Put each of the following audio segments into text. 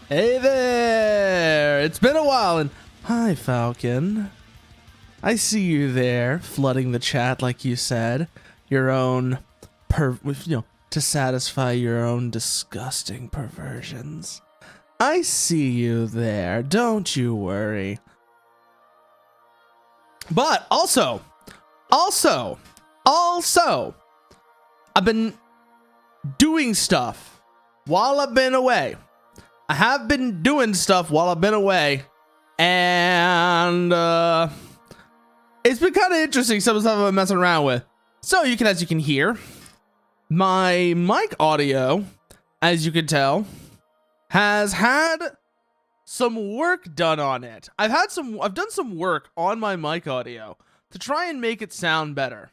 Hey there! It's been a while, and hi, Falcon. I see you there, flooding the chat like you said. Your own, to satisfy your own disgusting perversions. I see you there. Don't you worry. But also, I've been doing stuff while I've been away. I have been doing stuff while I've been away, and it's been kind of interesting. Some stuff I've been messing around with. So as you can hear, my mic audio, as you can tell, has had some work done on it. I've done some work on my mic audio to try and make it sound better.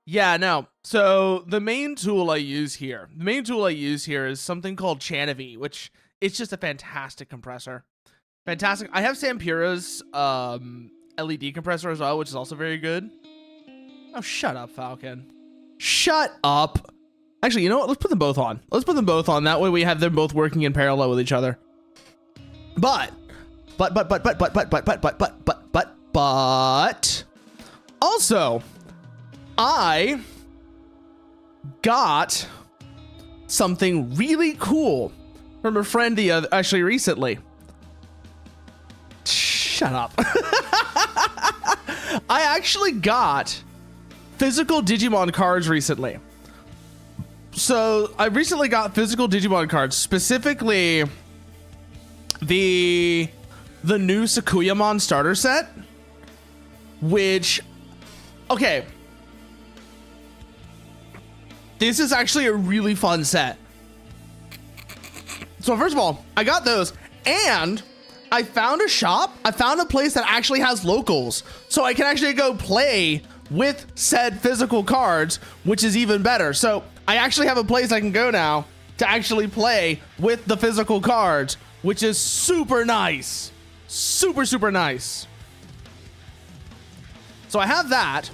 Yeah, no. So the main tool I use here is something called Chanavi, which is just a fantastic compressor. Fantastic. I have Sampura's LED compressor as well, which is also very good. Oh, shut up, Falcon. Shut up. Actually, you know what? Let's put them both on. That way we have them both working in parallel with each other. But also, I got something really cool from a friend recently. Shut up. I actually got physical Digimon cards recently. So I recently got physical Digimon cards, specifically the new Sakuyamon starter set, which, okay, this is actually a really fun set. So first of all, I got those, and I found a place that actually has locals, so I can actually go play with said physical cards, which is even better. So I actually have a place I can go now to actually play with the physical cards, which is super nice. Super nice. So I have that.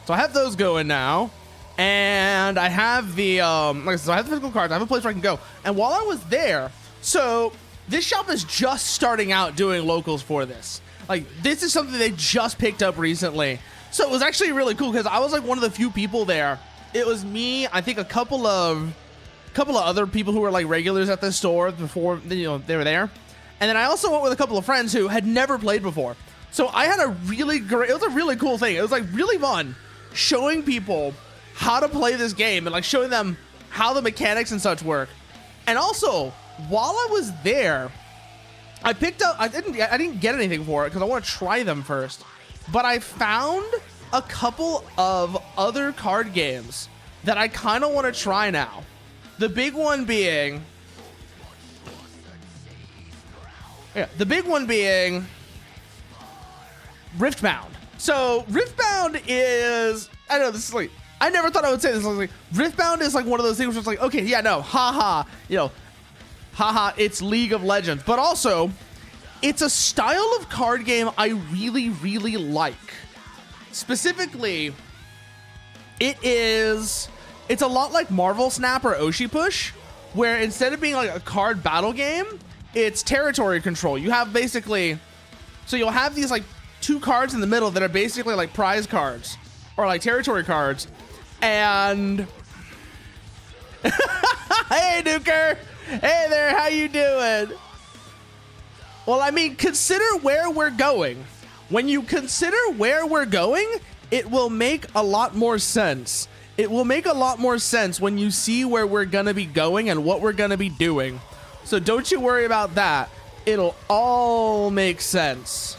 So I have those going now. And I have the like I said, so I have the physical cards. I have a place where I can go. And while I was there, so this shop is just starting out doing locals for this. Like, this is something they just picked up recently. So it was actually really cool because I was like one of the few people there. It was me, I think a couple of other people who were like regulars at the store before, they were there. And then I also went with a couple of friends who had never played before. So I had it was a really cool thing. It was like really fun showing people how to play this game and like showing them how the mechanics and such work. And also, while I was there, I didn't get anything for it because I want to try them first. But I found a couple of other card games that I kind of want to try now. The big one being Riftbound. So Riftbound is, I know this is like, I never thought I would say this. I was like, Riftbound is like one of those things where it's like, okay, yeah, no, haha, it's League of Legends. But also, it's a style of card game I really, really like. Specifically, it's a lot like Marvel Snap or Oshi Push, where instead of being like a card battle game, it's territory control. You have basically, so you'll have these like two cards in the middle that are basically like prize cards or like territory cards. And hey, Nuker. Hey there, how you doing? Well, I mean, consider where we're going. When you consider where we're going, it will make a lot more sense. It will make a lot more sense when you see where we're gonna be going and what we're gonna be doing. So don't you worry about that. It'll all make sense.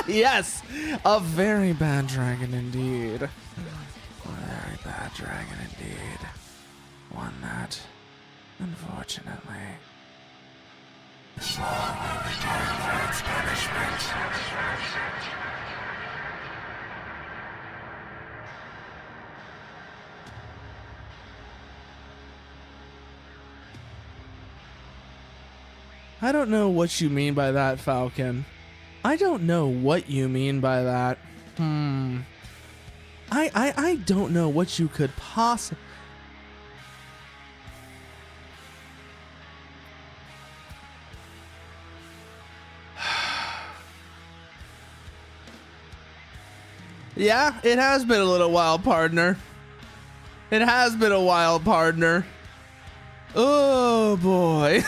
Yes, a very bad dragon indeed. A very bad dragon indeed. One that, unfortunately, is long overdue for its punishment. I don't know what you mean by that, Falcon. I don't know what you mean by that. I don't know what you could possibly... Yeah, it has been a little while, partner. It has been a while, partner. Oh, boy.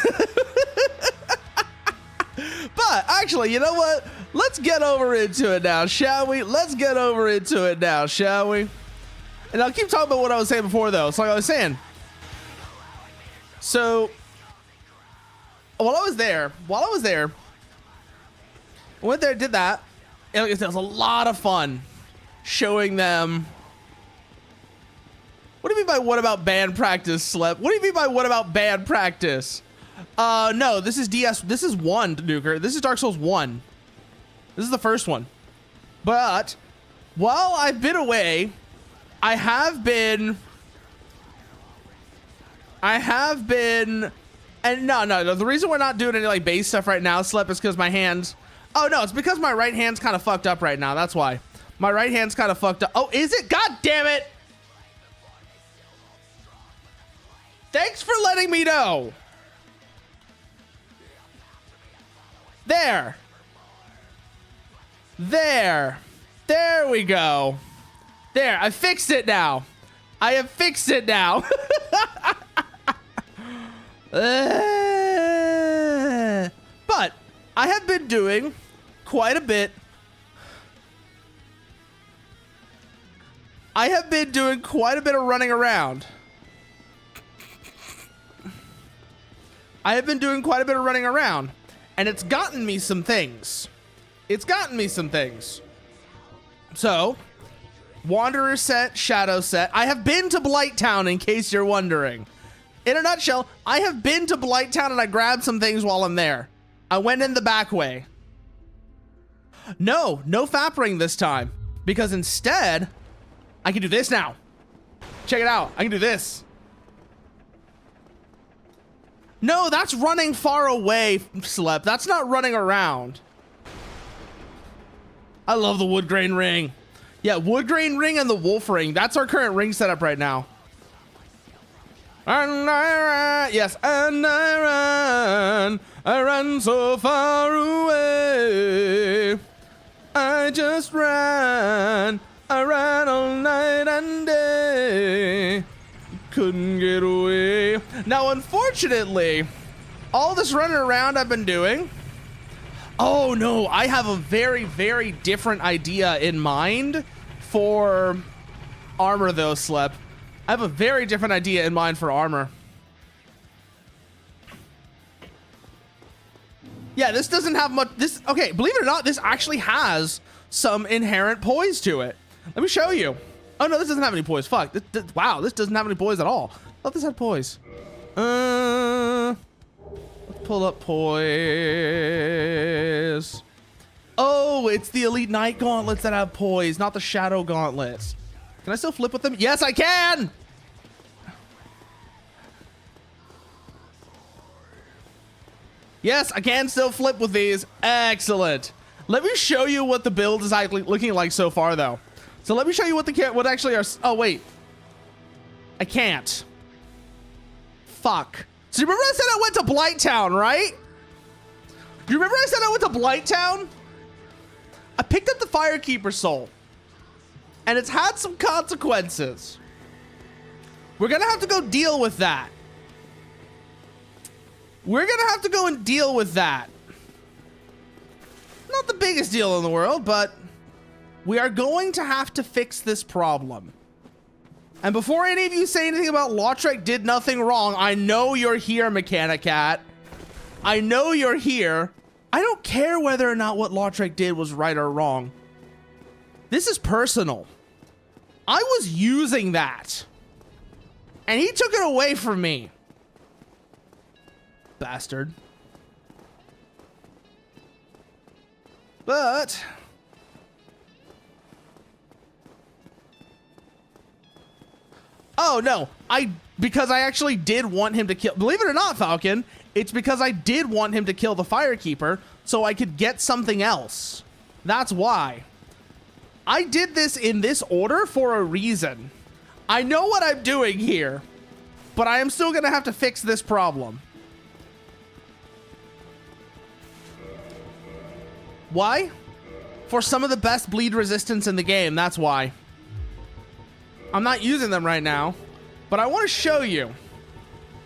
But actually, you know what? Let's get over into it now, shall we? Let's get over into it now, shall we? And I'll keep talking about what I was saying before, though. It's like I was saying. So, while I was there, I went there, did that. And it was a lot of fun showing them. What do you mean by what about band practice, Slip? What do you mean by what about band practice? No, this is DS. This is 1, Nuker. This is Dark Souls 1. This is the first one. But while I've been away, I have been, and no, the reason we're not doing any like base stuff right now, Slip, is because my hands, oh no, it's because my right hand's kind of fucked up right now. That's why. My right hand's kind of fucked up. Oh, is it? God damn it. Thanks for letting me know. There. There we go. There, I fixed it now. I have fixed it now. But I have been doing quite a bit. I have been doing quite a bit of running around. And it's gotten me some things. So, Wanderer set, Shadow set. I have been to Blighttown, in case you're wondering. In a nutshell, I have been to Blighttown and I grabbed some things while I'm there. I went in the back way. No Fap Ring this time. Because instead, I can do this now. Check it out. I can do this. No, that's running far away, Slep. That's not running around. I love the wood grain ring. Yeah, wood grain ring and the wolf ring. That's our current ring setup right now. And I run, yes, and I run so far away. I just ran, I ran all night and day. Couldn't get away. Now, unfortunately, all this running around I've been doing. Oh no, I have a very, very different idea in mind for armor though, Slep. I have a very different idea in mind for armor. Yeah, this doesn't have much, okay, believe it or not, this actually has some inherent poise to it. Let me show you. Oh no, this doesn't have any poise, fuck. Wow, this doesn't have any poise at all. I thought this had poise. Let's pull up poise. Oh, it's the Elite Knight gauntlets that have poise, not the Shadow gauntlets. Can I still flip with them? Yes, I can! Yes, I can still flip with these. Excellent. Let me show you what the build is actually looking like so far, though. So let me show you what actually are. Oh, wait. I can't. Fuck. So you remember I said I went to Blighttown, right? You remember I said I went to Blighttown? I picked up the Firekeeper Soul. And it's had some consequences. We're gonna have to go deal with that. We're gonna have to go and deal with that. Not the biggest deal in the world, but we are going to have to fix this problem. And before any of you say anything about Lautrec did nothing wrong, I know you're here, Mechanicat. I know you're here. I don't care whether or not what Lautrec did was right or wrong. This is personal. I was using that. And he took it away from me. Bastard. But oh no, because I actually did want him to kill, believe it or not, Falcon, it's because I did want him to kill the Firekeeper so I could get something else. That's why. I did this in this order for a reason. I know what I'm doing here, but I am still gonna have to fix this problem. Why? for some of the best bleed resistance in the game. That's why. I'm not using them right now, but I want to show you.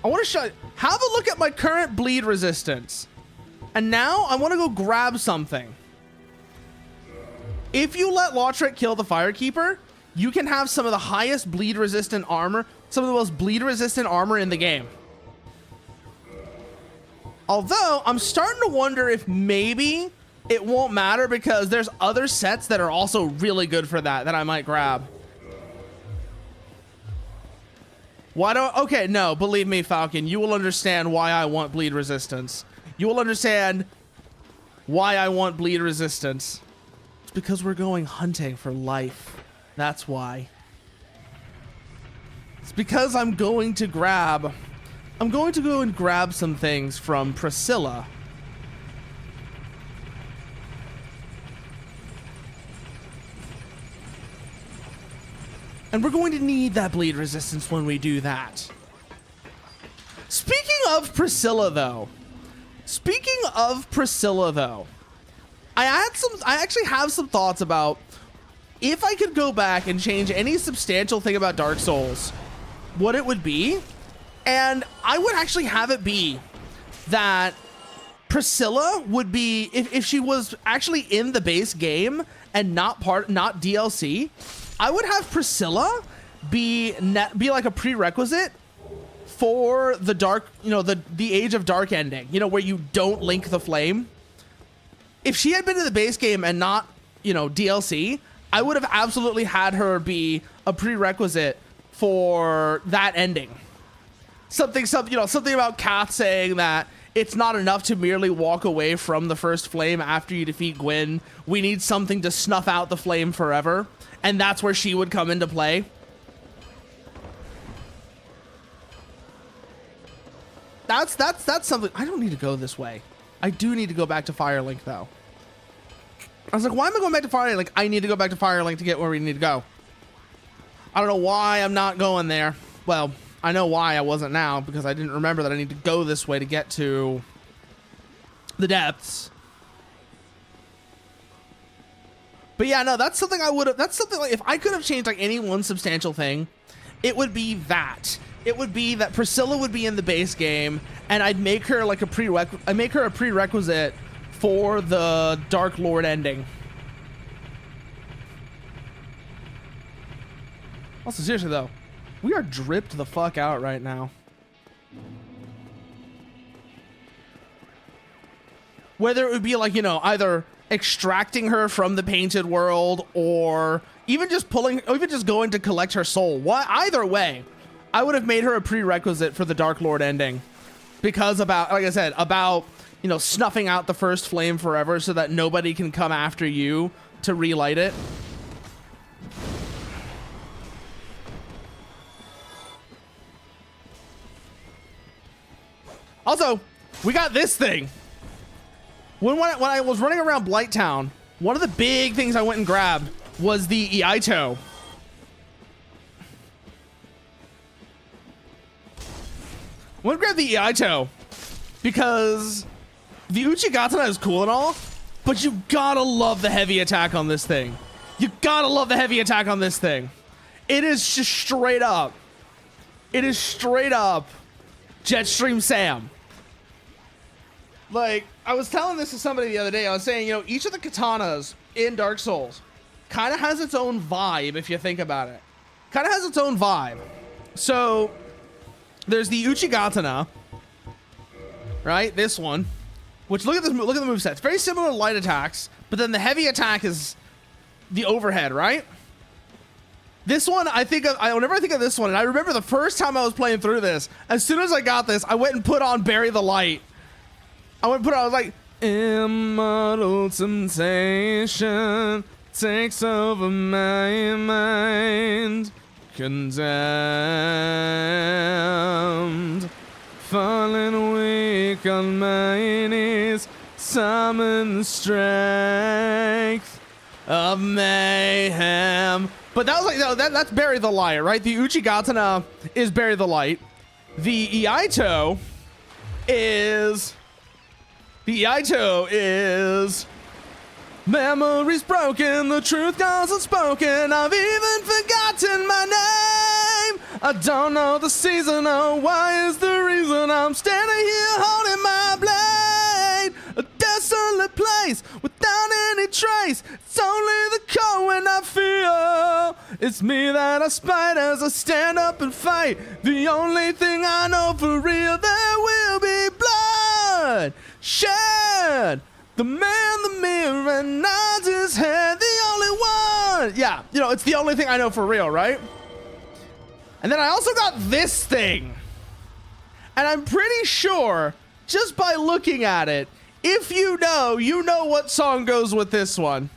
Have a look at my current bleed resistance. And now I want to go grab something. If you let Lautrec kill the Firekeeper, you can have some of the highest bleed resistant armor, some of the most bleed resistant armor in the game. Although I'm starting to wonder if maybe it won't matter because there's other sets that are also really good for that I might grab. Why don't, okay, no, believe me, Falcon, you will understand why I want bleed resistance. You will understand why I want bleed resistance. It's because we're going hunting for life. That's why. It's because I'm going to go and grab some things from Priscilla. And we're going to need that bleed resistance when we do that. Speaking of Priscilla, though, I actually have some thoughts about if I could go back and change any substantial thing about Dark Souls, what it would be. And I would actually have it be that Priscilla would be, if she was actually in the base game and not DLC, I would have Priscilla be like a prerequisite for the dark, the Age of Dark ending, where you don't link the flame. If she had been in the base game and not, DLC, I would have absolutely had her be a prerequisite for that ending. Something about Kath saying that it's not enough to merely walk away from the first flame after you defeat Gwyn. We need something to snuff out the flame forever. And that's where she would come into play. That's something. I don't need to go this way. I do need to go back to Firelink, though. I was like, why am I going back to Firelink? I need to go back to Firelink to get where we need to go. I don't know why I'm not going there. Well, I know why I wasn't now, because I didn't remember that I need to go this way to get to the depths. But yeah, no, that's something that's something like, if I could have changed like any one substantial thing, it would be that. It would be that Priscilla would be in the base game, and I'd make her like a prerequisite for the Dark Lord ending. Also, seriously though, we are dripped the fuck out right now. Whether it would be like, either extracting her from the painted world or even just going to collect her soul. Either way, I would have made her a prerequisite for the Dark Lord ending. Because like I said, snuffing out the first flame forever so that nobody can come after you to relight it. Also, we got this thing. When I was running around Blighttown, one of the big things I went and grabbed was the Iaito. I went and grabbed the Iaito because the Uchigatana is cool and all, but you gotta love the heavy attack on this thing. You gotta love the heavy attack on this thing. It is just straight up. It is straight up Jetstream Sam. Like, I was telling this to somebody the other day. I was saying, each of the katanas in Dark Souls kind of has its own vibe, if you think about it. Kind of has its own vibe. So, there's the Uchigatana, right? This one. Which, look at the moveset. It's very similar to light attacks, but then the heavy attack is the overhead, right? This one, whenever I think of this one, and I remember the first time I was playing through this, as soon as I got this, I went and put on Bury the Light. I was like, immortal temptation takes over my mind, condemned, falling weak on my knees, summon strength of mayhem. But that was like, that's Bury the Light, right? The Uchigatana is Bury the Light. The Iaito is Memories broken, the truth goes unspoken. I've even forgotten my name. I don't know the season, oh, why is the reason I'm standing here holding my blade? A desolate place without any trace. It's only the cold when I feel it's me that I spite as I stand up and fight. The only thing I know for real, there will be blood shed. The man, the mirror, nods his head, the only one. Yeah, you know, it's the only thing I know for real, right? And then I also got this thing. And I'm pretty sure, just by looking at it, if you know what song goes with this one.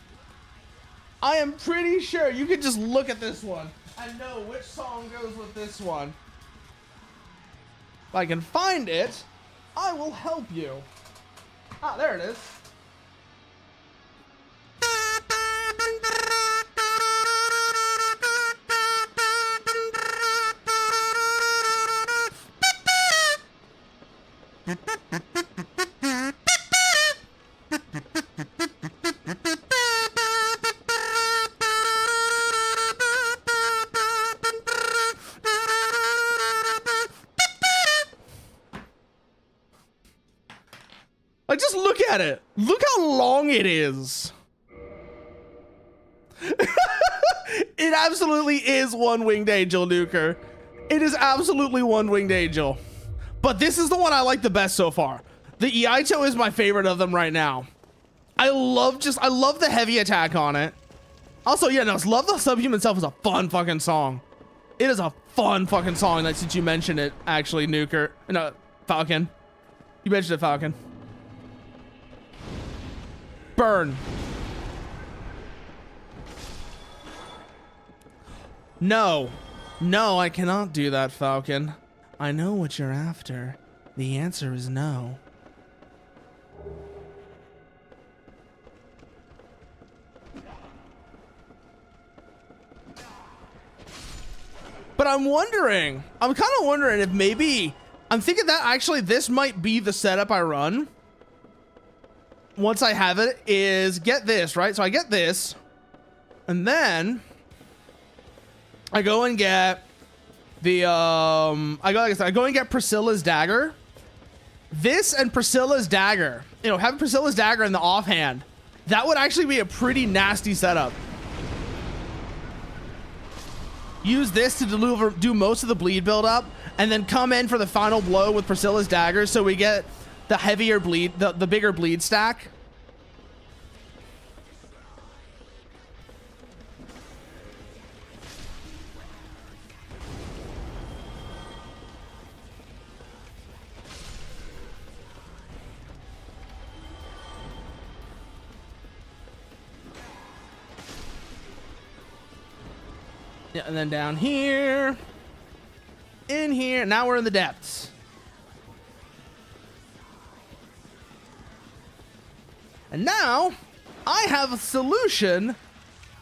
I am pretty sure you can just look at this one and know which song goes with this one. If I can find it, I will help you. Ah, there it is. Like, just look at it. Look how long it is. It absolutely is One Winged Angel, Nuker. It is absolutely One Winged Angel. But this is the one I like the best so far. The Iaito is my favorite of them right now. I love the heavy attack on it. Also, yeah, no, Love the Subhuman Self is a fun fucking song. It is a fun fucking song, that since you mentioned it, actually, Nuker. No, Falcon. You mentioned it, Falcon. Burn. No. No, I cannot do that, Falcon. I know what you're after. The answer is no. But I'm kind of wondering if maybe, I'm thinking that actually this might be the setup I run. Once I have it, is get this, right? So I get this, and then I go and get the, I go and get Priscilla's dagger. This and Priscilla's dagger, you know, having Priscilla's dagger in the offhand, that would actually be a pretty nasty setup. Use this to do most of the bleed buildup, and then come in for the final blow with Priscilla's dagger, so we get the heavier bleed, the bigger bleed stack. Yeah, and then down here, in here, now we're in the depths. And now I have a solution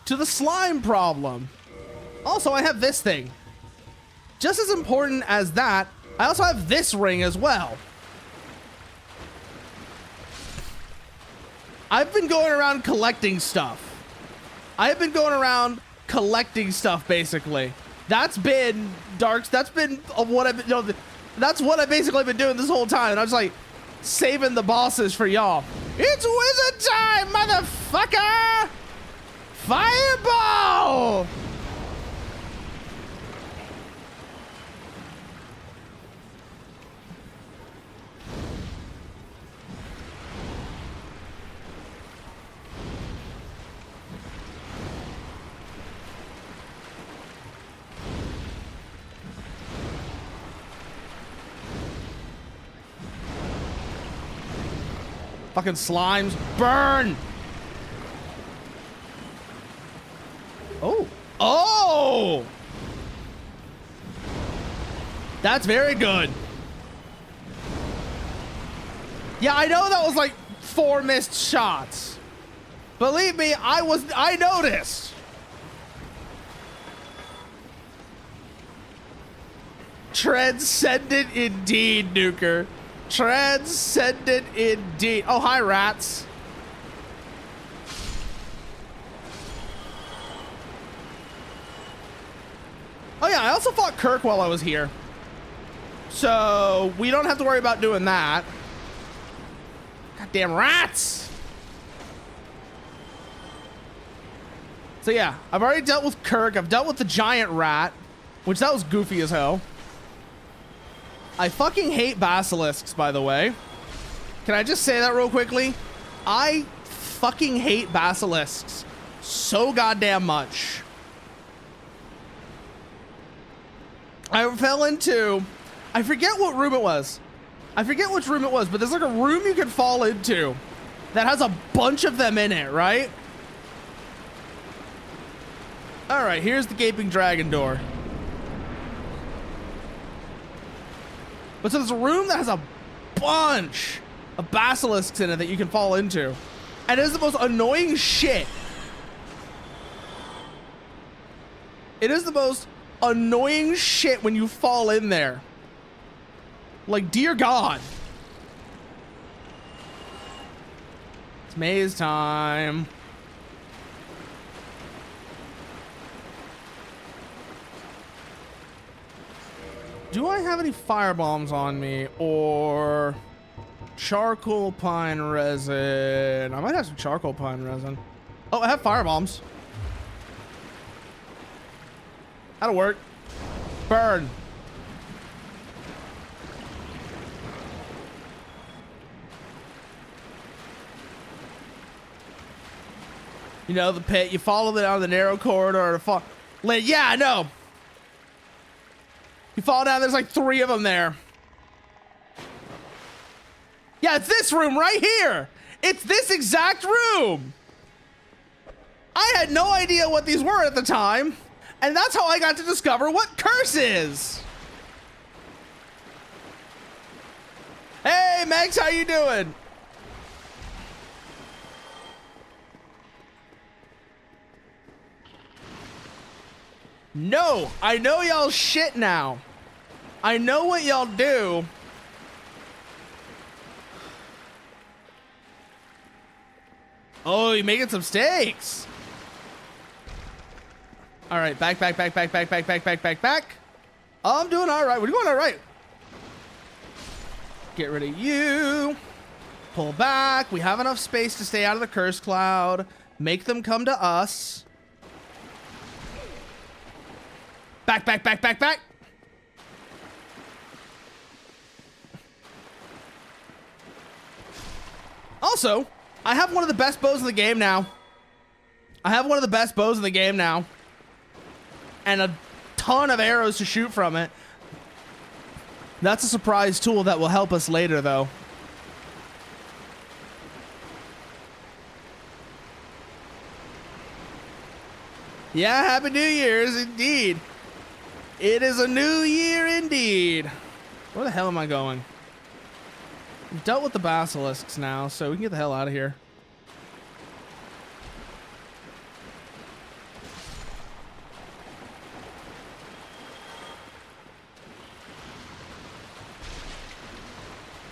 to the slime problem. Also, I have this thing. Just as important as that, I also have this ring as well. I've been going around collecting stuff. I've been going around collecting stuff, basically. That's been Darks. That's been what I've been, you know, that's what I've basically been doing this whole time. And I was like saving the bosses for y'all. It's wizard time, motherfucker! Fireball! Fucking slimes, burn! Oh. Oh! That's very good. Yeah, I know that was like 4 missed shots. Believe me, I noticed. Transcendent indeed, Nuker. Transcendent indeed. Oh, hi, rats. Oh yeah, I also fought Kirk while I was here. So we don't have to worry about doing that. Goddamn rats! So yeah, I've already dealt with Kirk. I've dealt with the giant rat, which that was goofy as hell. I fucking hate basilisks, by the way. Can I just say that real quickly? I fucking hate basilisks so goddamn much. I fell into, I forget what room it was. I forget which room it was, but there's like a room you could fall into that has a bunch of them in it, right? All right, here's the gaping dragon door. But so there's a room that has a bunch of basilisks in it that you can fall into. And it is the most annoying shit. It is the most annoying shit when you fall in there. Like, dear God. It's maze time. Do I have any firebombs on me or charcoal pine resin? I might have some charcoal pine resin. Oh, I have firebombs. That'll work. Burn. You know, the pit, you follow it down the narrow corridor to fall. Yeah, I know. You fall down, there's like 3 of them there. Yeah, it's this room right here. It's this exact room. I had no idea what these were at the time. And that's how I got to discover what curse is. Hey, Max, how you doing? No, I know y'all shit now. I know what y'all do. Oh, you're making some steaks. All right, back. I'm doing all right. We're doing all right. Get rid of you. Pull back. We have enough space to stay out of the curse cloud. Make them come to us. Back. Also, I have one of the best bows in the game now. And a ton of arrows to shoot from it. That's a surprise tool that will help us later, though. Yeah, Happy New Year's, indeed. It is a new year, indeed. Where the hell am I going? We've dealt with the basilisks now, so we can get the hell out of here.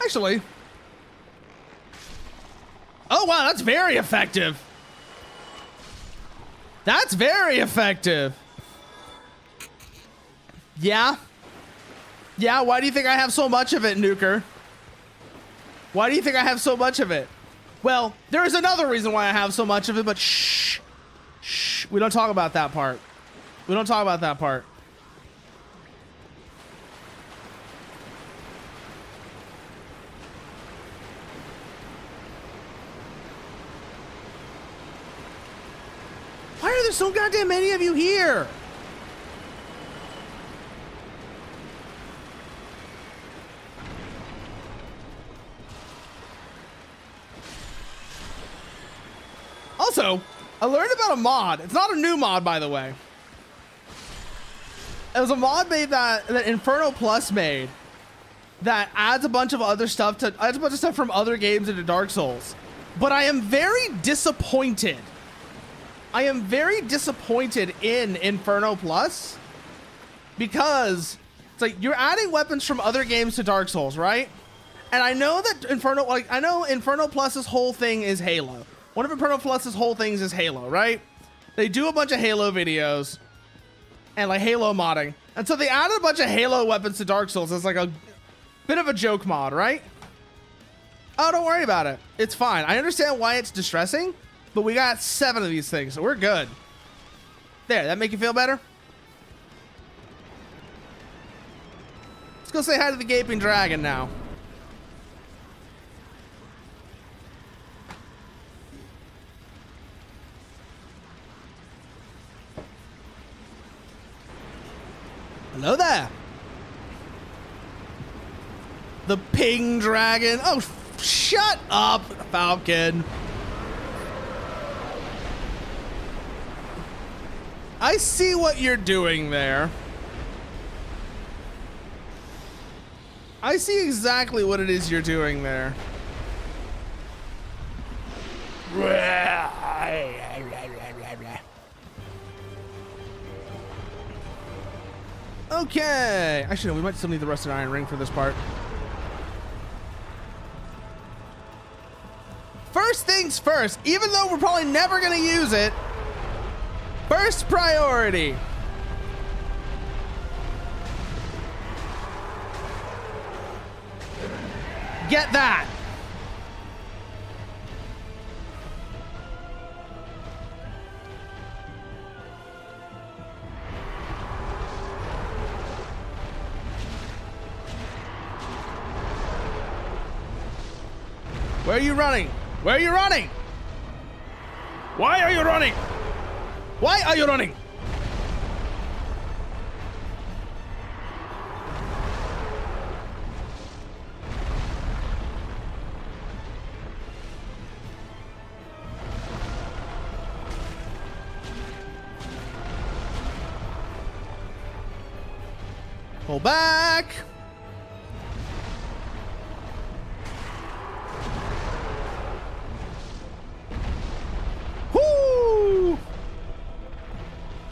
Actually. Oh, wow, that's very effective. That's very effective. Yeah. Yeah, why do you think I have so much of it, Nuker? Why do you think I have so much of it? Well, there is another reason why I have so much of it, but shh. Shh. We don't talk about that part. We don't talk about that part. Why are there so goddamn many of you here? Also, I learned about a mod. It's not a new mod, by the way. It was a mod made that Inferno Plus made that adds a bunch of other stuff from other games into Dark Souls. But I am very disappointed. I am very disappointed in Inferno Plus because it's like you're adding weapons from other games to Dark Souls, right? And I know that Inferno Plus's whole thing is Halo. One of Inferno Plus's whole things is Halo, right? They do a bunch of Halo videos. and like Halo modding. And so they added a bunch of Halo weapons to Dark Souls as like a bit of a joke mod, right? Oh, don't worry about it. It's fine. I understand why it's distressing, but we got 7 of these things, so we're good. There, that make you feel better? Let's go say hi to the Gaping Dragon now. Hello there. The Ping Dragon. Oh, shut up, Falcon. I see what you're doing there. I see exactly what it is you're doing there. Okay. Actually, no, we might still need the rusted iron ring for this part. First things first, even though we're probably never going to use it, first priority. Get that. Where are you running? Where are you running? Why are you running? Why are you running? Pull back. Whoo!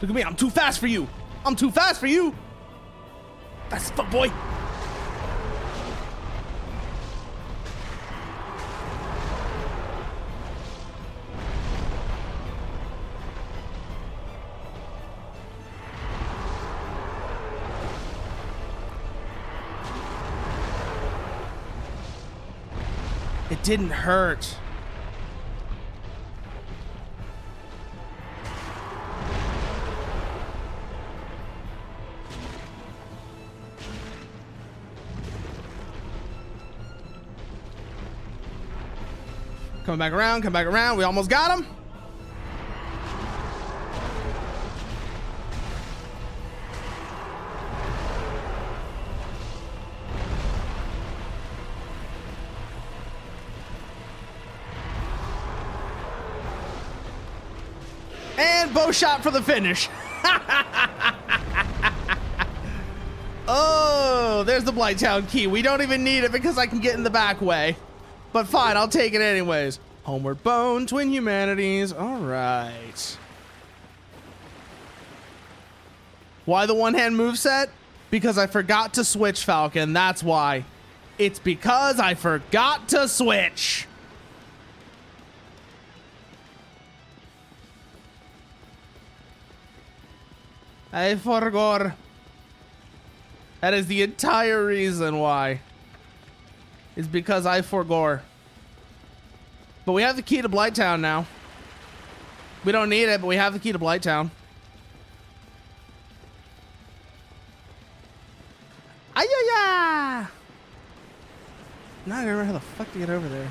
Look at me, I'm too fast for you. I'm too fast for you. That's fuck boy. It didn't hurt. Come back around, come back around. We almost got him. And bow shot for the finish. Oh, there's the Blighttown key. We don't even need it because I can get in the back way. But fine, I'll take it anyways. Homeward Bone, Twin Humanities. All right. Why the one-hand moveset? Because I forgot to switch, Falcon. That's why. It's because I forgot to switch. I forgot. That is the entire reason why. Is because I forgot. But we have the key to Blighttown now. We don't need it, but we have the key to Blighttown. Ay-ya-ya! Now I don't remember how the fuck to get over there.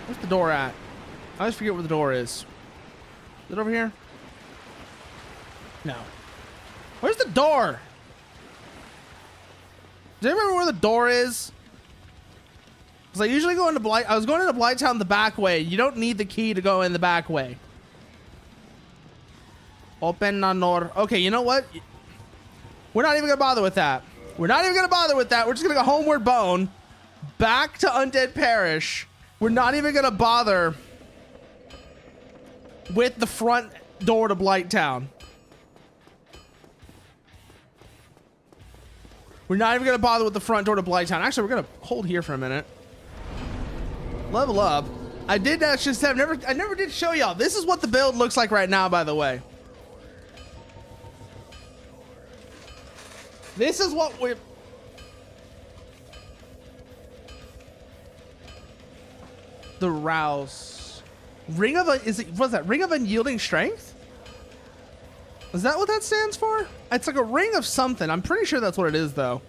Where's the door at? I always forget where the door is. Is it over here? No. Where's the door? Do you remember where the door is? Because I usually go into I was going into Blighttown the back way. You don't need the key to go in the back way. Open Anor. Okay, you know what? We're not even gonna bother with that. We're not even gonna bother with that. We're just gonna go Homeward Bone. Back to Undead Parish. We're not even gonna bother with the front door to Blighttown. We're not even going to bother with the front door to Blighttown. Actually, we're going to hold here for a minute. Level up. I did actually say I never did show y'all. This is what the build looks like right now, by the way. This is what we're... The Rouse. Ring of what's that? Ring of Unyielding Strength? Is that what that stands for? It's like a ring of something. I'm pretty sure that's what it is, though.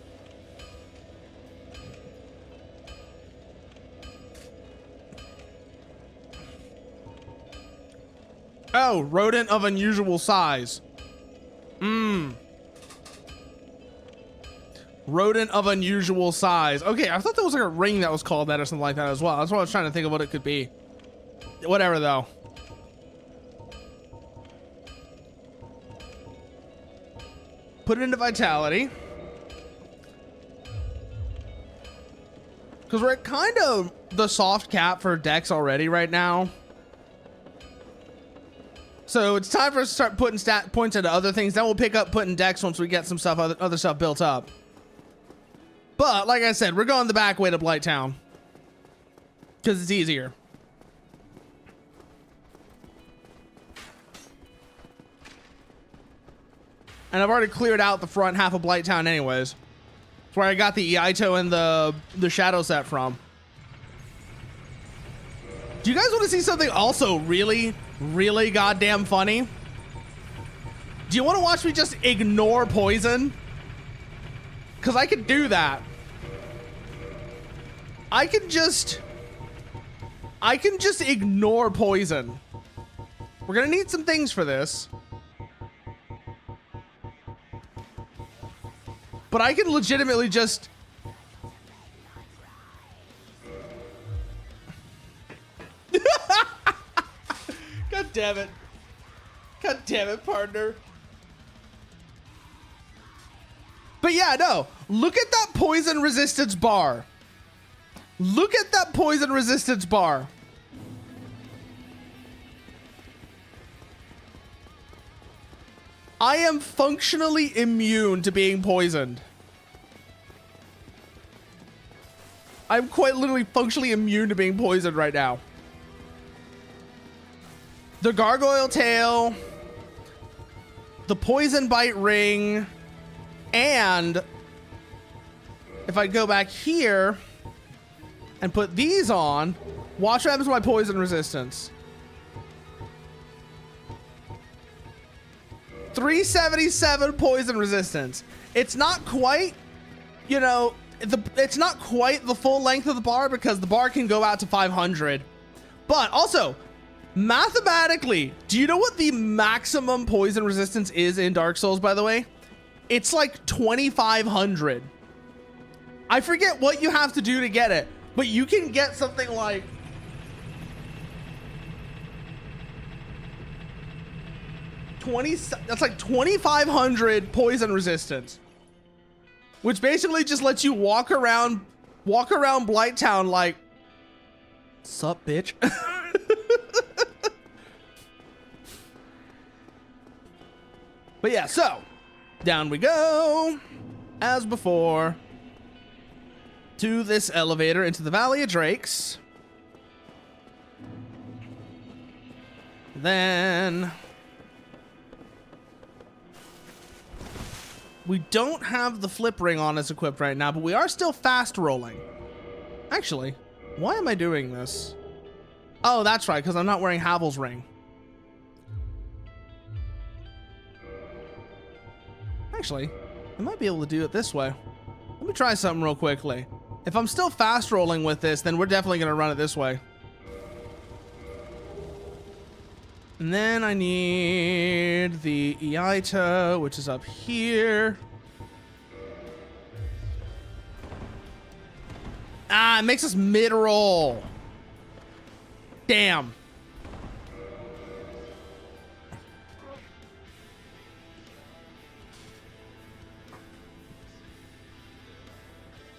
Oh, rodent of unusual size. Rodent of unusual size. Okay, I thought there was like a ring that was called that or something like that as well. That's what I was trying to think of what it could be. Whatever, though. Put it into vitality. Because we're at kind of the soft cap for Dex already right now. So it's time for us to start putting stat points into other things. Then we'll pick up putting Dex once we get some stuff, other stuff built up. But like I said, we're going the back way to Blighttown. Because it's easier. And I've already cleared out the front half of Blighttown anyways. It's where I got the Iaito and the Shadow set from. Do you guys want to see something also really, really goddamn funny? Do you want to watch me just ignore poison? Because I can do that. I can just ignore poison. We're going to need some things for this. But I can legitimately just... God damn it. God damn it, partner. But yeah, no. Look at that poison resistance bar. Look at that poison resistance bar. I am functionally immune to being poisoned. I'm quite literally functionally immune to being poisoned right now. The gargoyle tail, the poison bite ring, and if I go back here and put these on, watch what happens to my poison resistance. 377 poison resistance. It's not quite, you know, it's not quite the full length of the bar because the bar can go out to 500. But also, mathematically, do you know what the maximum poison resistance is in Dark Souls, by the way? It's like 2,500. I forget what you have to do to get it, but you can get something like... That's like 2,500 poison resistance, which basically just lets you walk around Blighttown like, sup, bitch. But yeah, so down we go as before to this elevator into the Valley of Drakes. Then we don't have the flip ring on us equipped right now, but we are still fast rolling. Actually, why am I doing this? Oh, that's right, because I'm not wearing Havel's ring. Actually, I might be able to do it this way. Let me try something real quickly. If I'm still fast rolling with this, then we're definitely going to run it this way. And then I need the Iaito, which is up here. Ah, it makes us mid-roll. Damn.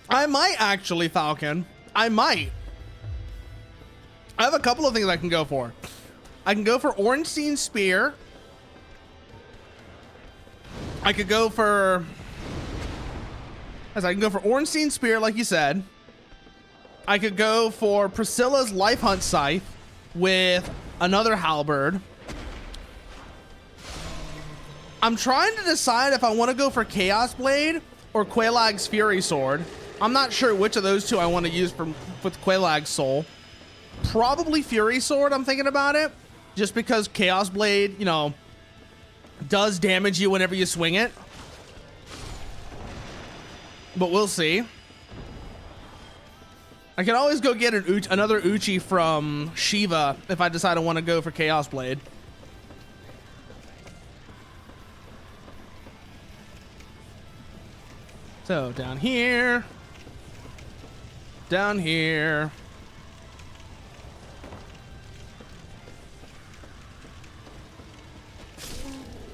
I might actually, Falcon. I might. I have a couple of things I can go for. I can go for Ornstein Spear. I could go for... I can go for Ornstein Spear, like you said. I could go for Priscilla's Life Hunt Scythe with another halberd. I'm trying to decide if I want to go for Chaos Blade or Quelaag's Fury Sword. I'm not sure which of those two I want to use with Quelaag's Soul. Probably Fury Sword, I'm thinking about it. Just because Chaos Blade, you know, does damage you whenever you swing it. But we'll see. I can always go get another Uchi from Shiva if I decide I want to go for Chaos Blade. So down here. Down here.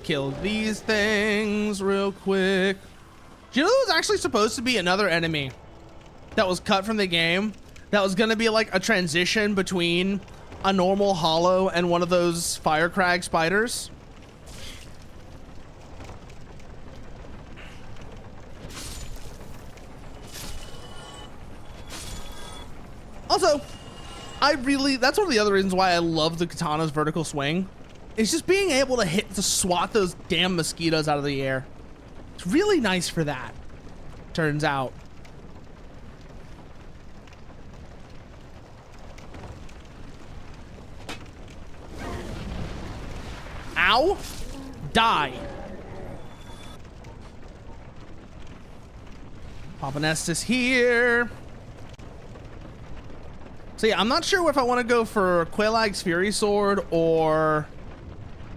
Kill these things real quick. Do you know there was actually supposed to be another enemy that was cut from the game that was gonna be like a transition between a normal hollow and one of those fire crag spiders? Also, that's one of the other reasons why I love the katana's vertical swing. It's just being able to swat those damn mosquitoes out of the air. It's really nice for that, turns out. Ow! Die. Papa Nestus here. So yeah, I'm not sure if I want to go for Quelaag's Fury Sword or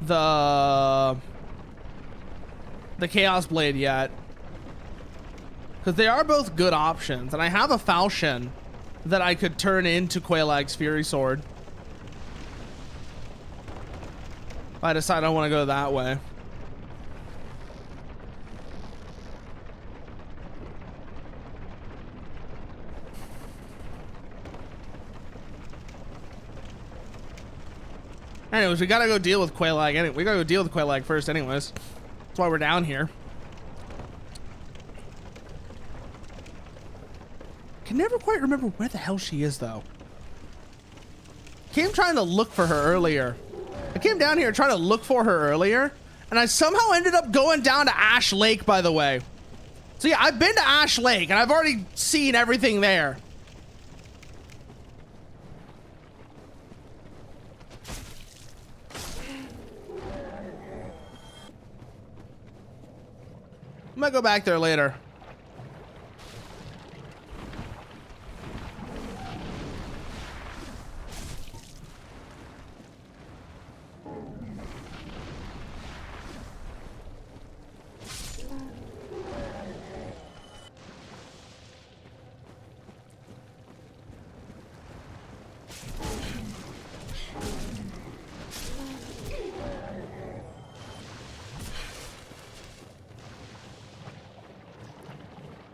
the Chaos Blade yet, because they are both good options, and I have a falchion that I could turn into Quelaag's Fury Sword if I decide I want to go that way. Anyways, we gotta go deal with Quelaag. We gotta go deal with Quelaag first anyways. That's why we're down here. Can never quite remember where the hell she is though. Came trying to look for her earlier. I came down here trying to look for her earlier, and I somehow ended up going down to Ash Lake, by the way. So yeah, I've been to Ash Lake and I've already seen everything there. I might go back there later.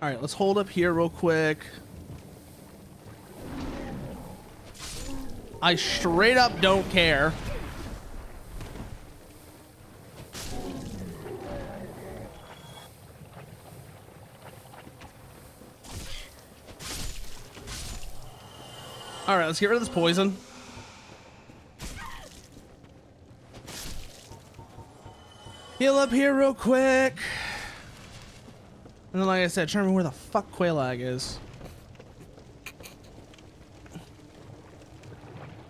All right, let's hold up here real quick. I straight up don't care. All right, let's get rid of this poison. Heal up here real quick. And then, like I said, trying to remember where the fuck Quelaag is.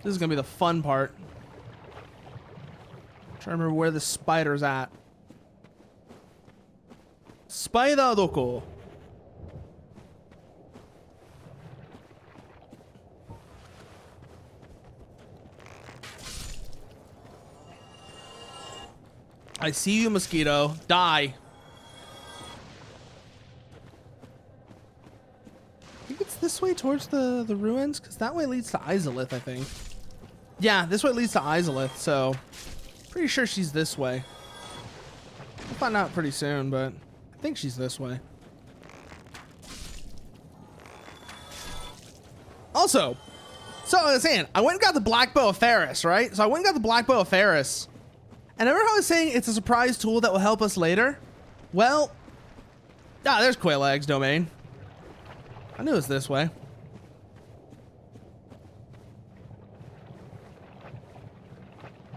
This is gonna be the fun part. Trying to remember where the spider's at. Spider doko. I see you, mosquito. Die. I think it's this way towards the ruins, because that way leads to Izalith, I think. Yeah, this way leads to Izalith, so pretty sure she's this way. We'll find out pretty soon, but I think she's this way. Also, so I was saying, I went and got the Black Bow of Ferris, right? So I went and got the Black Bow of Ferris. And remember how I was saying it's a surprise tool that will help us later? Well, there's Quelaag's domain. I knew it was this way.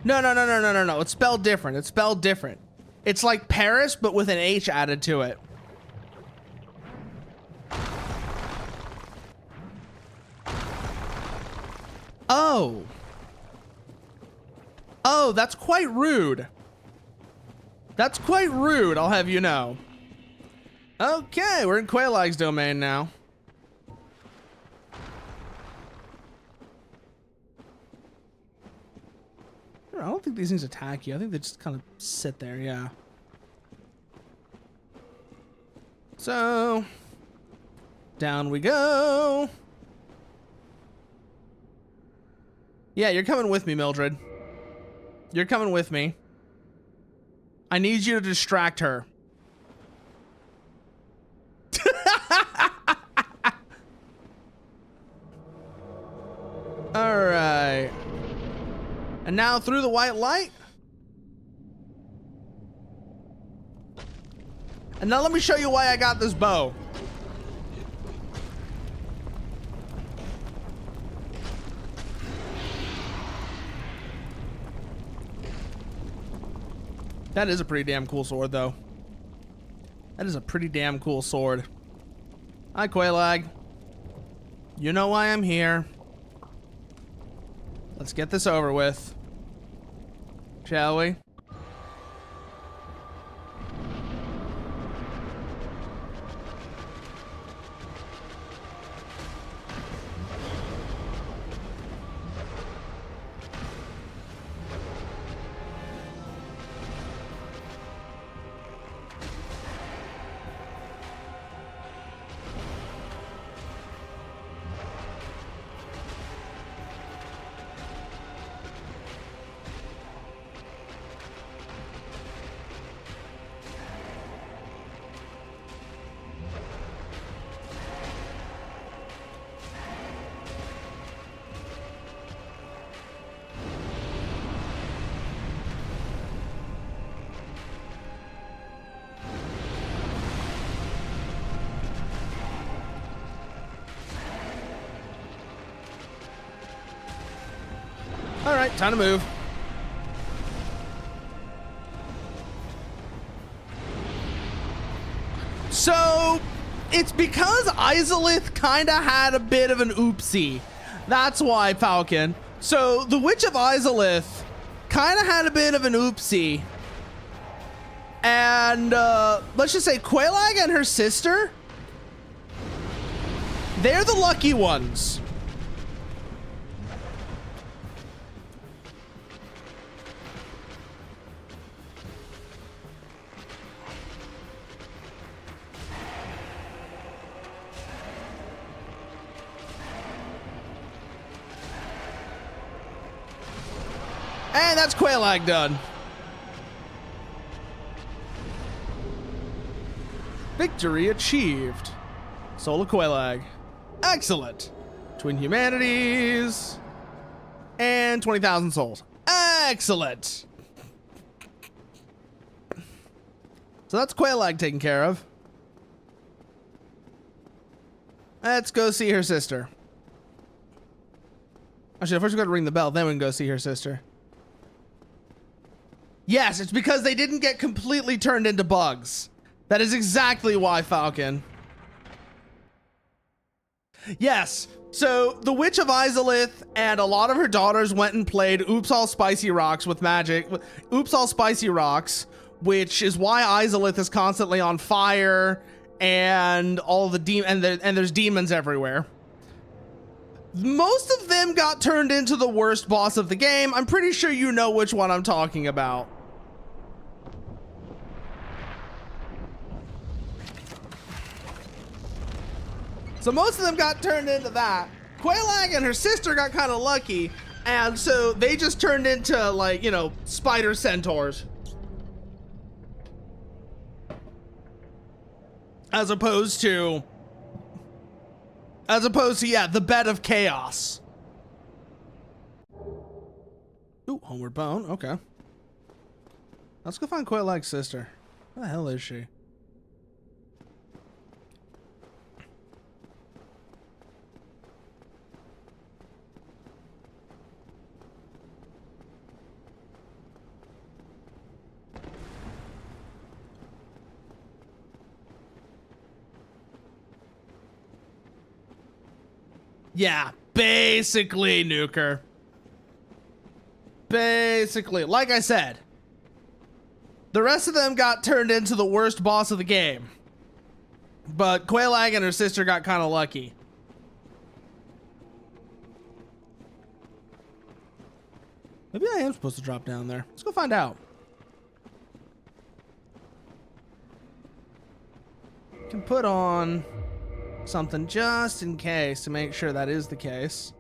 No, no, no, no, no, no, no. It's spelled different. It's spelled different. It's like Paris, but with an H added to it. Oh. Oh, that's quite rude. That's quite rude, I'll have you know. Okay, we're in Quailag's domain now. I don't think these things attack you. I think they just kind of sit there, yeah. So, down we go. Yeah, you're coming with me, Mildred. You're coming with me. I need you to distract her. All right. And now through the white light. And now let me show you why I got this bow. That is a pretty damn cool sword, though. That is a pretty damn cool sword. Hi, Quailag. You know why I'm here. Let's get this over with. Shall we? All right, time to move. So, it's because Izalith kind of had a bit of an oopsie. That's why, Falcon. So, the Witch of Izalith kind of had a bit of an oopsie. And, let's just say Quailag and her sister, they're the lucky ones. And that's Quailag done. Victory achieved. Soul of Quailag. Excellent. Twin humanities. And 20,000 souls. Excellent. So that's Quailag taken care of. Let's go see her sister. Actually, first we gotta ring the bell, then we can go see her sister. Yes, it's because they didn't get completely turned into bugs. That is exactly why, Falcon. Yes, so the Witch of Izalith and a lot of her daughters went and played Oops All Spicy Rocks with magic. Oops All Spicy Rocks, which is why Izalith is constantly on fire and all the and there's demons everywhere. Most of them got turned into the worst boss of the game. I'm pretty sure you know which one I'm talking about. So most of them got turned into that. Quailag and her sister got kind of lucky, and so they just turned into, like, you know, spider centaurs. As opposed to, yeah, the bed of chaos. Ooh, homeward bone, okay. Let's go find Quailag's sister. Where the hell is she? Yeah, basically, Nuker. Basically, like I said, the rest of them got turned into the worst boss of the game. But Quailag and her sister got kind of lucky. Maybe I am supposed to drop down there. Let's go find out. Can put on something just in case to make sure that is the case.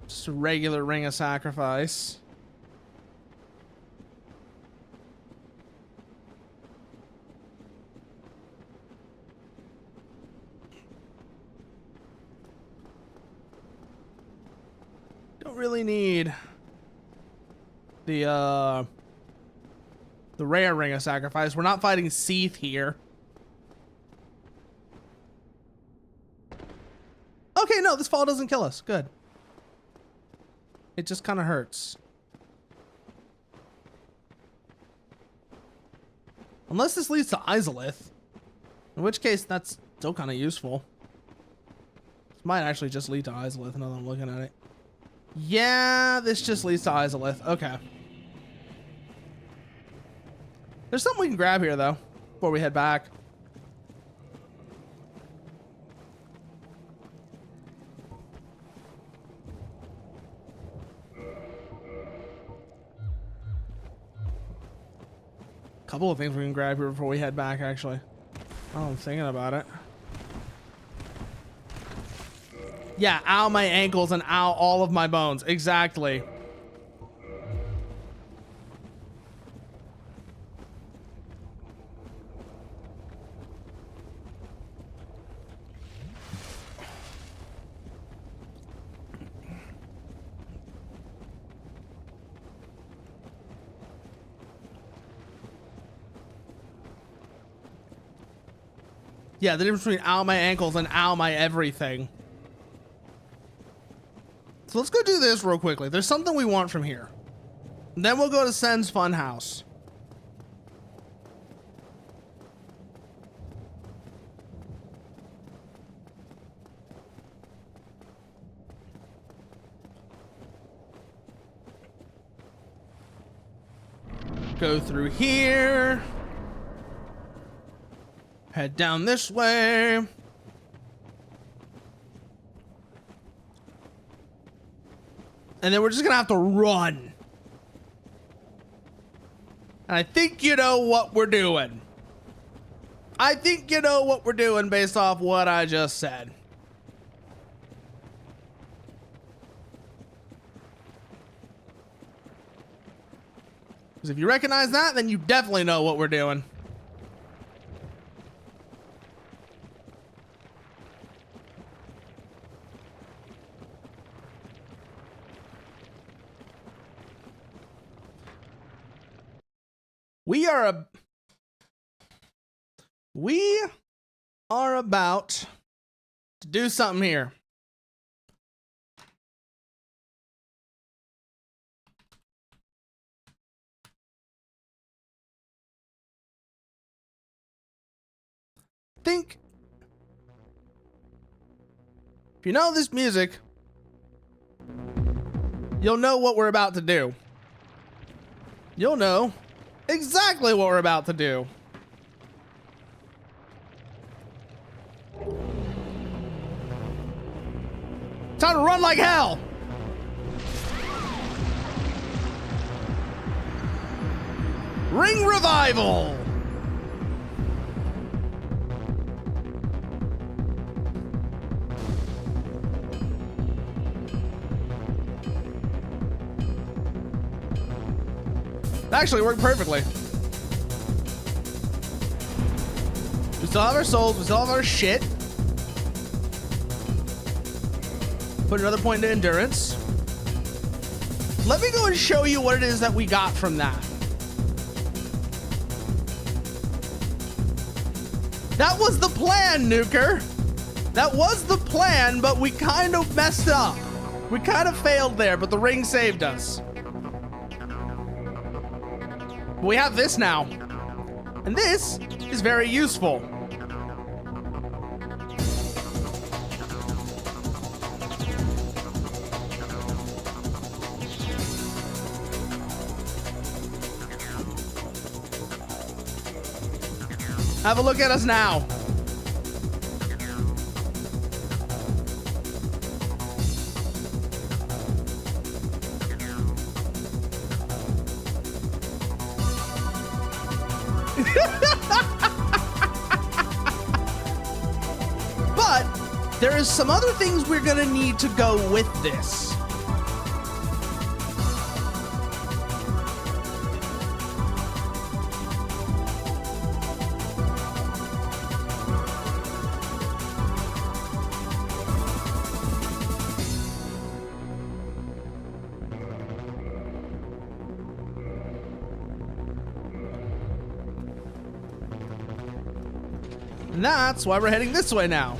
Just a regular ring of sacrifice. Don't really need the rare ring of sacrifice. We're not fighting Seath here. Okay, no, this fall doesn't kill us. Good. It just kind of hurts. Unless this leads to Izalith. In which case, that's still kind of useful. This might actually just lead to Izalith now that I'm looking at it. Yeah, this just leads to Izalith. Okay. There's something we can grab here, though, before we head back. Couple of things we can grab here before we head back, actually. Oh, I'm thinking about it. Yeah, ow my ankles and ow all of my bones. Exactly. Yeah, the difference between ow my ankles and ow my everything. So let's go do this real quickly. There's something we want from here. Then we'll go to Sen's Funhouse. Go through here. Head down this way. And then we're just gonna have to run. And I think you know what we're doing. I think you know what we're doing based off what I just said. Because if you recognize that, then you definitely know what we're doing. We are about to do something here. Think if you know this music, you'll know what we're about to do. You'll know exactly what we're about to do. Time to run like hell. Ring revival. That actually worked perfectly. We still have our souls, we still have our shit. Put another point into endurance. Let me go and show you what it is that we got from that. That was the plan, Nuker. That was the plan, but we kind of messed up. We kind of failed there, but the ring saved us. We have this now. And this is very useful. Have a look at us now. But there is some other things we're gonna need to go with this. And that's why we're heading this way now.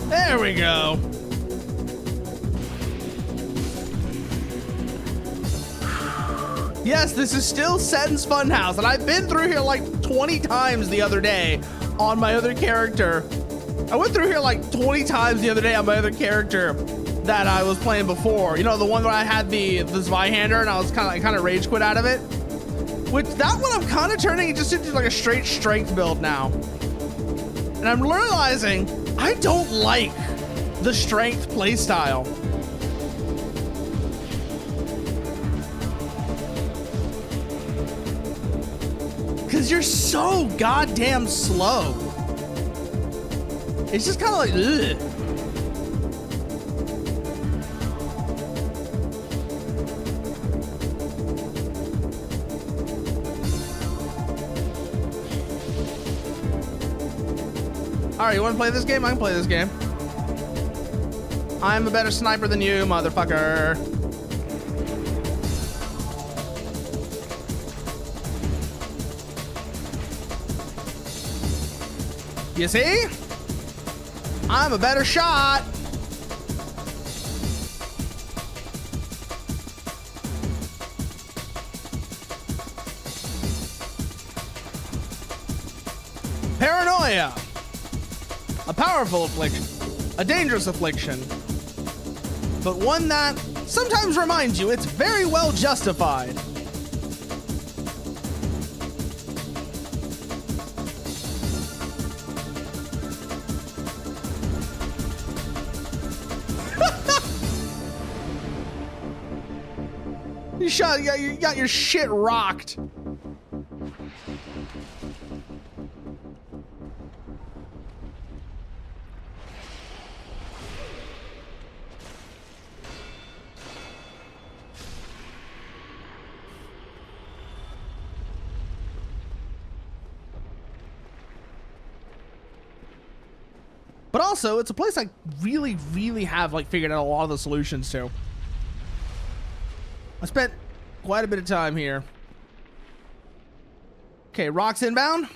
There we go. Yes, this is still Sen's Funhouse, and I've been through here like 20 times the other day on my other character. I went through here like 20 times the other day on my other character that I was playing before. You know, the one where I had the Zweihander and I was kind of rage quit out of it. Which that one I'm kind of turning it just into like a straight strength build now. And I'm realizing I don't like the strength playstyle. Because you're so goddamn slow. It's just kind of like, ugh. All right, you want to play this game? I can play this game. I'm a better sniper than you, motherfucker. You see? I'm a better shot. Paranoia. A powerful affliction, a dangerous affliction, but one that sometimes reminds you it's very well justified. You got your shit rocked. But also, it's a place I really, really have like figured out a lot of the solutions to. I spent quite a bit of time here. Okay, rocks inbound.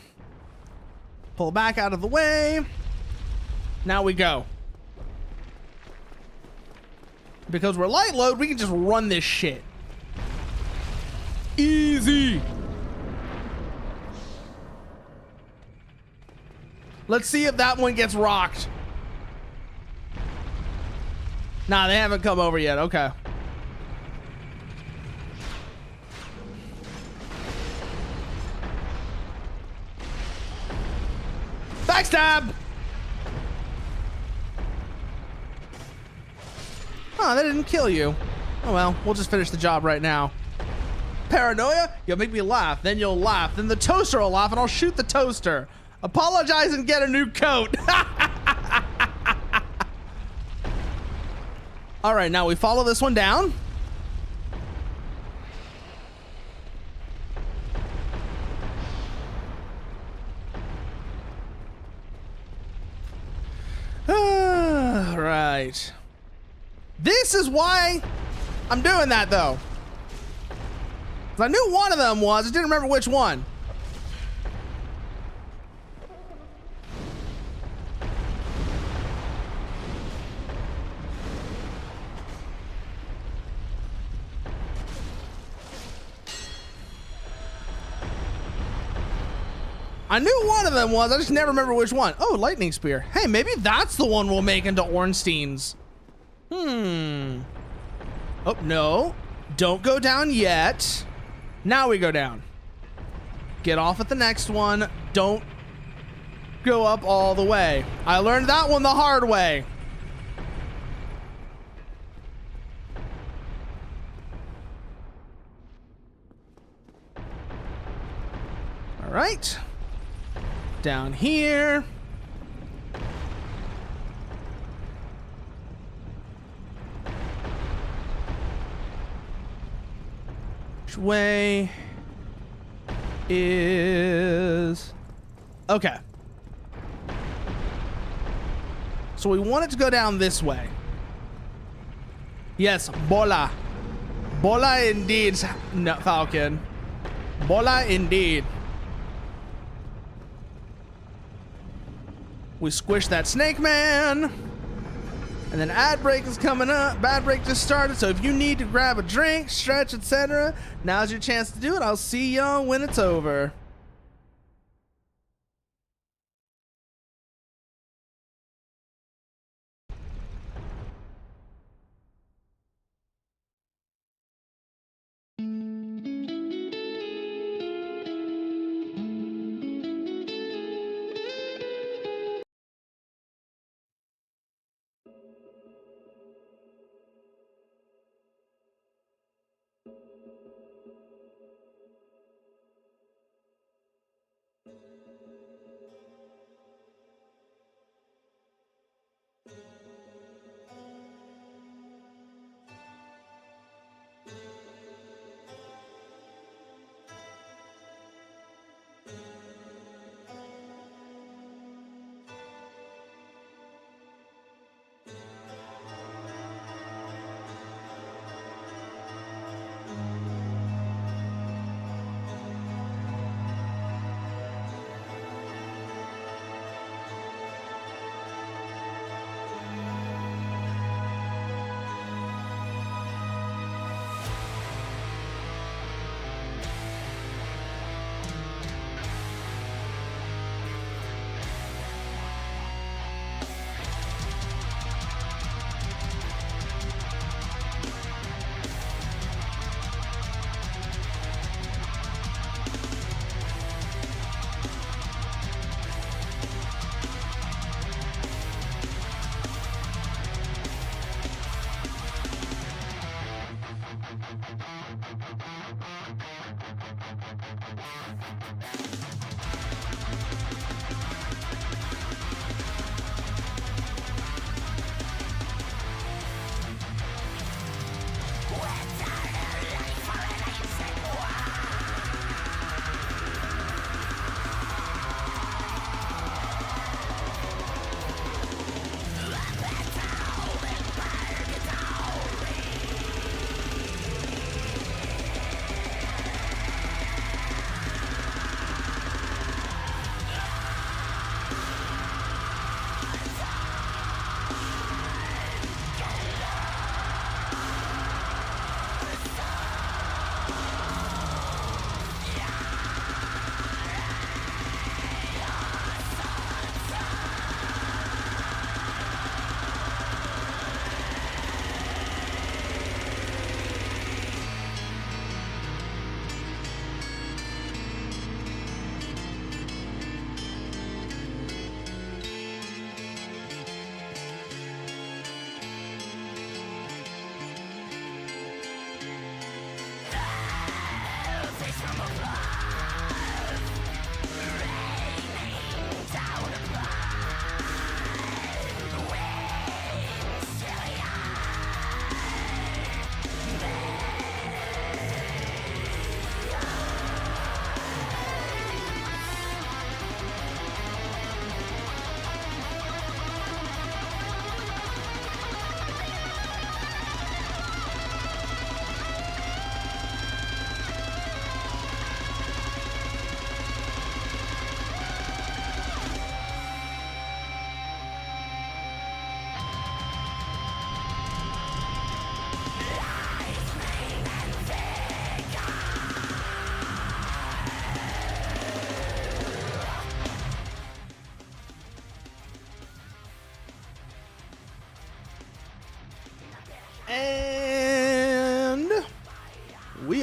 Pull back out of the way. Now we go. Because we're light load, we can just run this shit. Easy. Let's see if that one gets rocked. Nah, they haven't come over yet. Okay. Backstab! Oh, that didn't kill you. Oh well, we'll just finish the job right now. Paranoia? You'll make me laugh, then you'll laugh, then the toaster will laugh, and I'll shoot the toaster. Apologize and get a new coat. All right, now we follow this one down. All right. This is why I'm doing that, though. I knew one of them was. I didn't remember which one. I knew one of them was. I just never remember which one. Oh, lightning spear. Hey, maybe that's the one we'll make into Ornstein's. Oh, no. Don't go down yet. Now we go down. Get off at the next one. Don't go up all the way. I learned that one the hard way. All right. Down here. Which way is... Okay. So we want it to go down this way. Yes, bola. Bola indeed, no, Falcon. Bola indeed. We squish that snake man. And then ad break is coming up. Bad break just started. So if you need to grab a drink, stretch, etc., now's your chance to do it. I'll see y'all when it's over.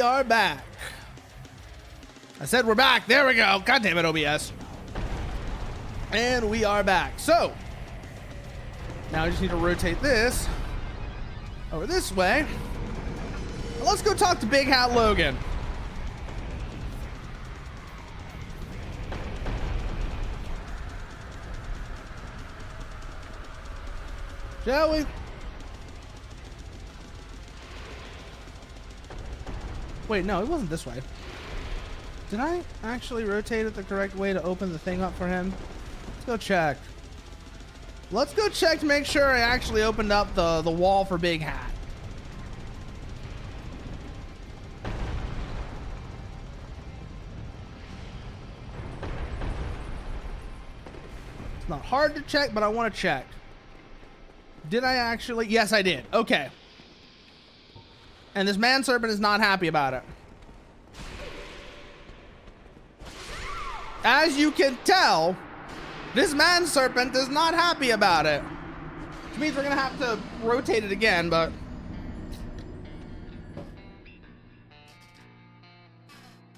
are back. I said we're back. There we go. God damn it, OBS. And we are back. So, now I just need to rotate this over this way. Let's go talk to Big Hat Logan. Shall we? Wait, no, it wasn't this way. Did I actually rotate it the correct way to open the thing up for him? Let's go check. Let's go check to make sure I actually opened up the wall for Big Hat. It's not hard to check, but I want to check. Did I actually? Yes, I did. Okay. And this man serpent is not happy about it. As you can tell, this man serpent is not happy about it. Which means we're gonna have to rotate it again, but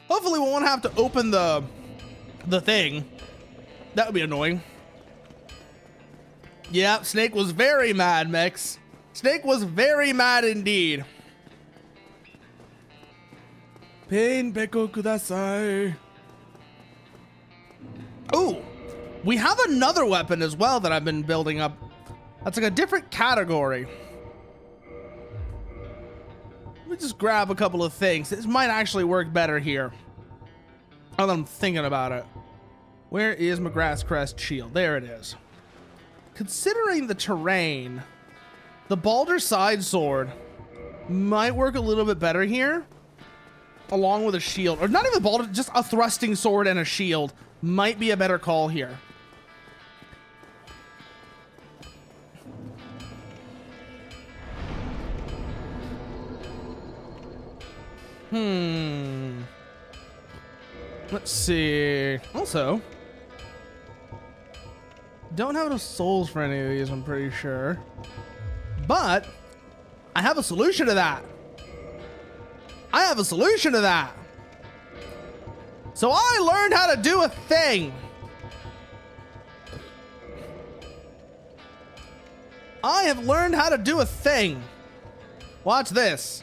hopefully we won't have to open the thing. That would be annoying. Yeah, Snake was very mad, Mix. Snake was very mad indeed. Pain Beko Kudasai. Ooh, we have another weapon as well that I've been building up. That's like a different category. Let me just grab a couple of things. This might actually work better here. Now that I'm thinking about it. Where is McGrath's Crest Shield? There it is. Considering the terrain, the Balder Side Sword might work a little bit better here, along with a shield. Or not even Balder, just a thrusting sword and a shield might be a better call here. Let's see. Also, don't have enough souls for any of these, I'm pretty sure. But I have a solution to that. I have a solution to that. So I learned how to do a thing. I have learned how to do a thing. Watch this.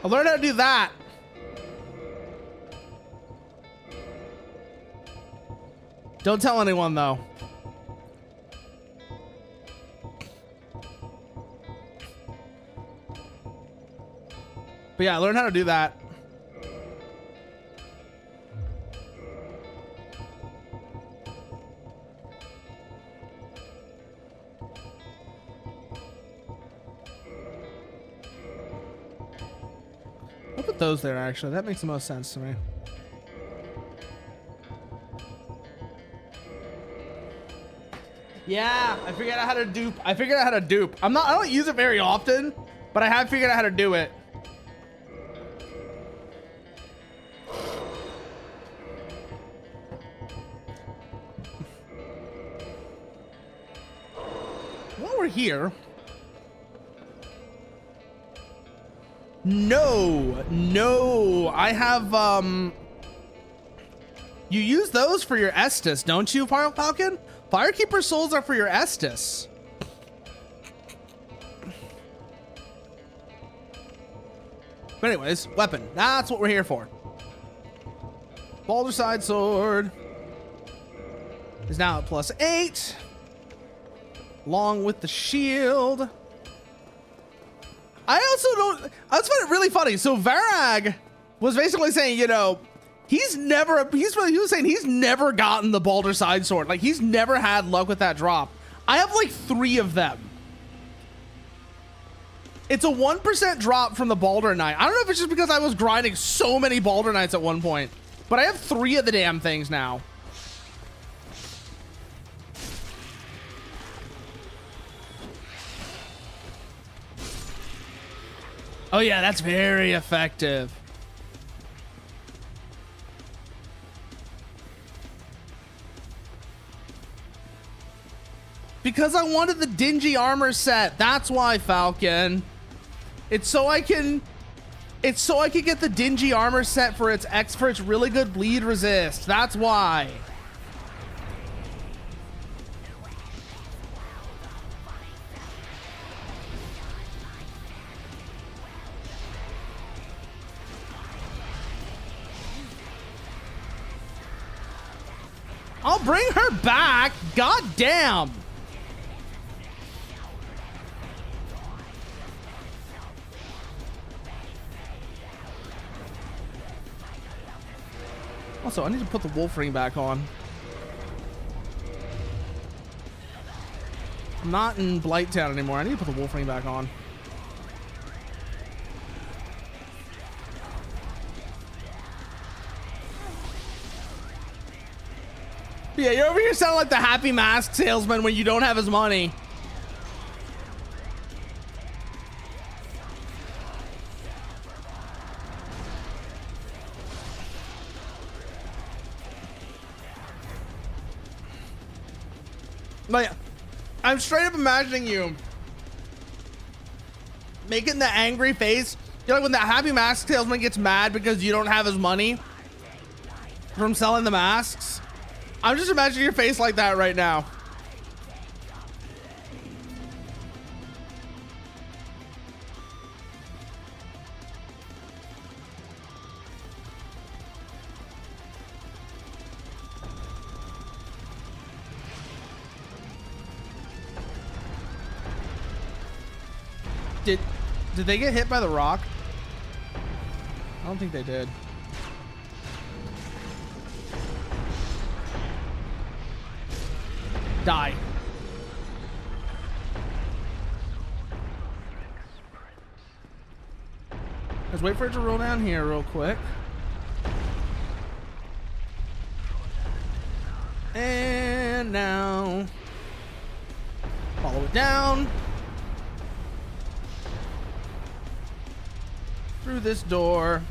I learned how to do that. Don't tell anyone, though. But yeah, I learned how to do that. I'll put those there, actually. That makes the most sense to me. Yeah, I figured out how to dupe. I don't use it very often, but I have figured out how to do it. While we're here, no, I have, you use those for your Estus, don't you, Fire Falcon? Firekeeper souls are for your Estus. But anyways, weapon. That's what we're here for. Balder Side Sword is now at +8. Along with the shield. I also don't... I just find it really funny. So Varag was basically saying, you know... he was saying he's never gotten the Balder Side Sword. Like, he's never had luck with that drop. I have like 3 of them. It's a 1% drop from the Balder Knight. I don't know if it's just because I was grinding so many Balder Knights at one point, but I have 3 of the damn things now. Oh yeah, that's very effective. Because I wanted the dingy armor set. That's why, Falcon. It's so I can get the dingy armor set for its really good bleed resist. That's why. I'll bring her back. God damn. Also, I need to put the wolf ring back on. I'm not in Blighttown anymore. I need to put the wolf ring back on. Yeah, you're over here sounding like the Happy Mask salesman when you don't have his money. Like, I'm straight up imagining you making the angry face. You know, like when the Happy Mask salesman gets mad because you don't have his money from selling the masks. I'm just imagining your face like that right now. Did they get hit by the rock? I don't think they did. Die. Let's wait for it to roll down here real quick. And now follow it down through this door.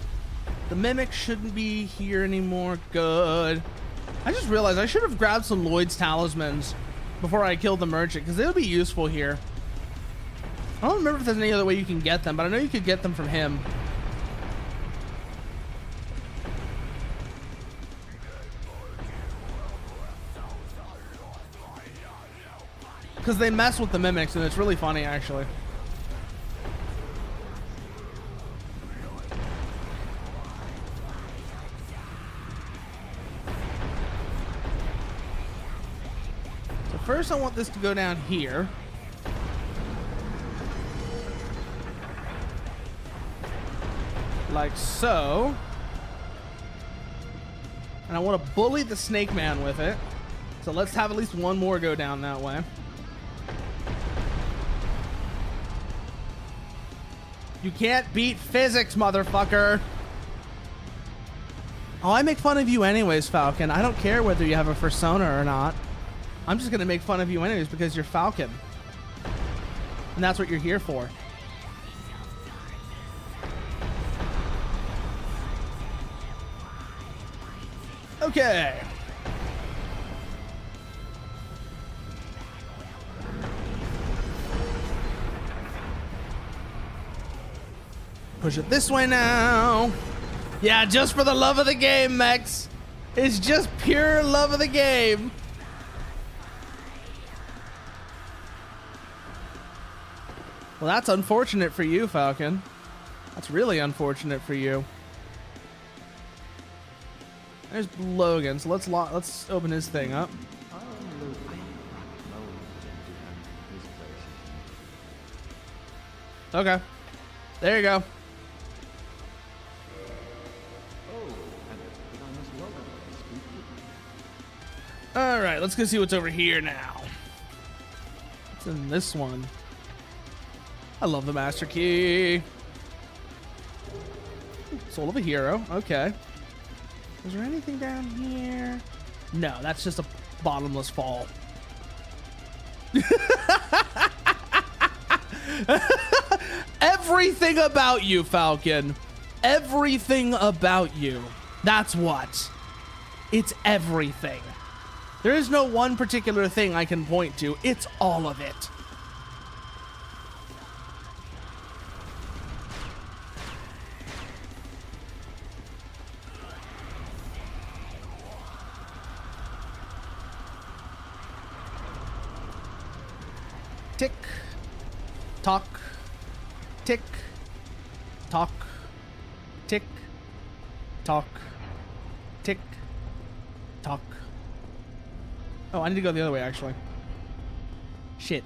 The mimic shouldn't be here anymore. Good. I just realized I should have grabbed some Lloyd's talismans before I killed the merchant, because they would be useful here. I don't remember if there's any other way you can get them, but I know you could get them from him. Because they mess with the mimics, and it's really funny, actually. First, I want this to go down here. Like so. And I want to bully the snake man with it. So let's have at least one more go down that way. You can't beat physics, motherfucker. Oh, I make fun of you anyways, Falcon. I don't care whether you have a persona or not. I'm just going to make fun of you anyways because you're Falcon. And that's what you're here for. Okay. Push it this way now. Yeah, just for the love of the game, Mex. It's just pure love of the game. Well, that's unfortunate for you, Falcon. That's really unfortunate for you. There's Logan, so let's open his thing up. Okay. There you go. All right, let's go see what's over here now. What's in this one? I love the master key. Soul of a hero. Okay. Is there anything down here? No, that's just a bottomless fall. Everything about you, Falcon. Everything about you. That's what. It's everything. There is no one particular thing I can point to. It's all of it. Tick, tock, tick, tock, tick, tock, tick, tock. Oh, I need to go the other way, actually. Shit.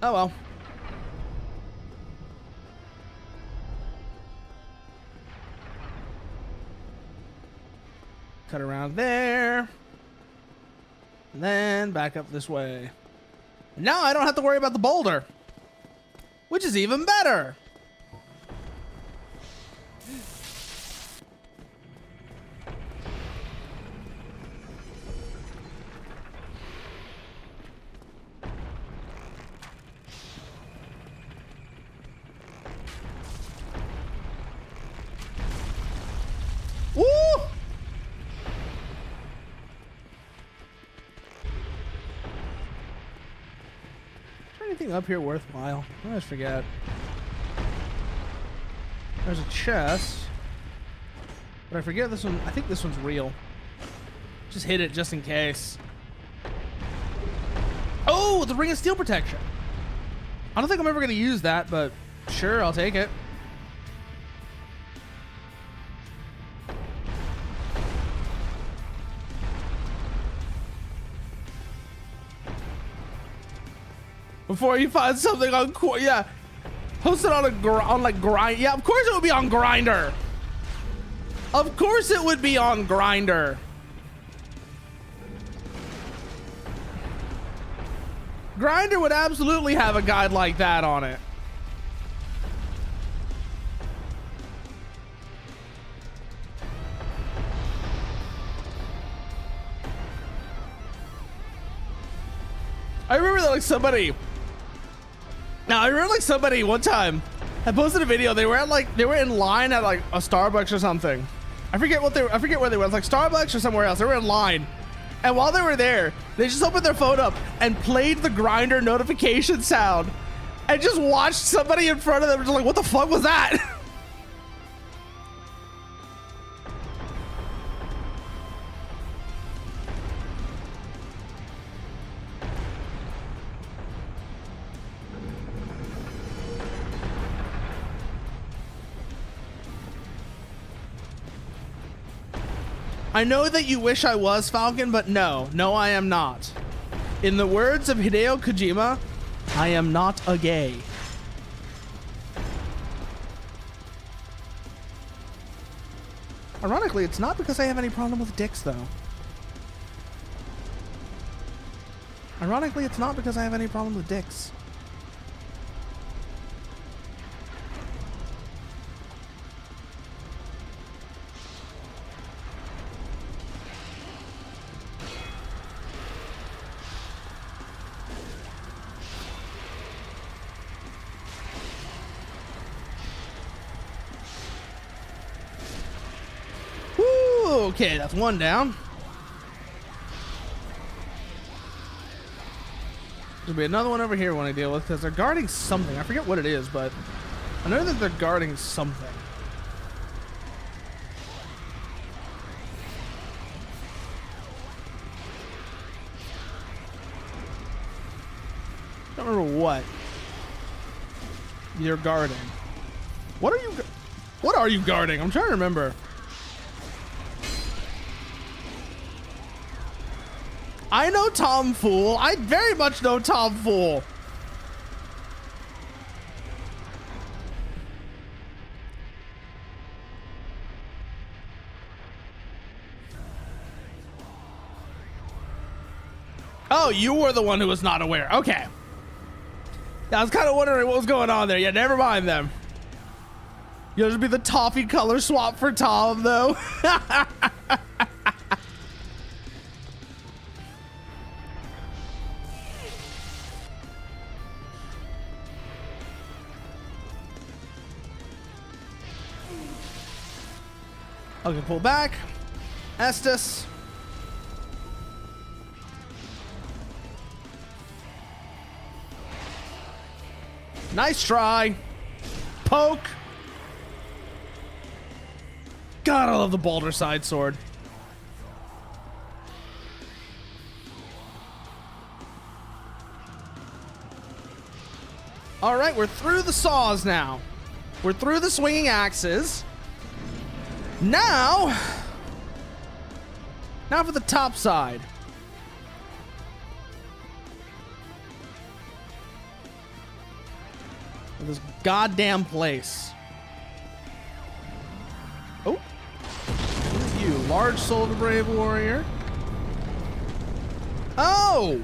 Oh well. Cut around there. And then back up this way. Now I don't have to worry about the boulder, which is even better. Woo! Anything up here worthwhile? I always forget. There's a chest, but I forget this one. I think this one's real. Just hit it just in case. Oh, the ring of steel protection. I don't think I'm ever going to use that, but sure, I'll take it. Before you find something on yeah, post it on like grind. Yeah, of course it would be on Grinder. Of course it would be on Grinder. Grinder would absolutely have a guide like that on it. I remember that like somebody. Now I remember like somebody one time had posted a video. They were in line at like a Starbucks or something. I forget where they were. It was like Starbucks or somewhere else. They were in line, and while they were there, they just opened their phone up and played the Grinder notification sound, and just watched somebody in front of them just like, what the fuck was that? I know that you wish I was, Falcon, but no, I am not. In the words of Hideo Kojima, I am not a gay. Ironically, it's not because I have any problem with dicks, though. Ironically, it's not because I have any problem with dicks. Okay, that's one down. There'll be another one over here when I deal with, because they're guarding something. I forget what it is, but I know that they're guarding something. I don't remember what you're guarding. What are you guarding? I'm trying to remember. I know Tom Fool. I very much know Tom Fool. Oh, you were the one who was not aware. Okay. Yeah, I was kind of wondering what was going on there. Yeah, never mind them. You'll just be the toffee color swap for Tom, though. Okay, pull back. Estus. Nice try. Poke. God, I love the Balder side sword. All right, we're through the saws now. We're through the swinging axes. Now for the top side. This goddamn place. Oh, you large soul brave warrior. Oh,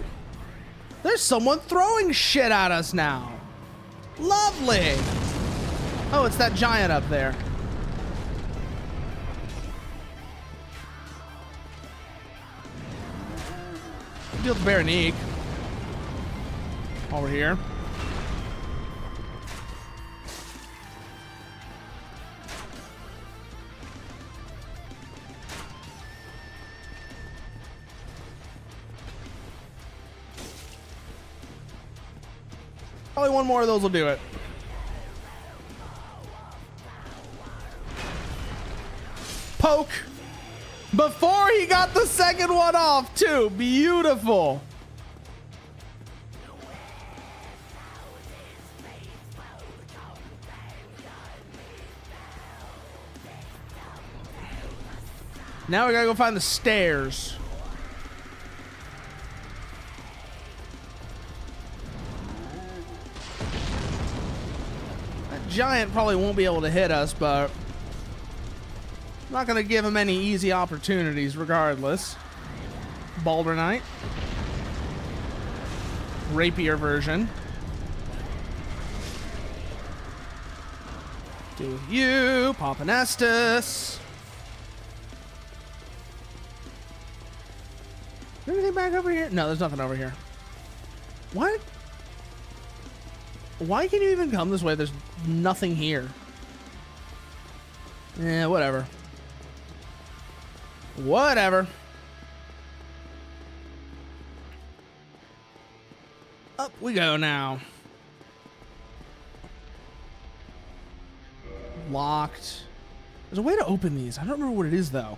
there's someone throwing shit at us now. Lovely. Oh, it's that giant up there. Deal with Baronique. While we're here. Probably one more of those will do it. Poke. Before he got the second one off, too. Beautiful. Now we gotta go find the stairs. That giant probably won't be able to hit us, but I'm not gonna give him any easy opportunities regardless. Balder Knight. Rapier version. Deal with you, Papa Nestus. Is there anything back over here? No, there's nothing over here. What? Why can you even come this way? There's nothing here. Yeah, whatever. Whatever. Up we go now. Locked. There's a way to open these. I don't remember what it is, though.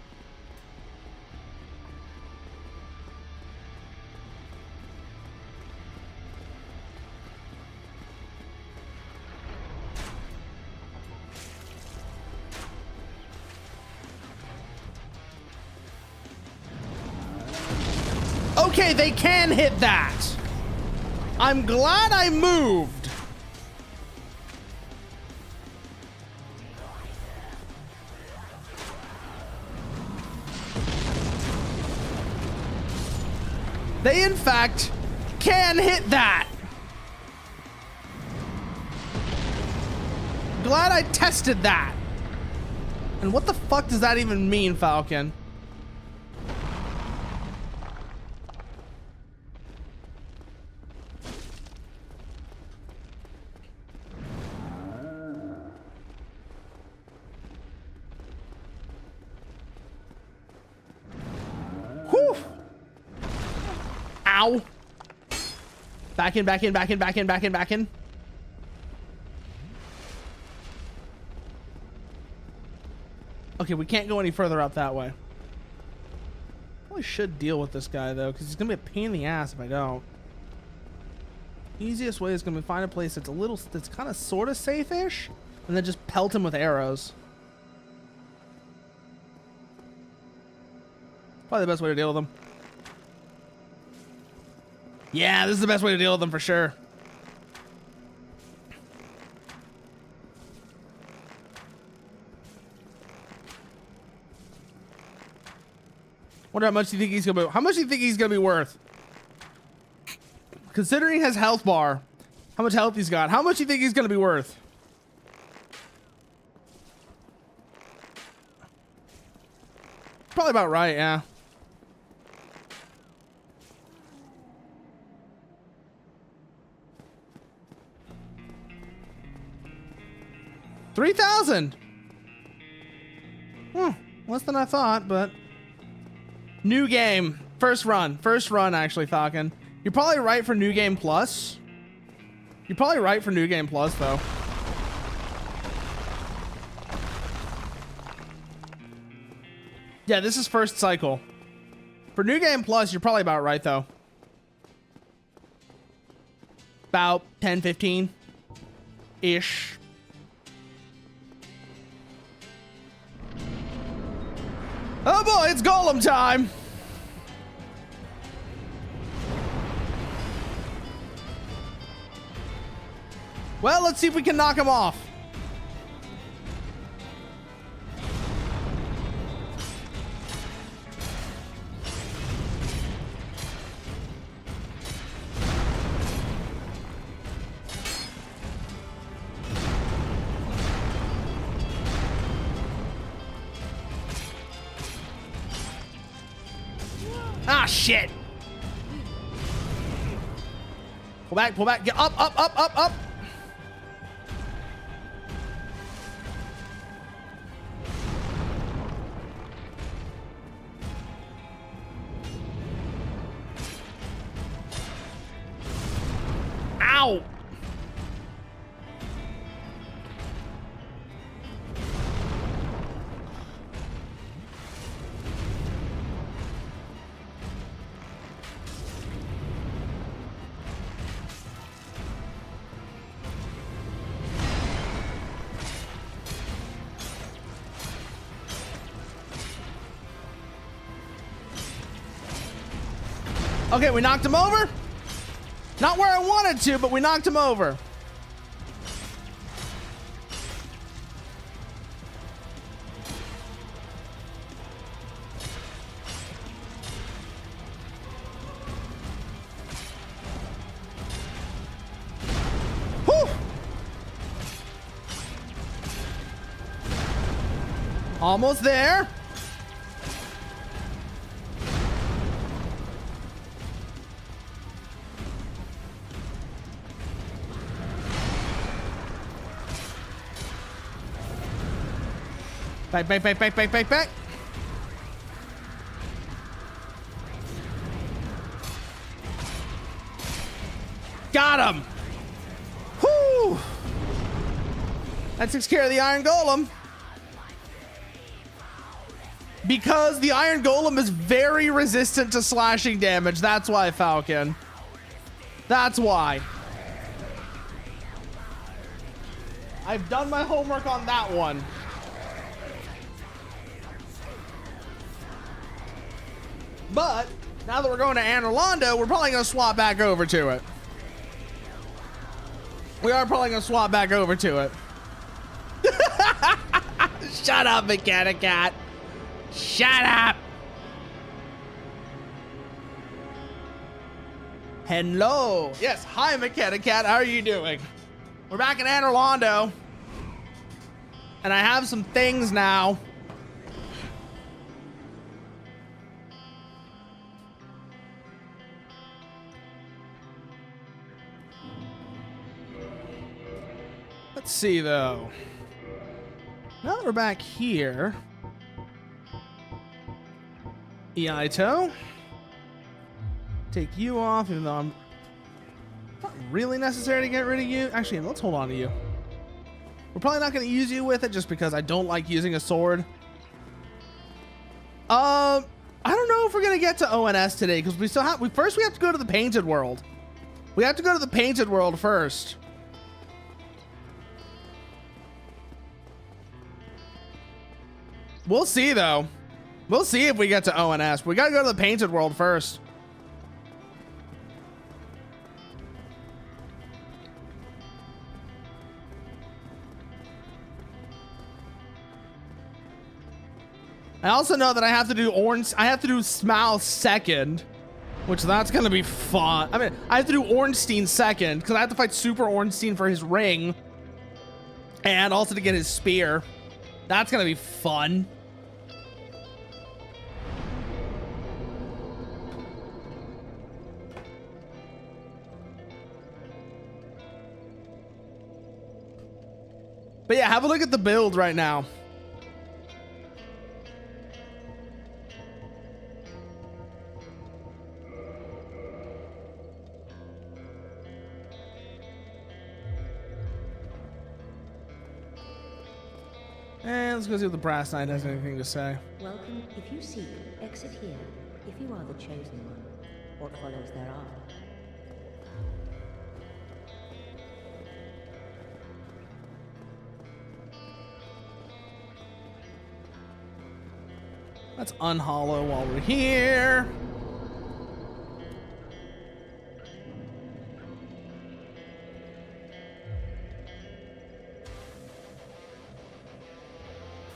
Okay, they can hit that. I'm glad I moved. They, in fact, can hit that. Glad I tested that. And what the fuck does that even mean, Falcon? Whew. Ow. Back in, back in, back in, back in, back in, back in. Okay, we can't go any further up that way. Probably should deal with this guy, though, because he's going to be a pain in the ass if I don't. Easiest way is going to be find a place that's a little, that's kind of sort of safe-ish, and then just pelt him with arrows. Probably the best way to deal with them. Yeah, this is the best way to deal with them for sure. Wonder how much do you think he's gonna be? How much do you think he's gonna be worth? Considering his health bar, how much health he's got, how much do you think he's gonna be worth? Probably about right, yeah. $3,000. Less than I thought, but... New game. First run. First run, actually, Falcon. You're probably right for New Game Plus. You're probably right for New Game Plus, though. Yeah, this is first cycle. For New Game Plus, you're probably about right, though. About 10, 15-ish. Oh boy, it's Golem time! Well, let's see if we can knock him off. Ah, shit! Pull back, pull back, get up, up, up, up, up! Ow! Okay, we knocked him over. Not where I wanted to, but we knocked him over. Whew. Almost there. Back, back, back, back, back, back, back. Got him. Whoo! That takes care of the Iron Golem. Because the Iron Golem is very resistant to slashing damage. That's why, Falcon. That's why. I've done my homework on that one. But now that we're going to Anor Londo, we're probably going to swap back over to it. We are probably going to swap back over to it. Shut up, Mechanic Cat. Shut up. Hello. Yes, hi, Mechanic Cat. How are you doing? We're back in Anor Londo. And I have some things now. Let's see, though. Now that we're back here, Iaito, take you off, even though I'm not really necessary to get rid of you. Actually, let's hold on to you. We're probably not going to use you with it just because I don't like using a sword. I don't know if we're going to get to ONS today because we still have. First, we have to go to the Painted World. We have to go to the Painted World first. We'll see, though. We'll see if we get to ONS. We gotta go to the Painted World first. I also know that I have to do orange. I have to do Smile second, which that's gonna be fun. I mean, I have to do Ornstein second because I have to fight Super Ornstein for his ring, and also to get his spear. That's gonna be fun. But yeah, have a look at the build right now. And let's go see what the brass knight has anything to say. Welcome. If you seek, exit here. If you are the chosen one, what follows thereafter? Let's unhollow while we're here.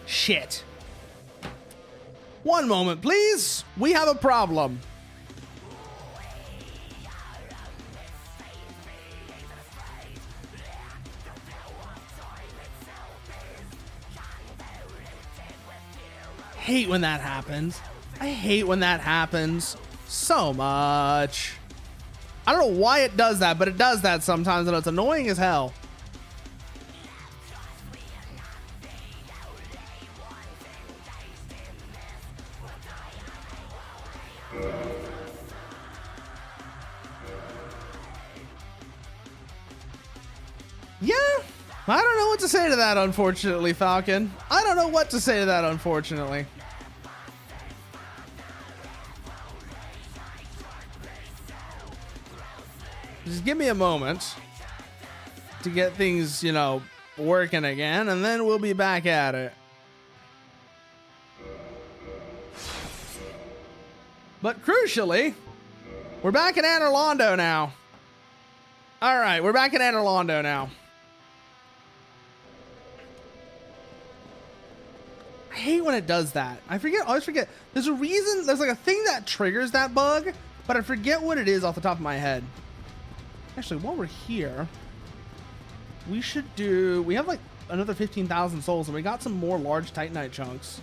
Shit. One moment, please. We have a problem. Hate when that happens. I hate when that happens so much. I don't know why it does that, but it does that sometimes, and it's annoying as hell. Yeah, I don't know what to say to that, unfortunately, Falcon. I don't know what to say to that, unfortunately. Just give me a moment to get things, you know, working again, and then we'll be back at it. But crucially, we're back in Anor Londo now. All right, we're back in Anor Londo now. I hate when it does that. I always forget. There's a reason, there's like a thing that triggers that bug, but I forget what it is off the top of my head. Actually, while we're here, we have like another 15,000 souls, and we got some more large Titanite chunks.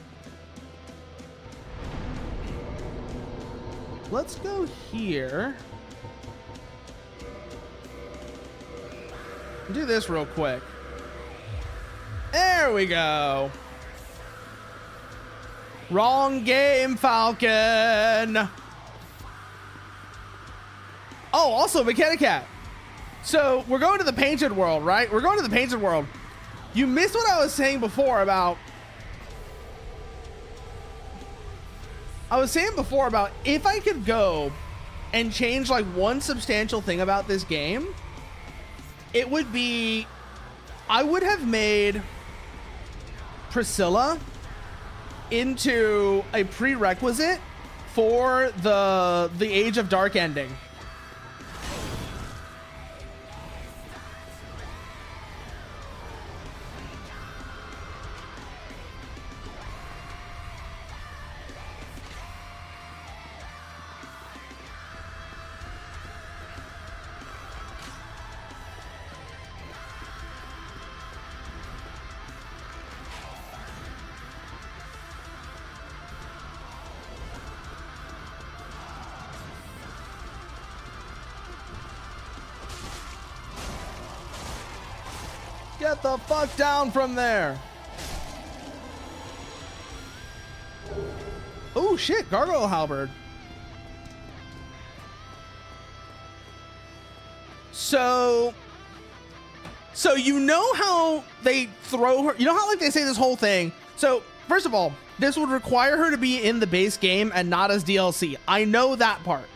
Let's go here. Do this real quick. There we go. Wrong game, Falcon. Oh, also Mechanicat. So we're going to the painted world, right? We're going to the painted world. You missed what I was saying before about... if I could go and change like one substantial thing about this game, it would be... I would have made Priscilla into a prerequisite for the Age of Dark ending. Get the fuck down from there. Oh shit, Gargoyle Halberd. So you know how they throw her, you know how like they say this whole thing. So first of all, this would require her to be in the base game and not as DLC. I know that part.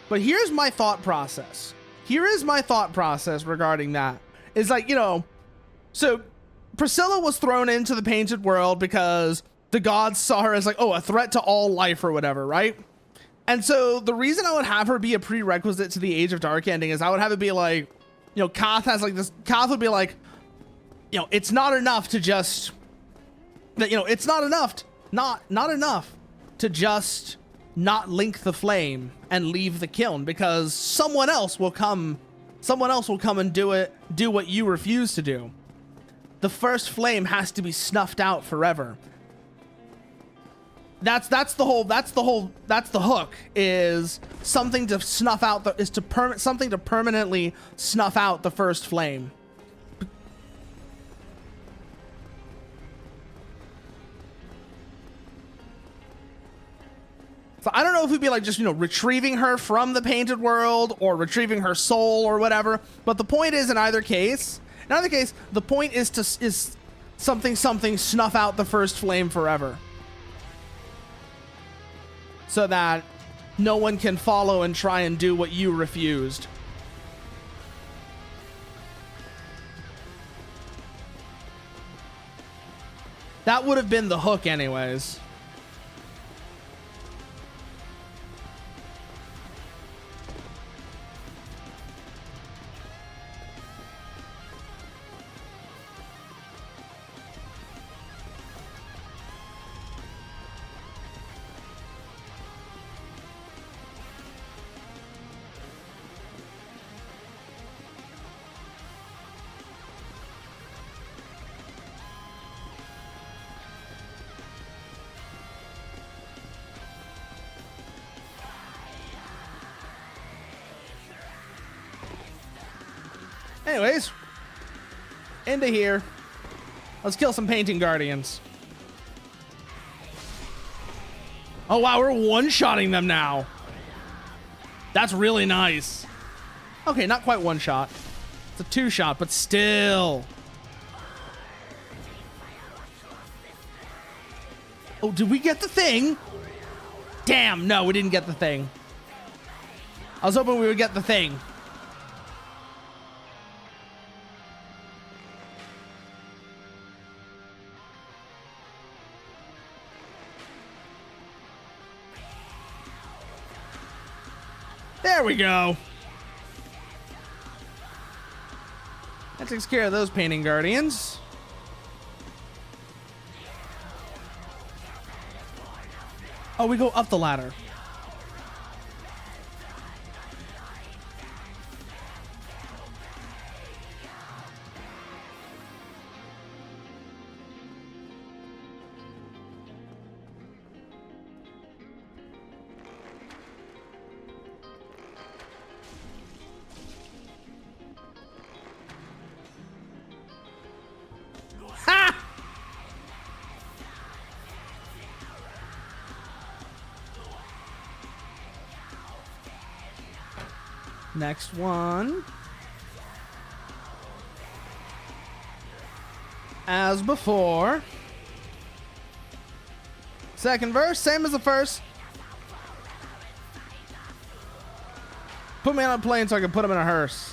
But here's my thought process. Here is my thought process regarding that. It's like, you know, so Priscilla was thrown into the painted world because the gods saw her as like, oh, a threat to all life or whatever, right? And so the reason I would have her be a prerequisite to the Age of Dark ending is I would have it be like, you know, Koth would be like, you know, it's not enough to just, you know, it's not enough to just not link the flame and leave the kiln, because someone else will come and do what you refuse to do. The first flame has to be snuffed out forever. That's the hook, is something to snuff out something to permanently snuff out the first flame. So I don't know if it'd be like just, you know, retrieving her from the painted world or retrieving her soul or whatever, but the point is, in either case, the point is something something snuff out the first flame forever. So that no one can follow and try and do what you refused. That would have been the hook anyways. Anyways, into here. Let's kill some painting guardians. Oh wow, we're one-shotting them now. That's really nice. Okay, not quite one shot. It's a two-shot, but still. Oh, did we get the thing? Damn, no, we didn't get the thing. I was hoping we would get the thing. There we go. That takes care of those painting guardians. Oh, we go up the ladder. Next one. As before. Second verse, same as the first. Put me on a plane so I can put him in a hearse.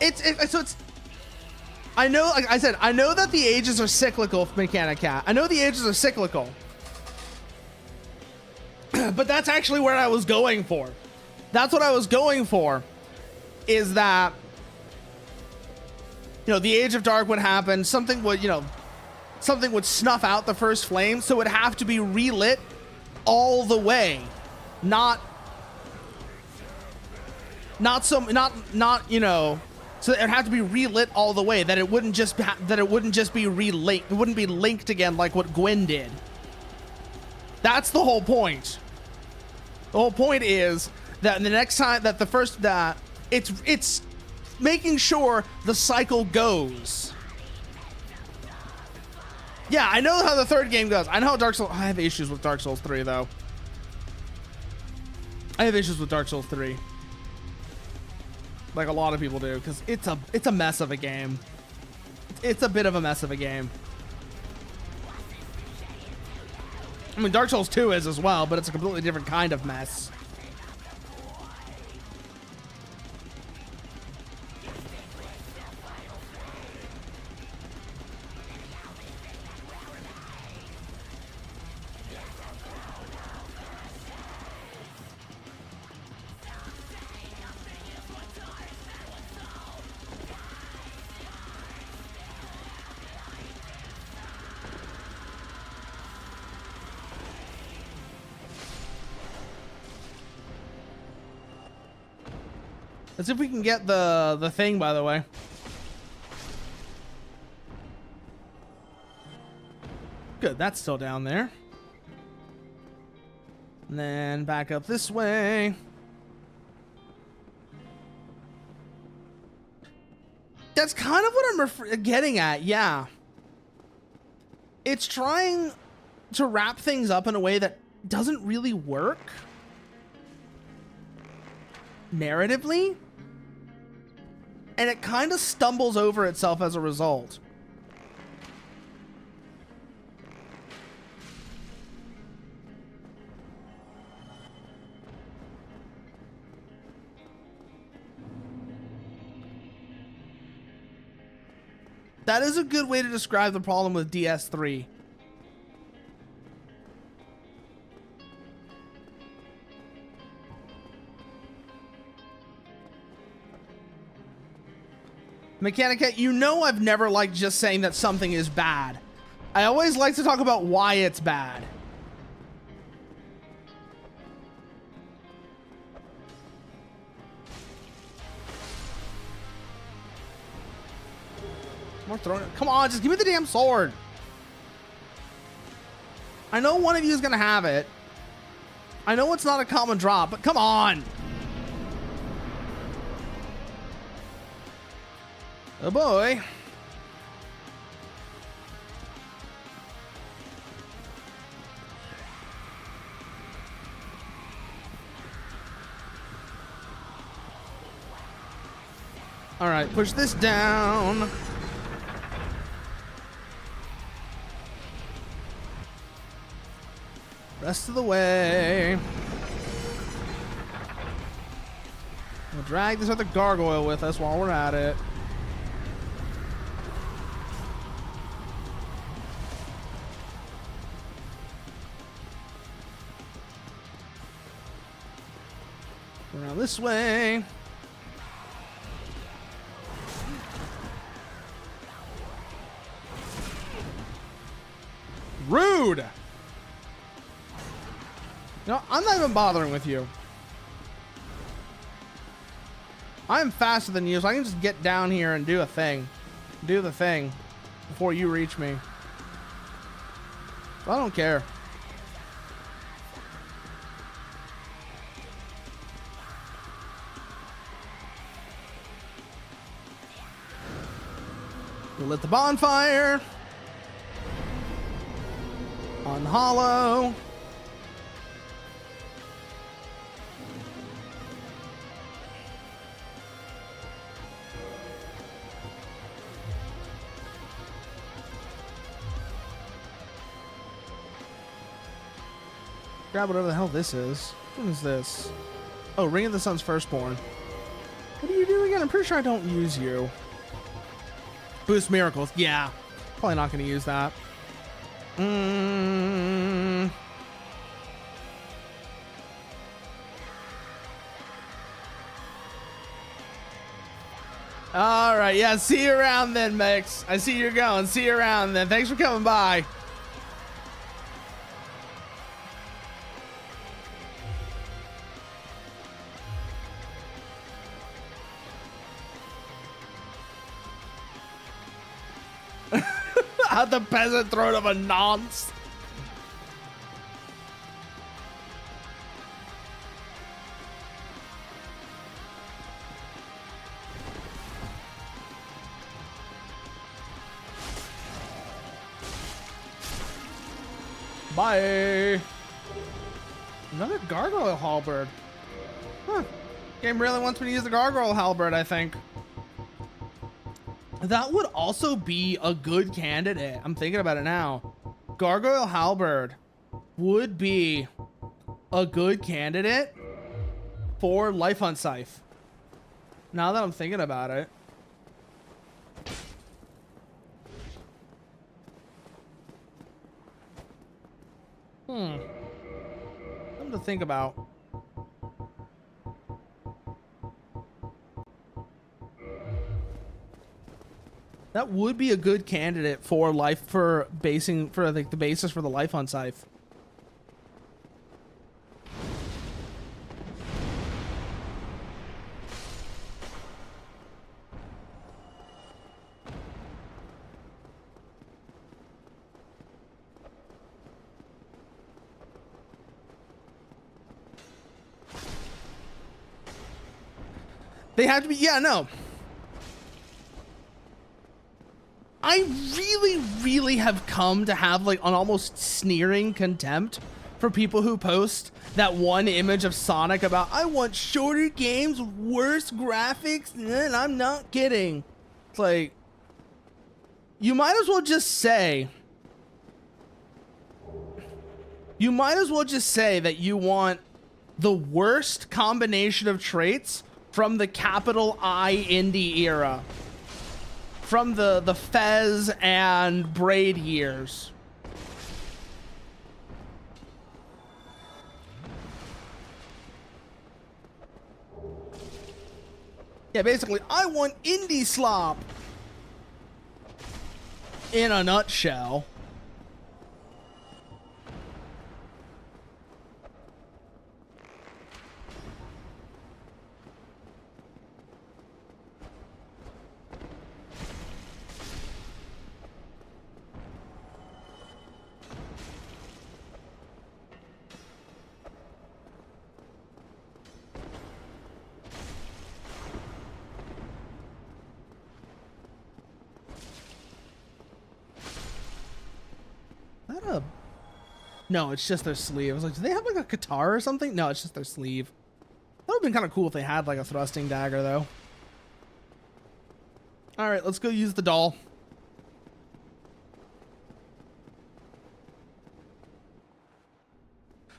It's I know, like I said, I know that the ages are cyclical, Mechanic Cat. I know the ages are cyclical. But that's actually where I was going for. That's what I was going for. Is that, you know, the Age of Dark would happen, something would, you know, something would snuff out the first flame, so it would have to be relit all the way. Not, you know, so it would have to be relit all the way, that it wouldn't just be relinked. It wouldn't be linked again like what Gwen did. That's the whole point. The whole point is that the next time that the first that it's making sure the cycle goes. Yeah, I know how the third game goes. I know how Dark Souls. I have issues with Dark Souls 3 though. I have issues with Dark Souls 3. Like a lot of people do, because it's a mess of a game. It's a bit of a mess of a game. I mean, Dark Souls 2 is as well, but it's a completely different kind of mess. Let's see if we can get the thing, by the way. Good, that's still down there. And then back up this way. That's kind of what I'm getting at, yeah. It's trying to wrap things up in a way that doesn't really work narratively, and it kind of stumbles over itself as a result. That is a good way to describe the problem with DS3. Mechanica, you know I've never liked just saying that something is bad. I always like to talk about why it's bad. More throwing it. Come on, just give me the damn sword. I know one of you is gonna have it. I know it's not a common drop, but come on. Oh boy. All right, push this down. Rest of the way. We'll drag this other gargoyle with us while we're at it. Around this way. Rude! No, I'm not even bothering with you. I'm faster than you, so I can just get down here and do a thing. Do the thing before you reach me. I don't care. We'll lit the bonfire. On hollow. Grab whatever the hell this is. What is this? Oh, Ring of the Sun's Firstborn. What do you do again? I'm pretty sure I don't use you. Boost miracles. Yeah. Probably not going to use that. All right. Yeah. See you around then, Mix. I see you're going. See you around then. Thanks for coming by. At the peasant throat of a nonce. Bye. Another gargoyle halberd. Huh. Game really wants me to use the gargoyle halberd, I think. That would also be a good candidate. I'm thinking about it now. Gargoyle halberd would be a good candidate for Life Hunt Scythe. Now that I'm thinking about it. Something to think about. That would be a good candidate for basing for like the basis for the Life Hunt Scythe. They have to be, yeah, no. I really, really have come to have like an almost sneering contempt for people who post that one image of Sonic about, I want shorter games, worse graphics, and I'm not kidding. It's like, you might as well just say that you want the worst combination of traits from the capital I indie era. From the Fez and Braid years. Yeah, basically, I want indie slop. In a nutshell. No, it's just their sleeve. I was like, do they have like a guitar or something? No, it's just their sleeve. That would have been kind of cool if they had like a thrusting dagger though. All right, let's go use the doll.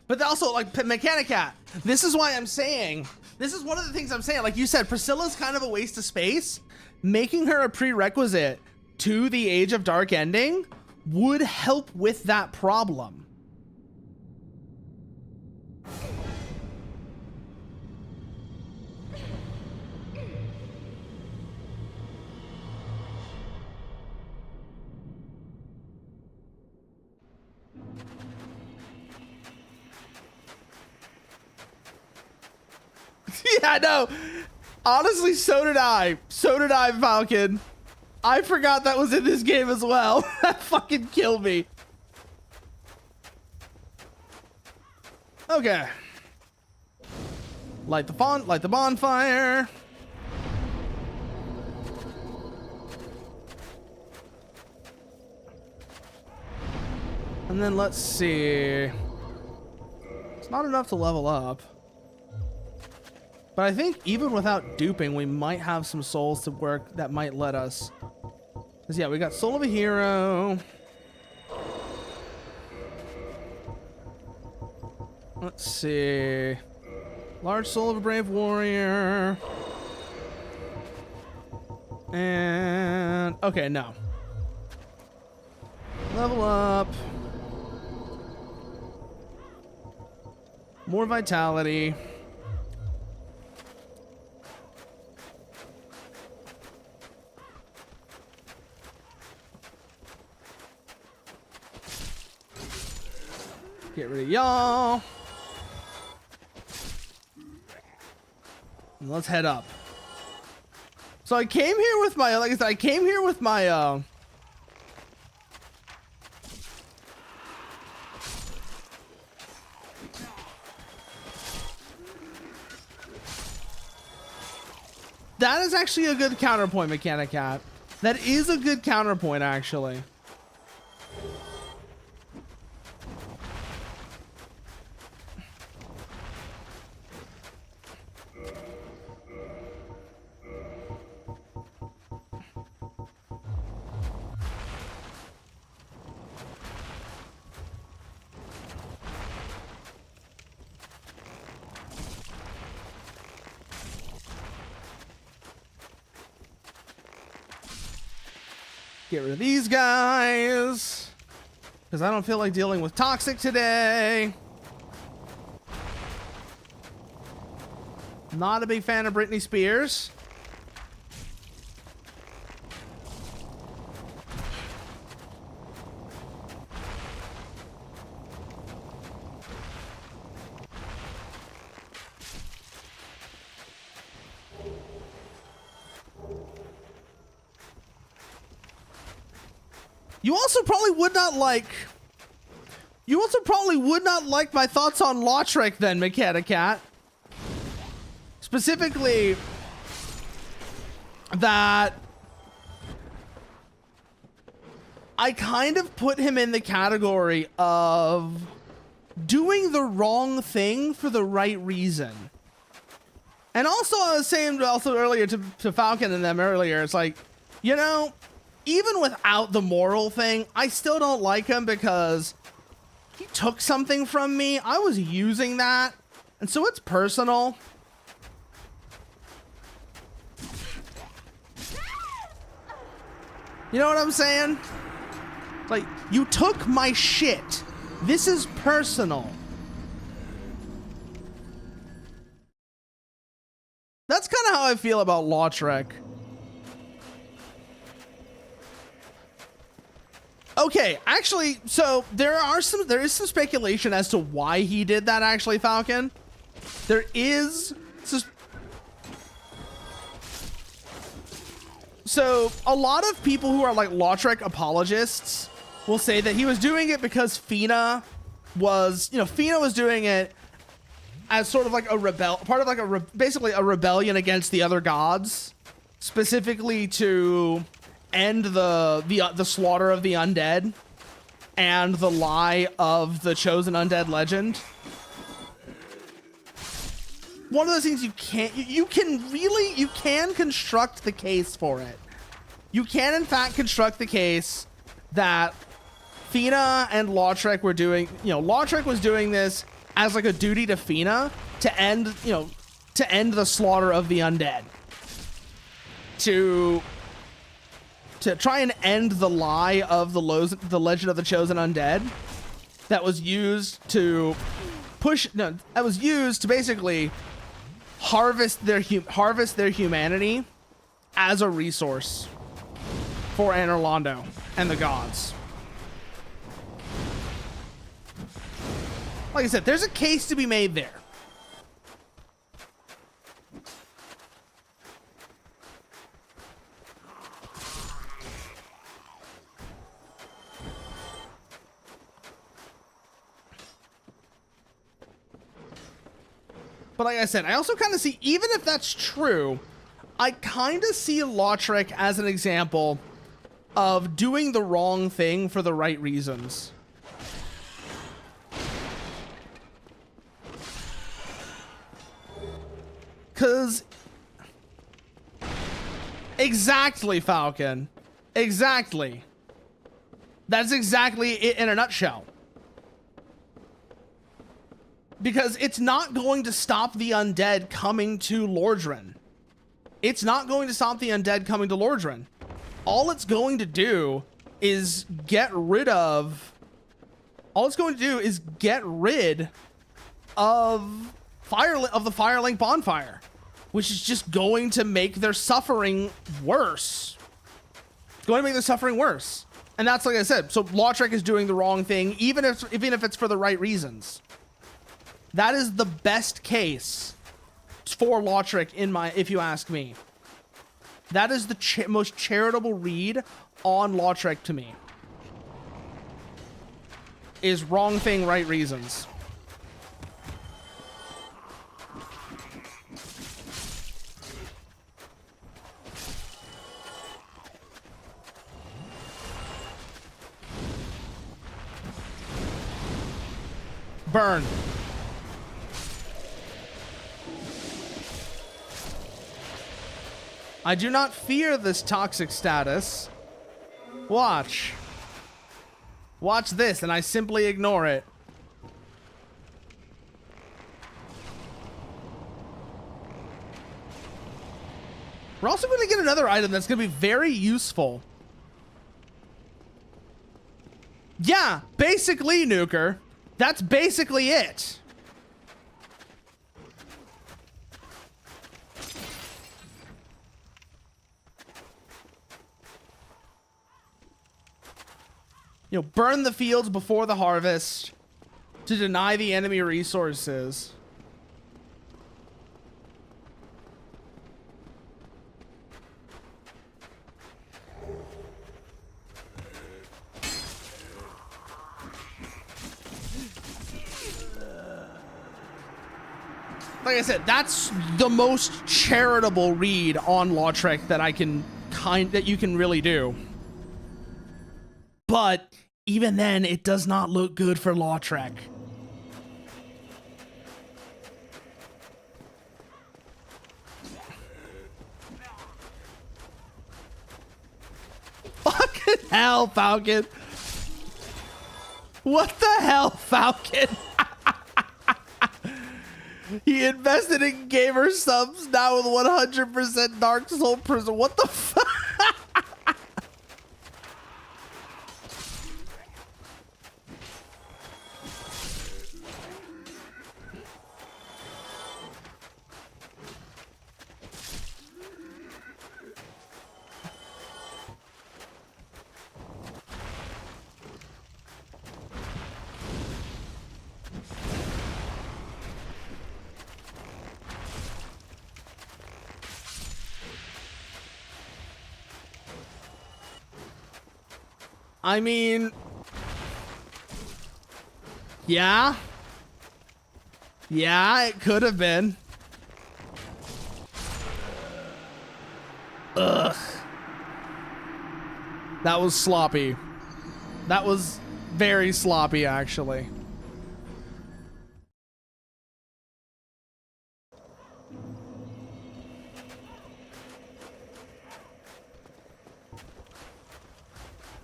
But also, like, Mechanicat, this is why I'm saying, this is one of the things I'm saying. Like you said, Priscilla's kind of a waste of space. Making her a prerequisite to the Age of Dark ending would help with that problem. Yeah, no. Honestly, so did I. So did I, Falcon. I forgot that was in this game as well. That fucking killed me. Okay. Light the bonfire. And then let's see. It's not enough to level up. But I think even without duping, we might have some souls to work that might let us. Because yeah, we got Soul of a Hero. Let's see. Large Soul of a Brave Warrior. And okay, no. Level up. More vitality. Get rid of y'all. And let's head up. So I came here with my, like I said, I came here with my, that is actually a good counterpoint, Mechanicat. That is a good counterpoint, actually. Get rid of these guys. Because I don't feel like dealing with Toxic today. Not a big fan of Britney Spears. You also probably would not like... You also probably would not like my thoughts on Lautrec then, Mechanicat. Specifically, that I kind of put him in the category of doing the wrong thing for the right reason. And also, I was saying also earlier to Falcon and them earlier, it's like, you know, even without the moral thing, I still don't like him because he took something from me. I was using that. And so it's personal. You know what I'm saying? Like, you took my shit. This is personal. That's kind of how I feel about Lautrec. Okay, actually, so there is some speculation as to why he did that, actually, Falcon. There is... So, a lot of people who are, like, Lautrec apologists will say that he was doing it because Fina was... You know, Fina was doing it as sort of like a part of like basically a rebellion against the other gods, specifically to end the slaughter of the undead and the lie of the chosen undead legend. One of those things you can construct the case for it. You can in fact construct the case that Fina and Lautrec were doing, you know, Lautrec was doing this as like a duty to Fina to end, you know, to end the slaughter of the undead. To try and end the lie of the legend of the chosen undead that was used to basically harvest their humanity as a resource for Anor Londo and the gods. Like I said, there's a case to be made there. But like I said, I also kind of see, even if that's true, I kind of see Lautrec as an example of doing the wrong thing for the right reasons. Because... Exactly, Falcon. Exactly. That's exactly it in a nutshell. Because it's not going to stop the undead coming to Lordran. It's not going to stop the undead coming to Lordran. All it's going to do is get rid of... All it's going to do is get rid of the Firelink bonfire, which is just going to make their suffering worse. It's going to make their suffering worse. And that's like I said, so Lautrec is doing the wrong thing, even if it's for the right reasons. That is the best case for Lautrec if you ask me. That is the most charitable read on Lautrec to me. Is wrong thing, right reasons. Burn. I do not fear this toxic status. Watch. Watch this, and I simply ignore it. We're also going to get another item that's going to be very useful. Yeah, basically, Nuker. That's basically it. You know, burn the fields before the harvest to deny the enemy resources. Like I said, that's the most charitable read on Lautrec that you can really do. But even then, it does not look good for Lautrec. Fucking hell, Falcon. What the hell, Falcon? He invested in gamer subs now with 100% Dark Soul Prison. What the fuck? I mean, yeah, it could have been. Ugh. That was sloppy. That was very sloppy, actually.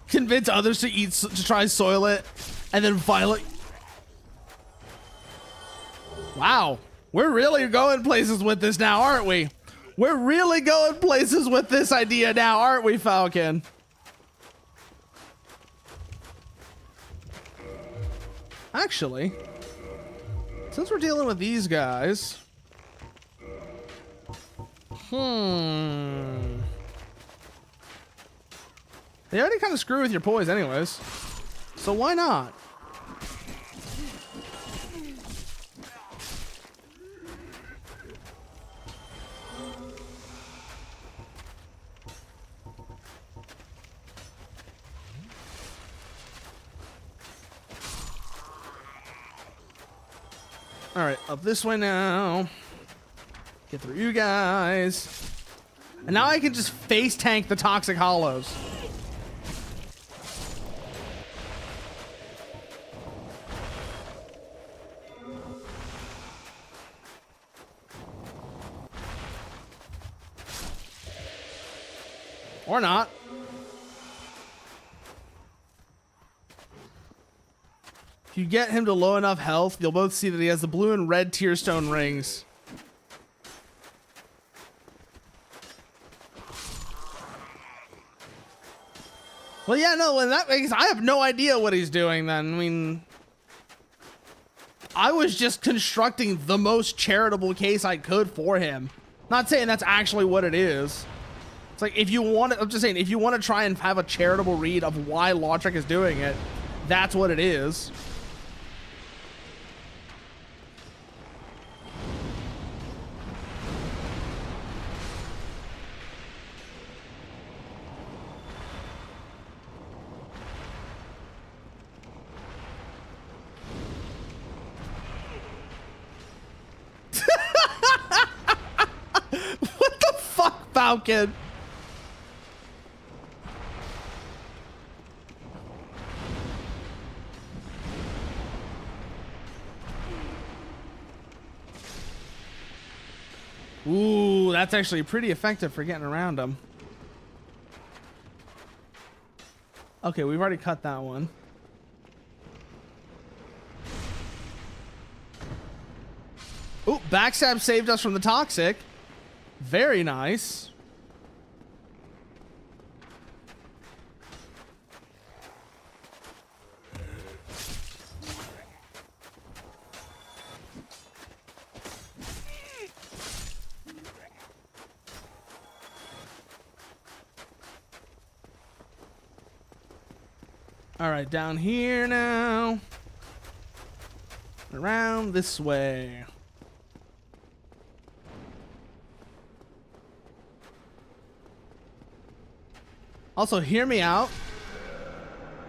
Convince others to try soil it, and then violate. Wow, we're really going places with this now, aren't we? We're really going places with this idea now, aren't we, Falcon? Actually, since we're dealing with these guys, they already kind of screw with your poise anyways, so why not? All right, up this way now. Get through you guys. And now I can just face tank the toxic hollows. Or not. If you get him to low enough health, you'll both see that he has the blue and red tier stone rings. Well, yeah, no, in that case, I have no idea what he's doing then. I mean, I was just constructing the most charitable case I could for him. Not saying that's actually what it is. It's like, if you want to, I'm just saying, if you want to try and have a charitable read of why Lautrec is doing it, that's what it is. What the fuck, Falcon? Ooh, that's actually pretty effective for getting around them. Okay, we've already cut that one. Ooh, backstab saved us from the toxic. Very nice. All right, down here now. Around this way. Also, hear me out.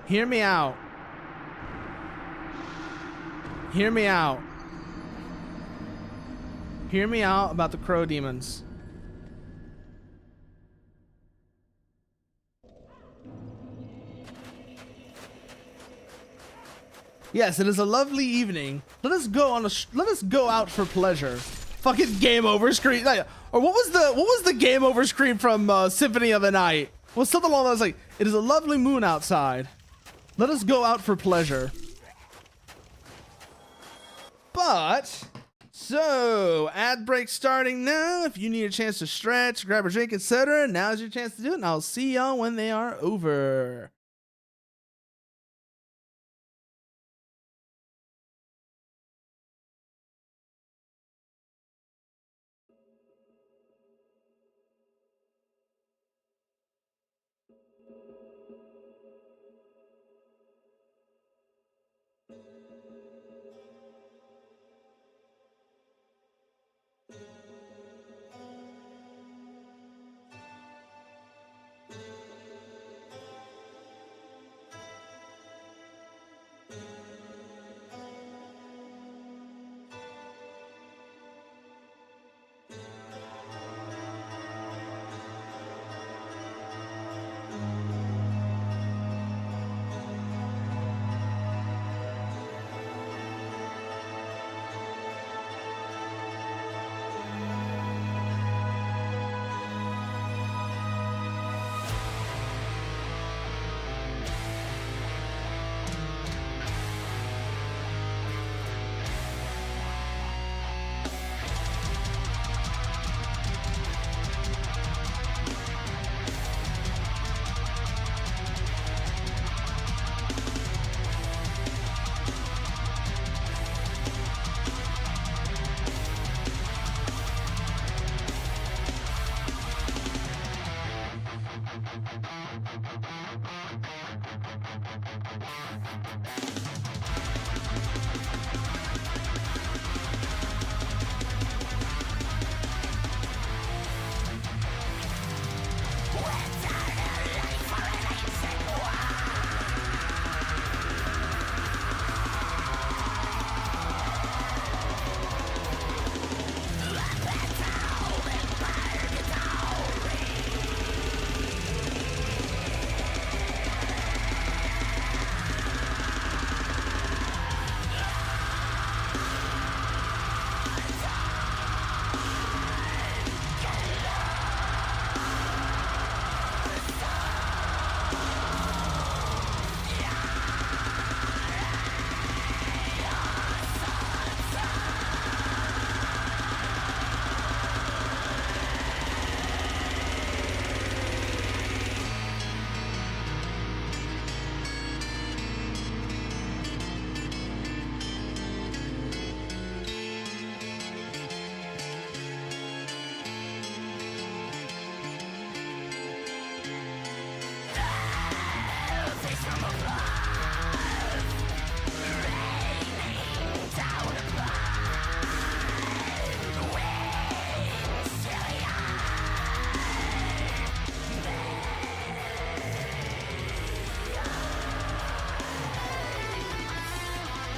Hear me out. Hear me out. Hear me out about the crow demons. Yes, it is a lovely evening. Let us go out for pleasure. Fucking game over screen. Or what was the game over screen from Symphony of the Night? Well, something along those like, it is a lovely moon outside. Let us go out for pleasure. But, so, ad break starting now. If you need a chance to stretch, grab a drink, etc., now's your chance to do it, and I'll see y'all when they are over.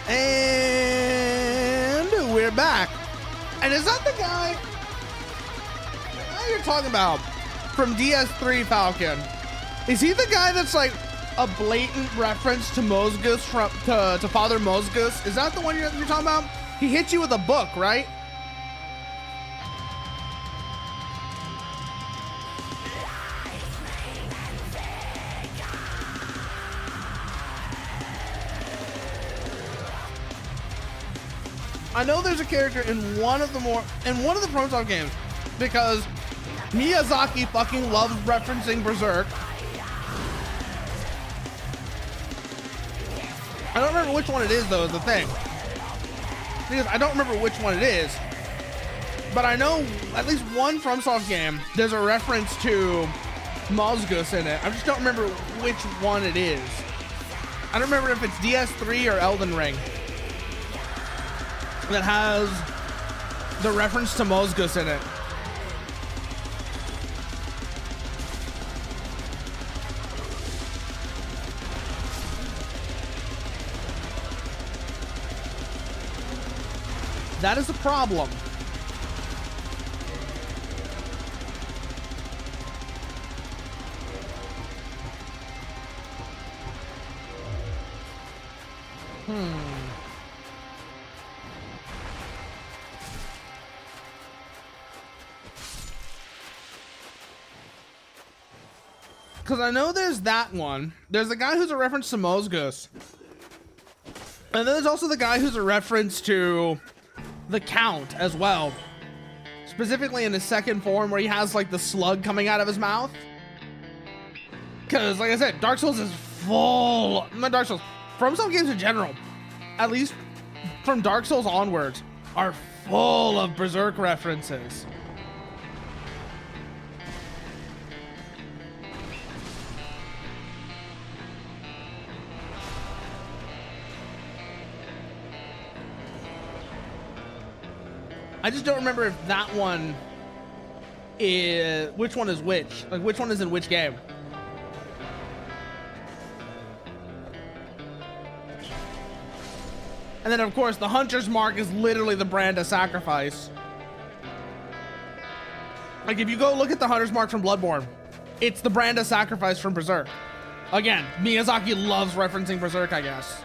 And we're back. And is that the guy you're talking about from DS3 Falcon? Is he the guy that's like a blatant reference to Mozgus to Father Mozgus? Is that the one you're talking about? He hit you with a book, right? I know there's a character in one of the Proton games because Miyazaki fucking loves referencing Berserk. I don't remember which one it is though, is the thing. Because I don't remember which one it is. But I know at least one FromSoft game, there's a reference to Mozgus in it. I just don't remember which one it is. I don't remember if it's DS3 or Elden Ring that has the reference to Mozgus in it. That is a problem. Because I know there's that one. There's the guy who's a reference to Mosgus. And then there's also the guy who's a reference to the Count as well. Specifically in his second form where he has like the slug coming out of his mouth. Because like I said, Dark Souls is full. Not Dark Souls. From some games in general, at least from Dark Souls onwards, are full of Berserk references. I just don't remember if that one is, which one is which? Like which one is in which game? And then of course the Hunter's Mark is literally the brand of sacrifice. Like if you go look at the Hunter's Mark from Bloodborne, it's the brand of sacrifice from Berserk. Again, Miyazaki loves referencing Berserk, I guess.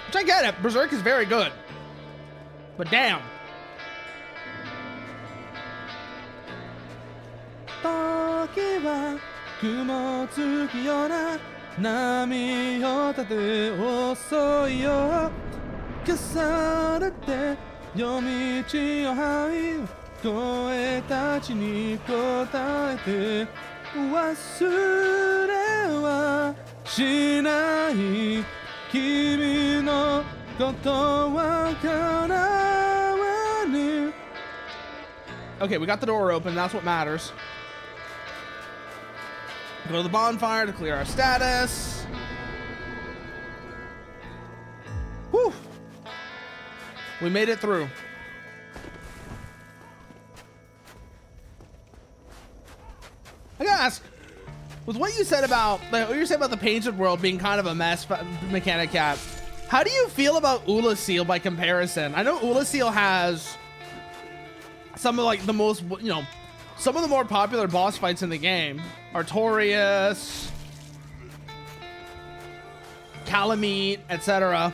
Which I get it, Berserk is very good. But damn. Okay, we got the door open. That's what matters. Go to the bonfire to clear our status. Whew. We made it through. I gotta ask, with what you said about the Painted World being kind of a mess, Mechanic Cat, how do you feel about Ulasil by comparison? I know Ulasil has some of like the most, you know, some of the more popular boss fights in the game. Artorias, Calamite, etc.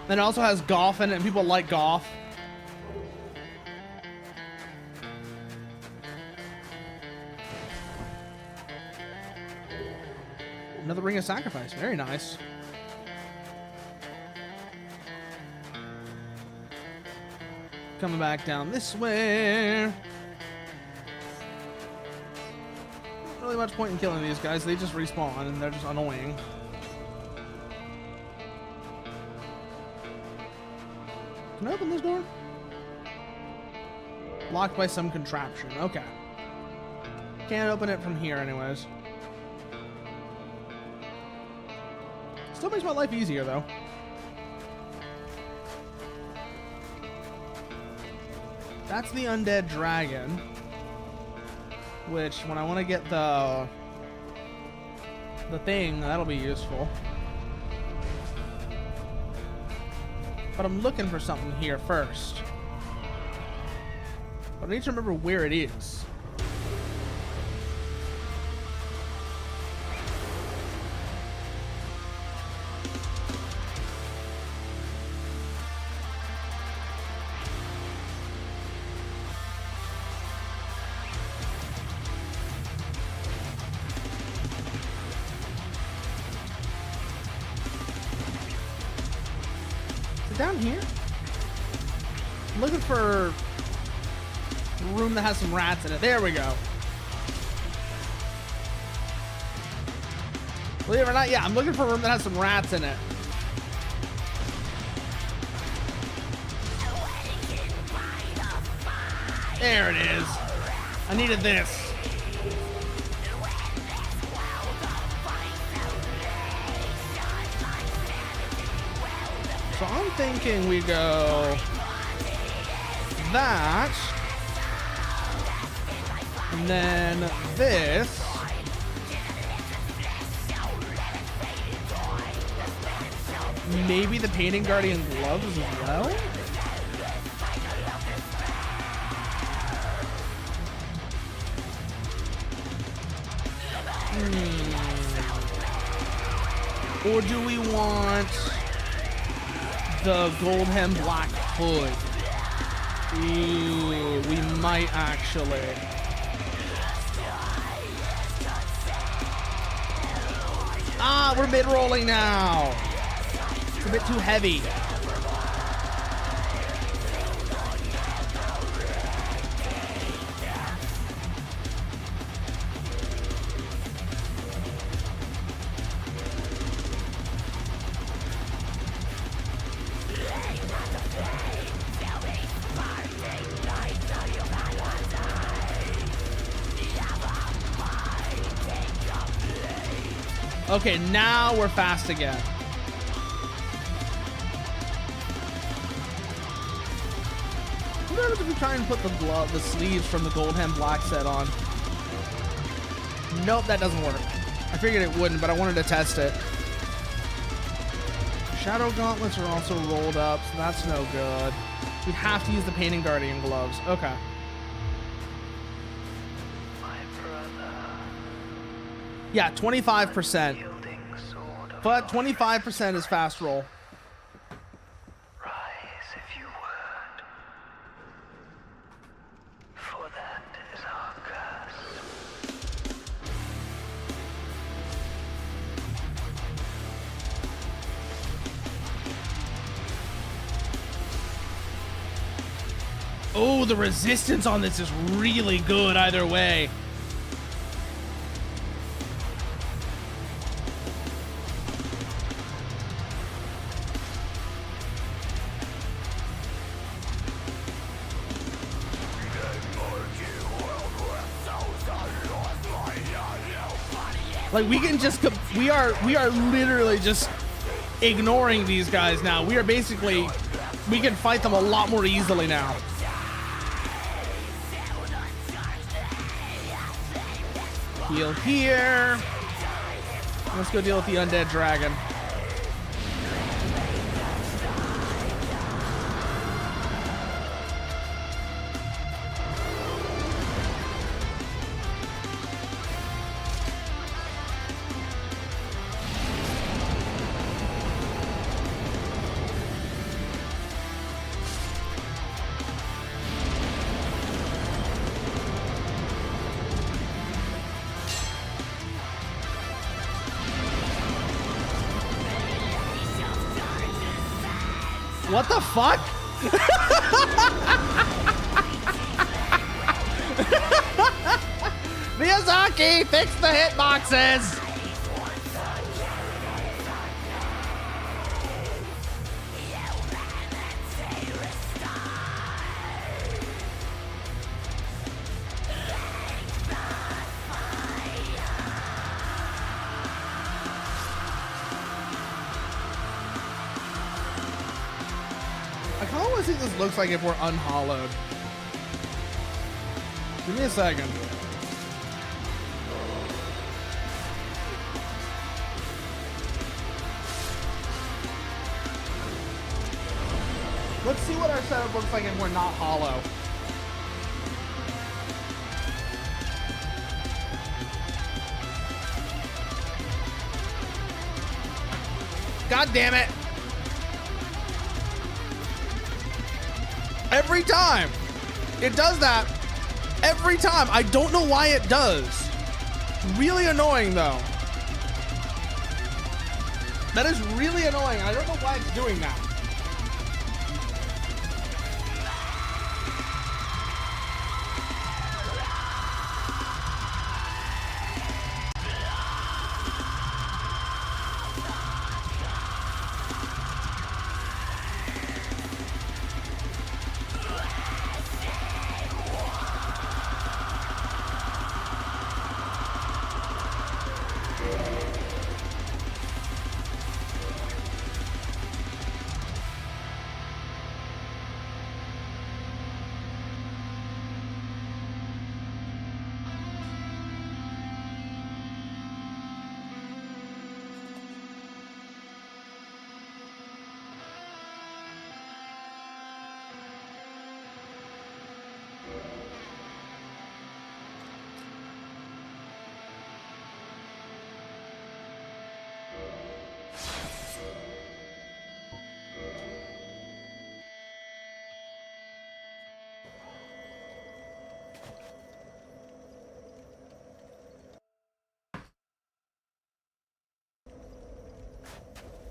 Then it also has Goth in it, and people like Goth. Another Ring of Sacrifice. Very nice. Coming back down this way. Not really much point in killing these guys. They just respawn and they're just annoying. Can I open this door? Locked by some contraption. Okay. Can't open it from here anyways. Still makes my life easier, though. That's the undead dragon. Which, when I want to get the thing, that'll be useful. But I'm looking for something here first. But I need to remember where it is. Down here? I'm looking for a room that has some rats in it. There we go. Believe it or not, yeah, I'm looking for a room that has some rats in it. There it is. I needed this. So I'm thinking we go that, and then this, Maybe the Painting Guardian gloves as well? Or do we want the gold hem black hood? Ooh, we might actually. Ah, we're mid-rolling now. It's a bit too heavy. Okay, now we're fast again. What happens if we try and put the sleeves from the gold hem black set on? Nope, that doesn't work. I figured it wouldn't, but I wanted to test it. Shadow gauntlets are also rolled up, so that's no good. We'd have to use the Painting Guardian gloves. Okay. Yeah, 25%. But 25% is fast roll. Rise if you would, for that is our curse. Oh, the resistance on this is really good either way. Like we can just, we are literally just ignoring these guys now. We are basically, we can fight them a lot more easily now. Heal here. Let's go deal with the undead dragon. What the fuck? Miyazaki, fix the hitboxes! I kind of want to see what this looks like if we're unhollowed. Give me a second. Let's see what our setup looks like if we're not hollow. God damn it. Every time. It does that. Every time. I don't know why it does. Really annoying, though. That is really annoying. I don't know why it's doing that.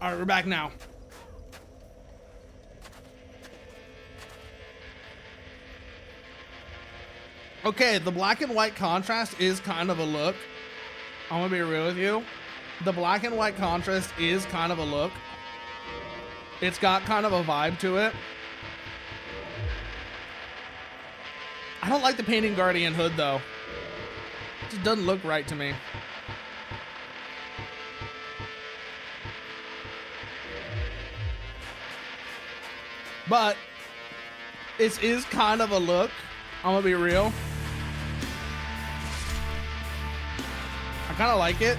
All right, we're back now. Okay, the black and white contrast is kind of a look. I'm gonna be real with you. The black and white contrast is kind of a look. It's got kind of a vibe to it. I don't like the painting Guardian hood though. It just doesn't look right to me. But this is kind of a look. I'm gonna be real. I kind of like it.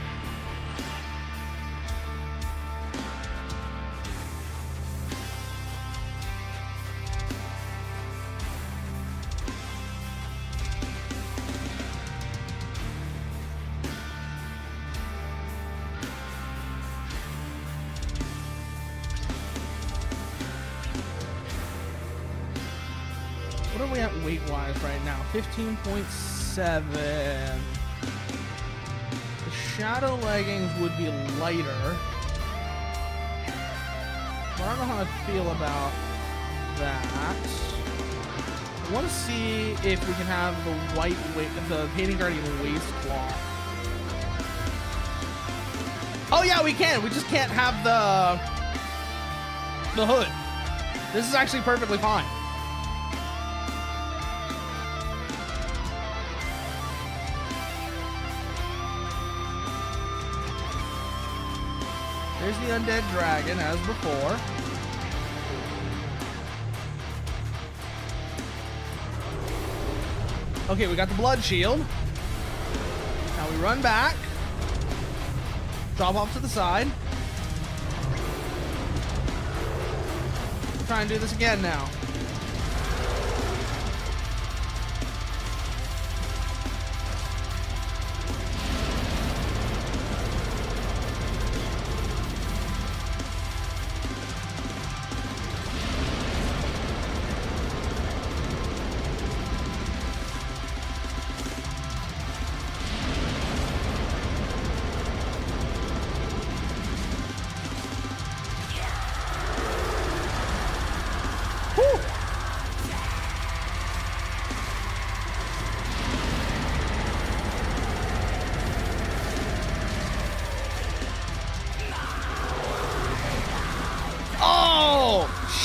What are we at weight-wise right now? 15.7. The shadow leggings would be lighter. But I don't know how I feel about that. I want to see if we can have the white weight, the Painting Guardian waistcloth. Oh yeah, we can. We just can't have the hood. This is actually perfectly fine. There's the undead dragon as before. Okay, we got the blood shield. Now we run back. Drop off to the side. Try and do this again now.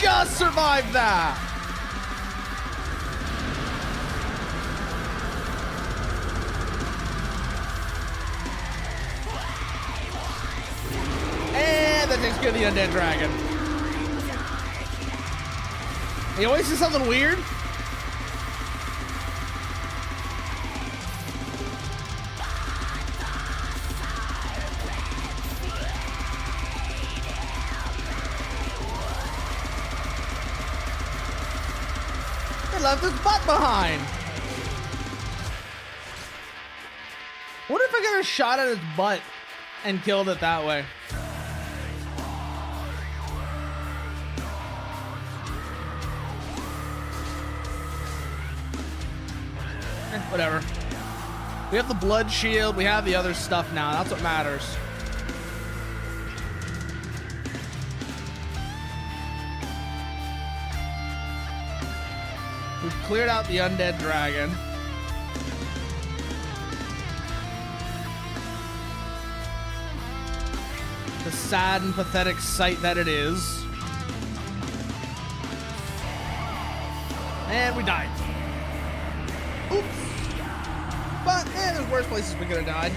Just survived that. And that takes care of the undead dragon. He always does something weird. Left his butt behind. What if I got a shot at his butt and killed it that way? Whatever. We have the blood shield. We have the other stuff now. That's what matters. We've cleared out the undead dragon. The sad and pathetic sight that it is. And we died. Oops. But, there's worse places we could have died.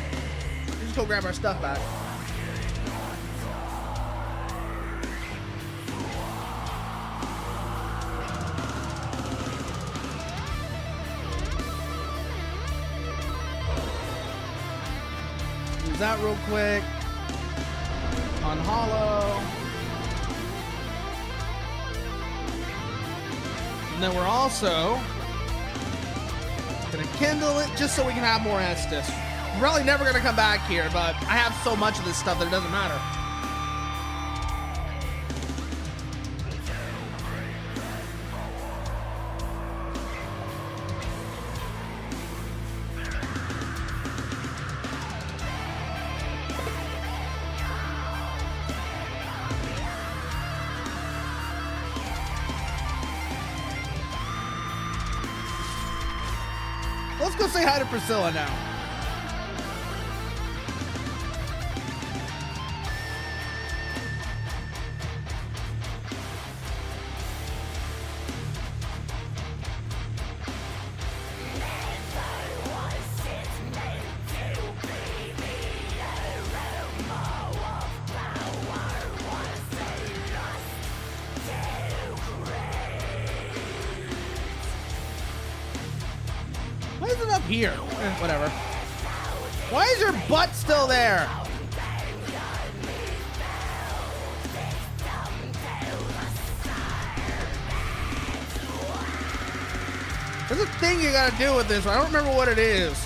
Let's just go grab our stuff back. That real quick on hollow, and then we're also gonna kindle it just so we can have more Estus. We're probably never gonna come back here, but I have so much of this stuff that it doesn't matter. let's go say hi to Priscilla now. Why is it up here? Whatever. Why is your butt still there? There's a thing you gotta do with this. I don't remember what it is.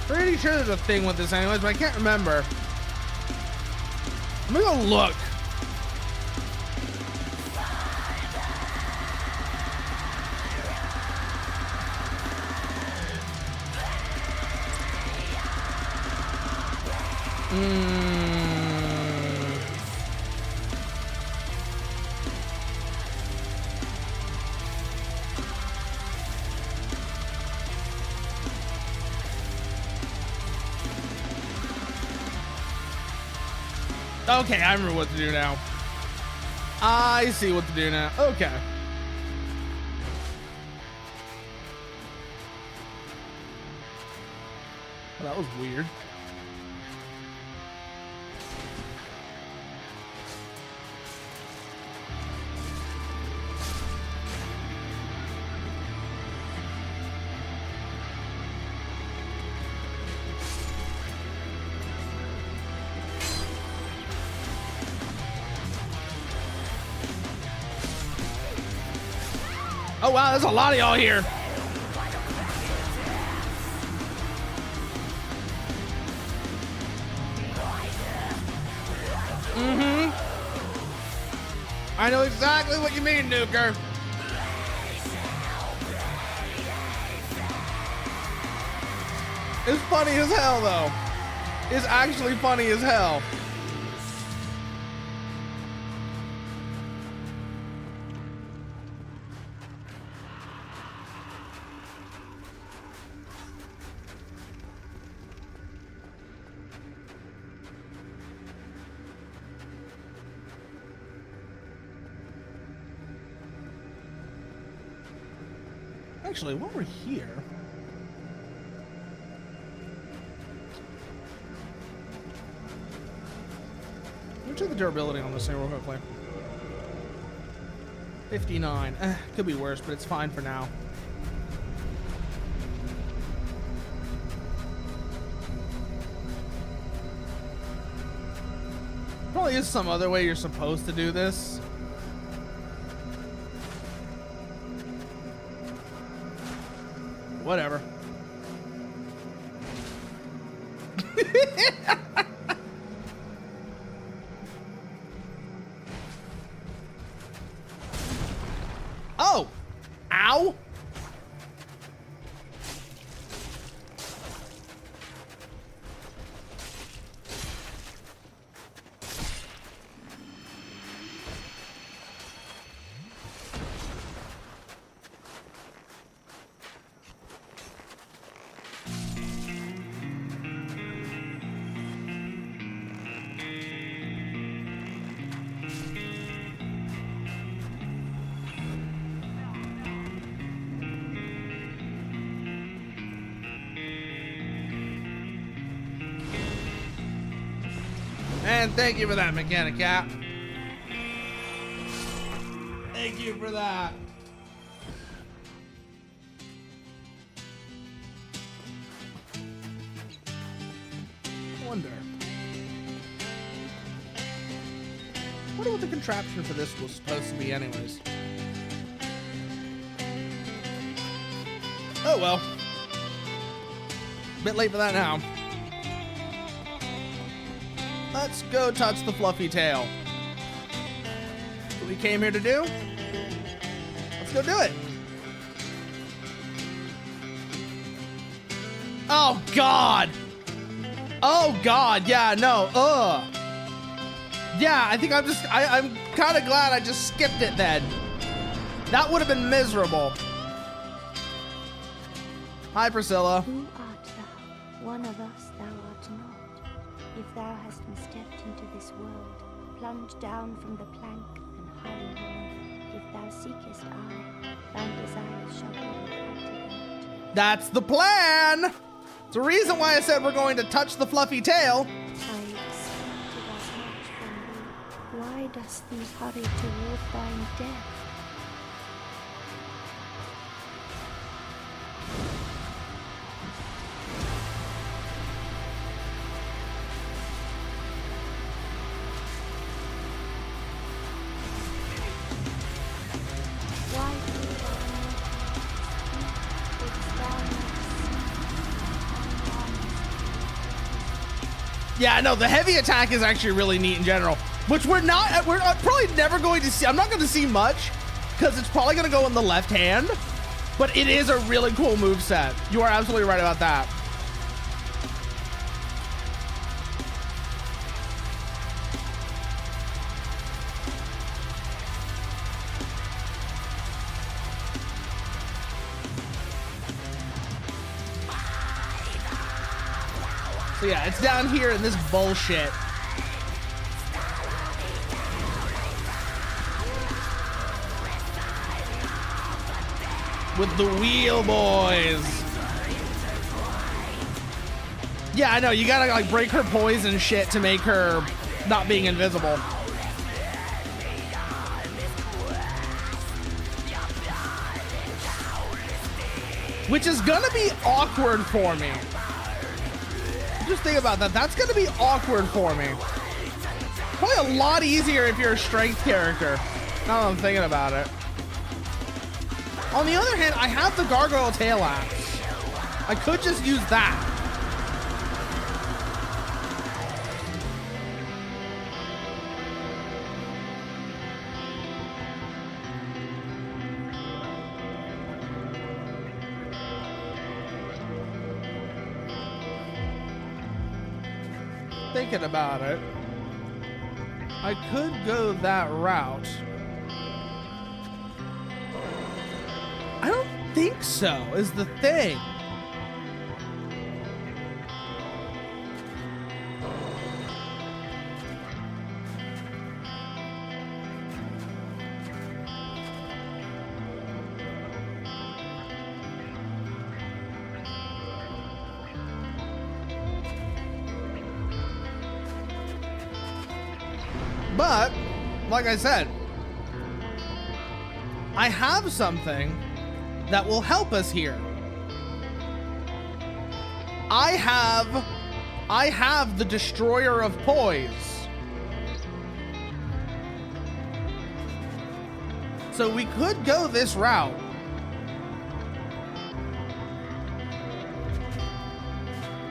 Pretty sure there's a thing with this anyways, but I can't remember. Let me go look. Okay, I remember what to do now. I see what to do now. Okay. Well, that was weird. Oh wow, there's a lot of y'all here. I know exactly what you mean, Nuker. It's funny as hell, though. It's actually funny as hell. Actually, while we're here, let me check the durability on this thing real quickly. 59. Could be worse, but it's fine for now. Probably is some other way you're supposed to do this. Whatever. Oh! Ow! And thank you for that, Mechanic Cap. Thank you for that. Wonder what the contraption for this was supposed to be anyways. Oh well. Bit late for that now. Let's go touch the fluffy tail. That's what we came here to do. Let's go do it. Oh God. Oh God, yeah, no. Yeah, I think I'm kind of glad I just skipped it then. That would have been miserable. Hi, Priscilla. Who art thou? One of us thou art not. If thou hast misstepped into this world, plunge down from the plank and hurry home. If thou seekest I, thine desires shall be granted. That's the plan. It's the reason why I said we're going to touch the fluffy tail. I expected as much from thee. Why dost thou hurry toward thine death? Why do thou not speak? Didst thou not see? Yeah, no, the heavy attack is actually really neat in general, which we're probably never going to see. I'm not going to see much because it's probably going to go in the left hand, but it is a really cool move set. You are absolutely right about that. So yeah, it's down here in this bullshit. With the wheel boys. Yeah, I know, you gotta like break her poison shit to make her not being invisible. Which is gonna be awkward for me. Just think about that. That's gonna be awkward for me. Probably a lot easier if you're a strength character. Now that I'm thinking about it. On the other hand, I have the gargoyle tail axe. I could just use that. Thinking about it, I could go that route. I don't think so, is the thing. But, like I said, I have something that will help us here. I have the Destroyer of Poise. So we could go this route.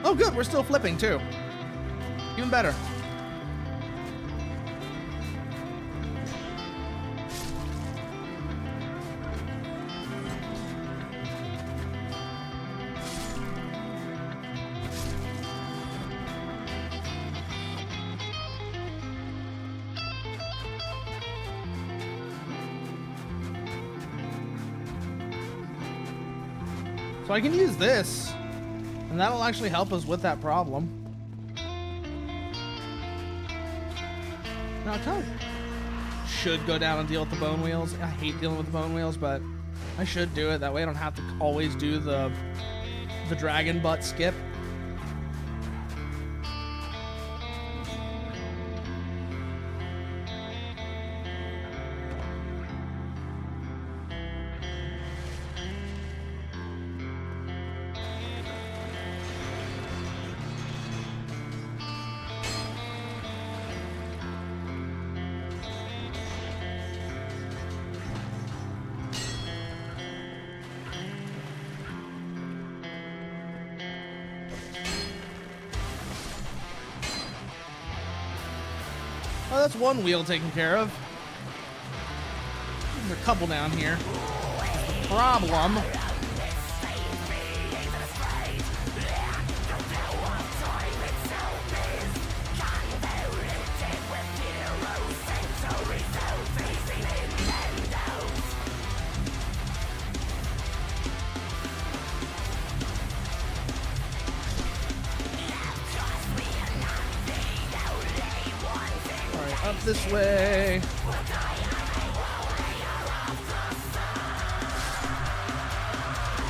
Oh good, we're still flipping too. Even better. So I can use this, and that'll actually help us with that problem. Now I kind of should go down and deal with the bone wheels. I hate dealing with the bone wheels, but I should do it. That way I don't have to always do the dragon butt skip. Oh, that's one wheel taken care of. There's a couple down here. The problem. this way.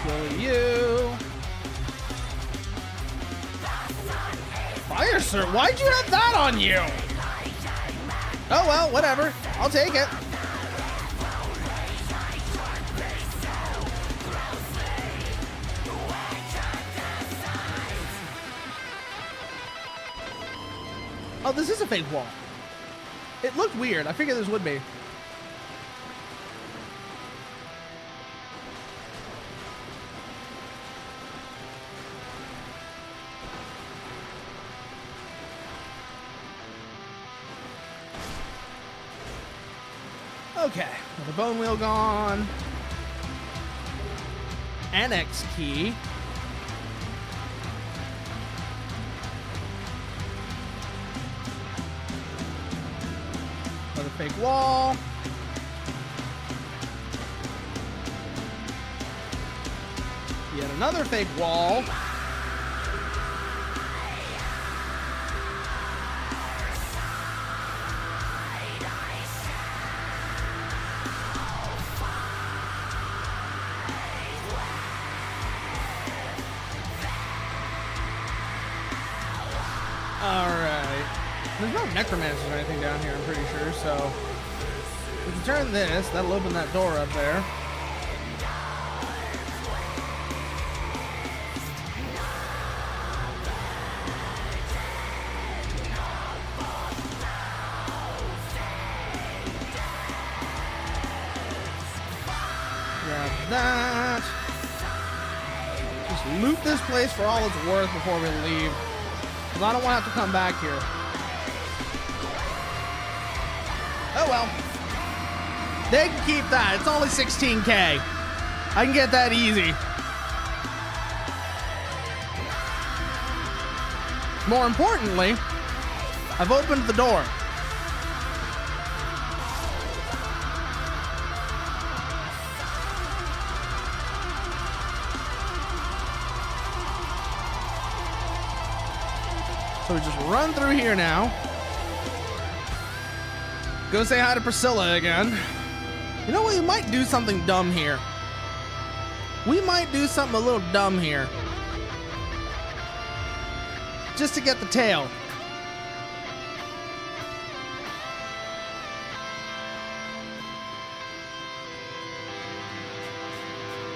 Kill you. Fire, sir. Why'd you have that on you? Oh, well, whatever. I'll take it. Oh, this is a fake wall. It looked weird. I figured this would be. Okay, the bone wheel gone. Annex key. Another fake wall. Yet another fake wall. There's no necromancers or anything down here, I'm pretty sure, so we can turn this, that'll open that door up there. Grab that. Just loot this place for all it's worth before we leave, because I don't want to have to come back here. Oh well. They can keep that. It's only 16K. I can get that easy. More importantly, I've opened the door. So we just run through here now. Go say hi to Priscilla again. You know what? We might do something dumb here. We might do something a little dumb here. Just to get the tail.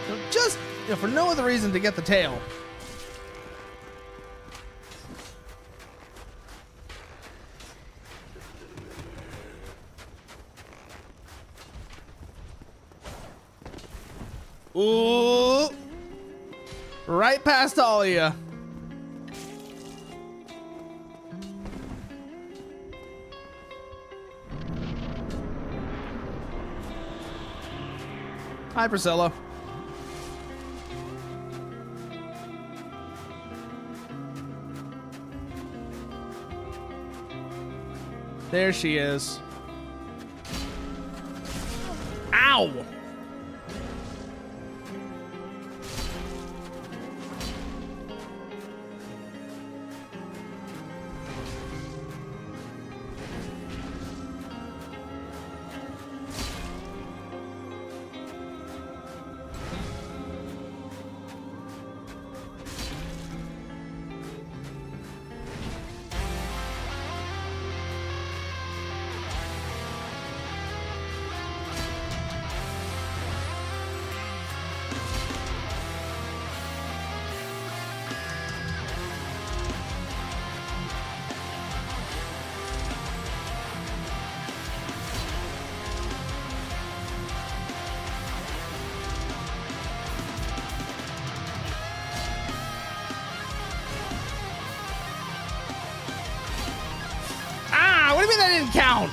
So just, for no other reason to get the tail. Ooh. Right past all of you. Hi, Priscilla. There she is. Ow! What do you mean that didn't count?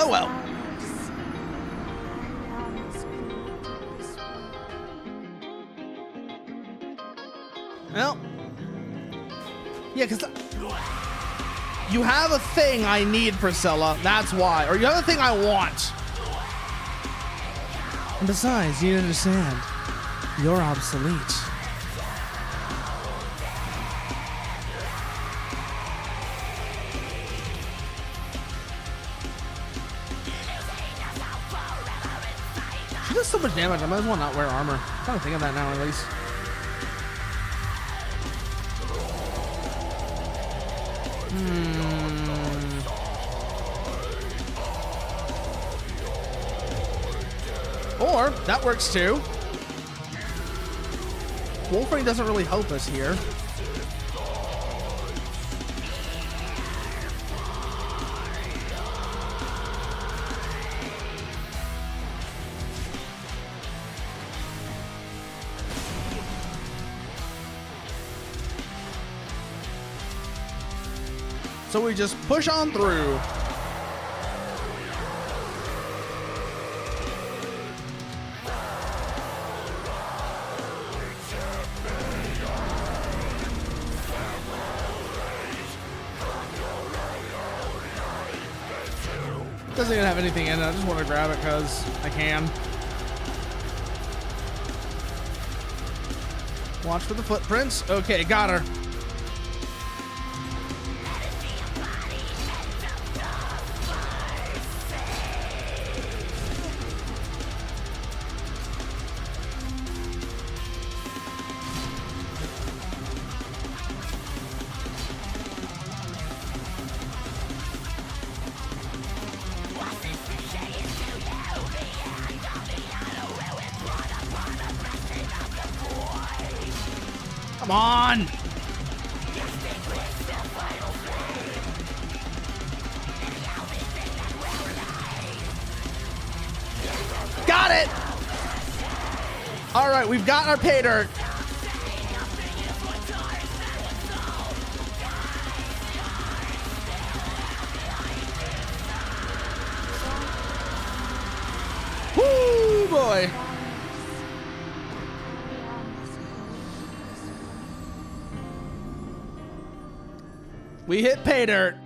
Oh well. Well. Yeah, because you have a thing I need, Priscilla. That's why. Or you have a thing I want. And besides, you understand. You're obsolete. She does so much damage, I might as well not wear armor. I'm trying to think of that now, at least. Or, that works too. Wolverine doesn't really help us here. So we just push on through. Doesn't even have anything in it. I just want to grab it because I can. Watch for the footprints. Okay, got her. Come on! Got it! Alright, we've got our pay dirt. Woo, boy! We hit pay dirt.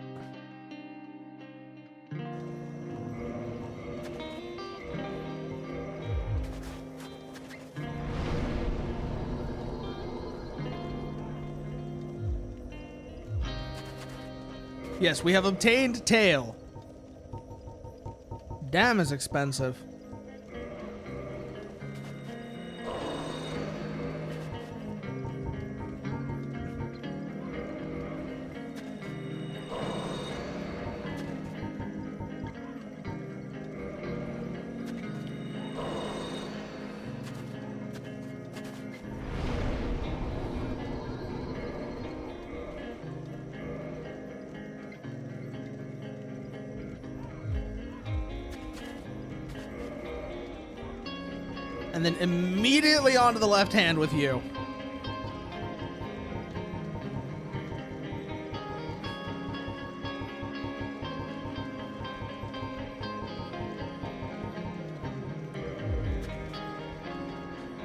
Yes, we have obtained tail. Damn, is expensive. And then immediately onto the left hand with you.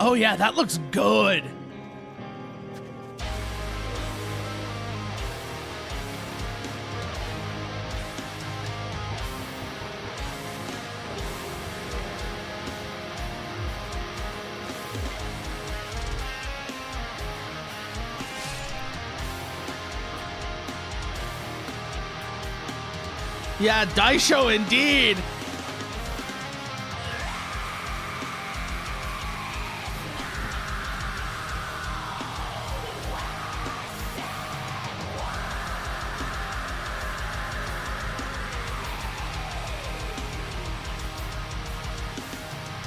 Oh yeah, that looks good. Yeah, Daisho indeed.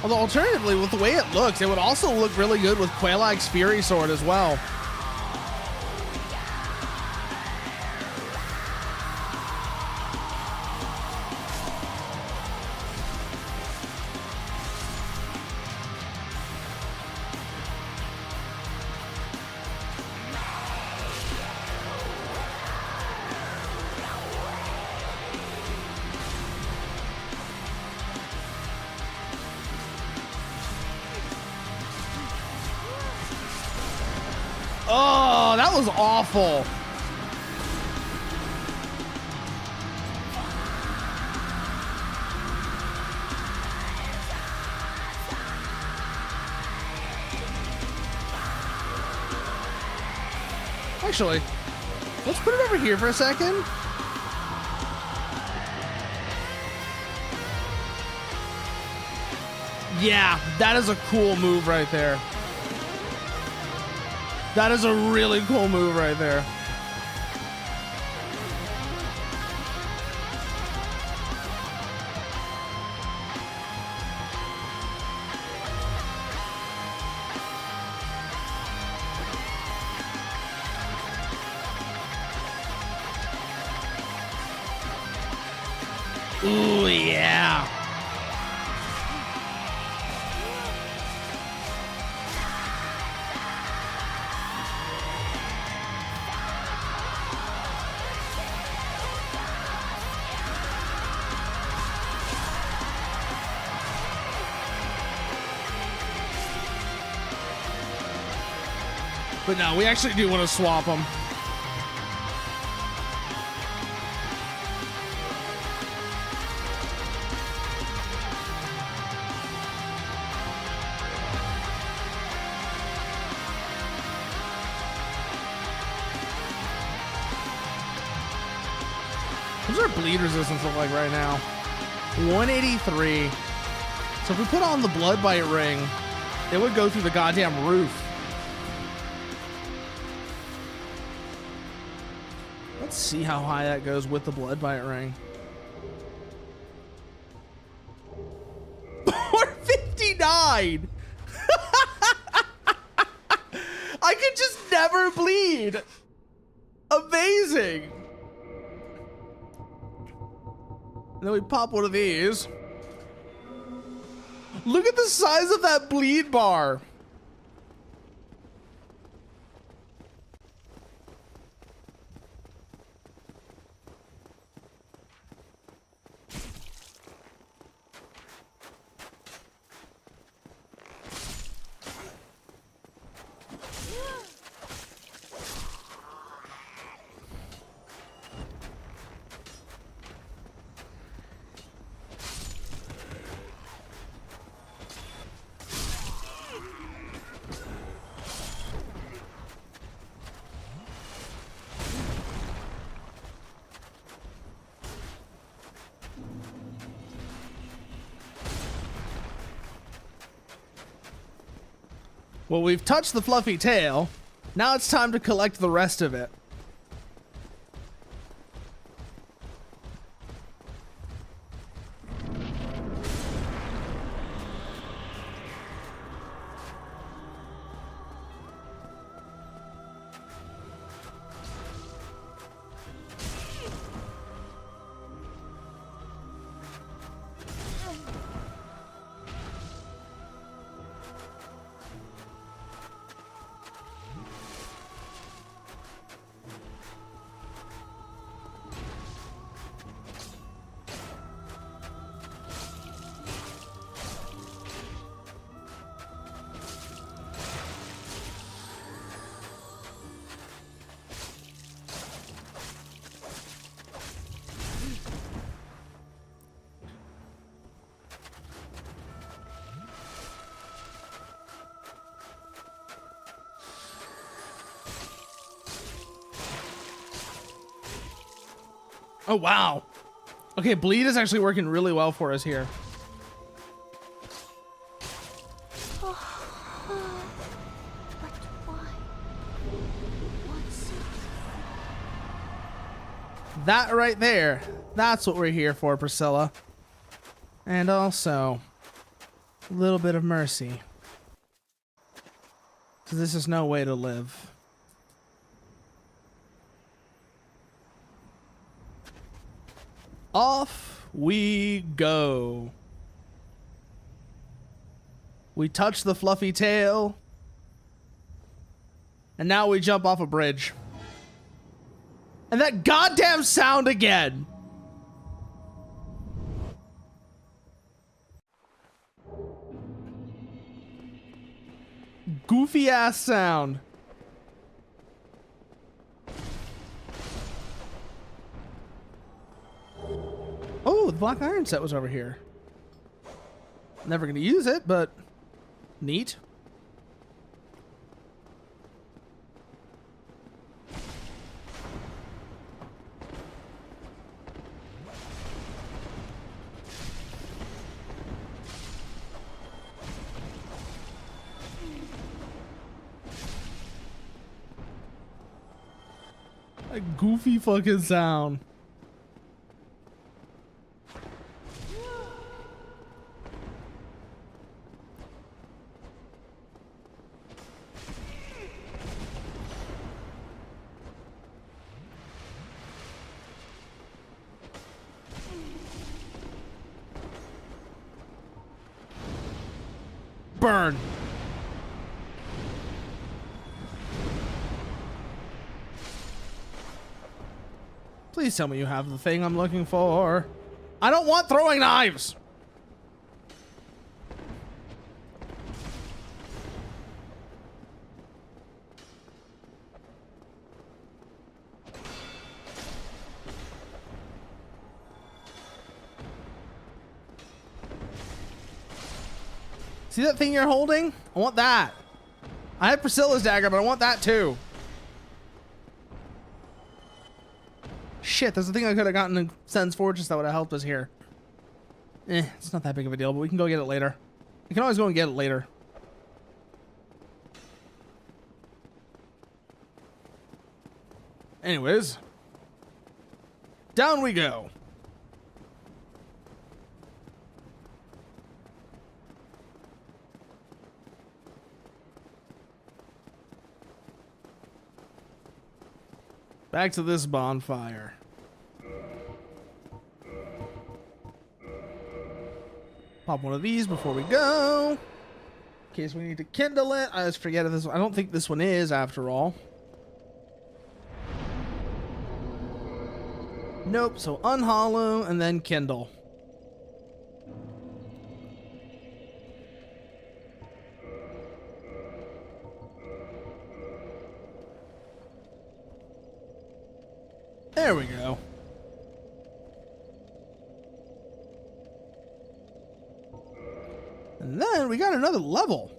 Although alternatively, with the way it looks, it would also look really good with Quelaag's Fury Sword as well. Oh, that was awful. Actually, let's put it over here for a second. Yeah, that is a cool move right there. That is a really cool move right there. Ooh, yeah. But no, we actually do want to swap them. What's our bleed resistance look like right now? 183. So if we put on the blood bite ring, it would go through the goddamn roof. Let's see how high that goes with the blood bite ring. 459. I could just never bleed. Amazing. And then we pop one of these. Look at the size of that bleed bar. Well, we've touched the fluffy tail. Now it's time to collect the rest of it. Oh, wow. Okay, bleed is actually working really well for us here. But why? What's That right there, that's what we're here for, Priscilla. And also, a little bit of mercy. Because this is no way to live. Off we go. We touch the fluffy tail. And now we jump off a bridge. And that goddamn sound again. Goofy ass sound. black iron set was over here. Never gonna use it, but neat. A goofy fucking sound. Burn. Please tell me you have the thing I'm looking for. I don't want throwing knives. See that thing you're holding? I want that. I have Priscilla's dagger, but I want that too. Shit, there's a thing I could have gotten in Sen's Fortress that would have helped us here. It's not that big of a deal, but we can go get it later. We can always go and get it later. Anyways. Down we go. Back to this bonfire. Pop one of these before we go. In case we need to kindle it. I just forget if this one. I don't think this one is after all. Nope. So unhollow and then kindle. There we go. And then we got another level.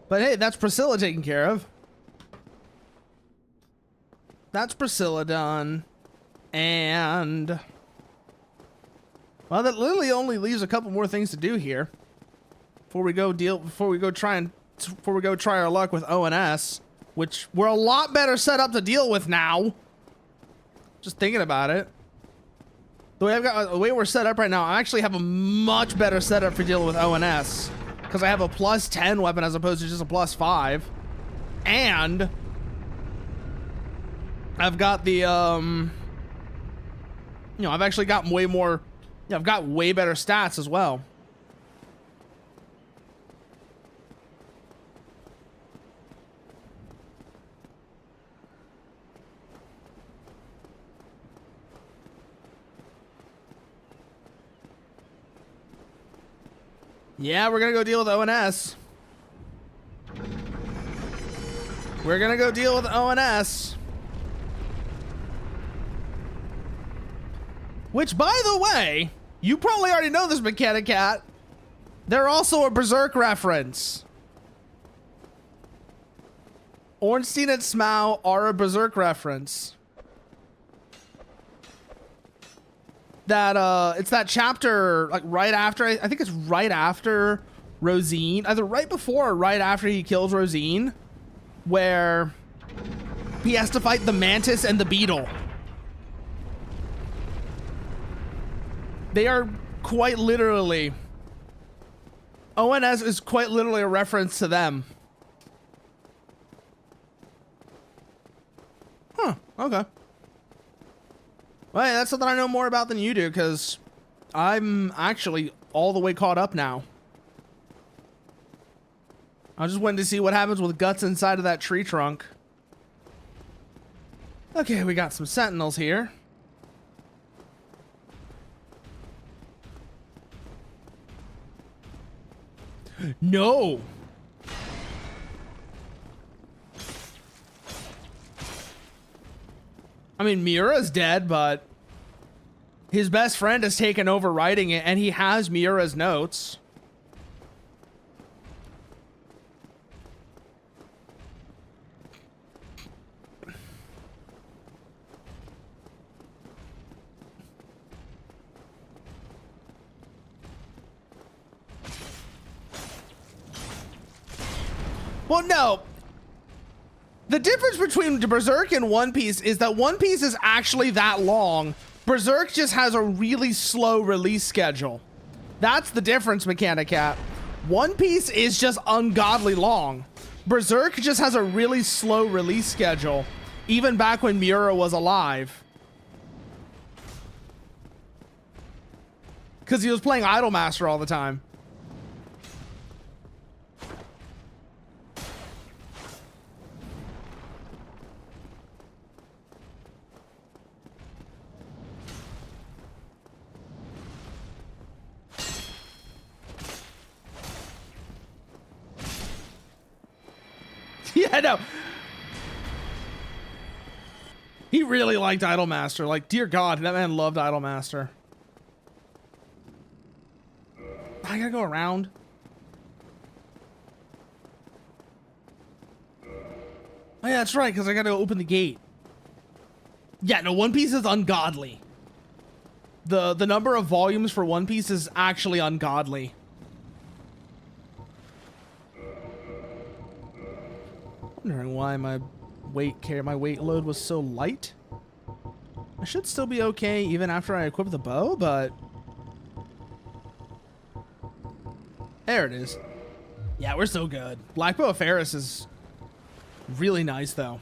But hey, that's Priscilla taken care of. That's Priscilla done. And well, that literally only leaves a couple more things to do here. Before we go try our luck with ONS, which we're a lot better set up to deal with now. Just thinking about it. The way we're set up right now, I actually have a much better setup for dealing with ONS. Because I have a +10 weapon as opposed to just a +5. And I've got the, I've actually got way more, I've got way better stats as well. Yeah, we're gonna go deal with ONS. We're gonna go deal with ONS. Which, by the way, you probably already know this, Mechanic Cat. They're also a Berserk reference. Ornstein and Smough are a Berserk reference. That it's that chapter like right after, I think it's right after Rosine, either right before or right after he kills Rosine, where he has to fight the Mantis and the Beetle. They are quite literally, ONS is quite literally a reference to them. Huh, okay. Well, hey, that's something I know more about than you do, because I'm actually all the way caught up now. I just wanted to see what happens with guts inside of that tree trunk. Okay, we got some sentinels here. No! I mean, Miura's dead, but his best friend has taken over writing it, and he has Miura's notes. Well, no. The difference between Berserk and One Piece is that One Piece is actually that long. Berserk just has a really slow release schedule. That's the difference, Mechanic Cat. One Piece is just ungodly long. Berserk just has a really slow release schedule, even back when Miura was alive. Because he was playing Idolmaster all the time. Yeah, no. He really liked Idolmaster. Like, dear God, that man loved Idolmaster. I gotta go around. Oh, yeah, that's right, because I gotta open the gate. Yeah, no, One Piece is ungodly. The number of volumes for One Piece is actually ungodly. Wondering why my weight load was so light. I should still be okay even after I equip the bow, but there it is. Yeah, we're so good. Black Bow of Ferris is really nice though.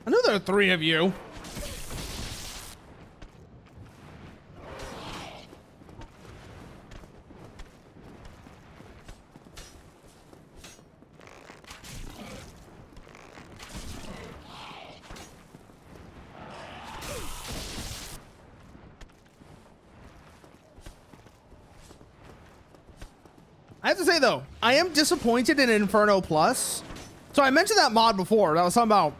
I know there are 3 of you. I have to say though, I am disappointed in Inferno Plus. So I mentioned that mod before. That was something about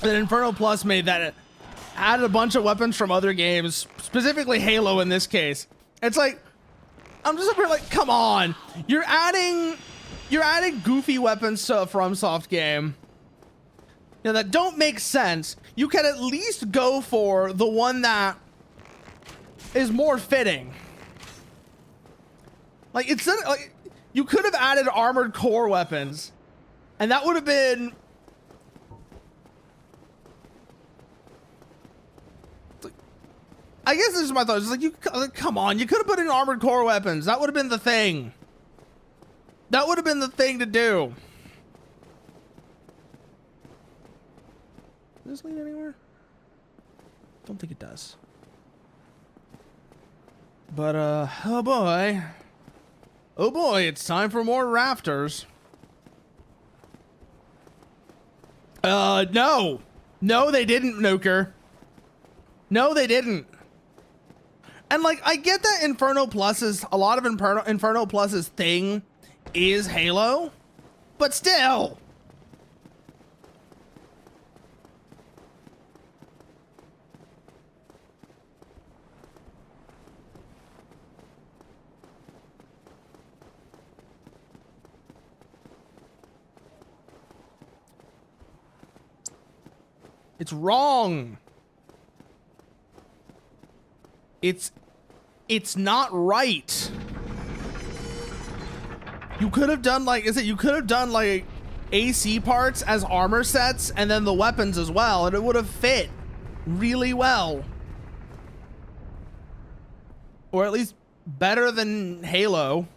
that Inferno Plus made, that it added a bunch of weapons from other games, specifically Halo in this case. It's like, I'm just like, come on. You're adding goofy weapons to a FromSoft game, you know, that don't make sense. You can at least go for the one that is more fitting. Like, instead, like, you could have added armored core weapons, and that would have been I guess this is my thought. It's like, you come on, you could have put in armored core weapons. That would have been the thing. That would have been the thing to do. Does this lead anywhere? Don't think it does. But oh boy. Oh boy, it's time for more rafters. No. No, they didn't, Nuker. No, they didn't. And like, I get that Inferno Plus's, a lot of Inferno Plus's thing is Halo, but still. It's wrong. It's not right. You could have done like, you could have done like AC parts as armor sets and then the weapons as well, and it would have fit really well. Or at least better than Halo.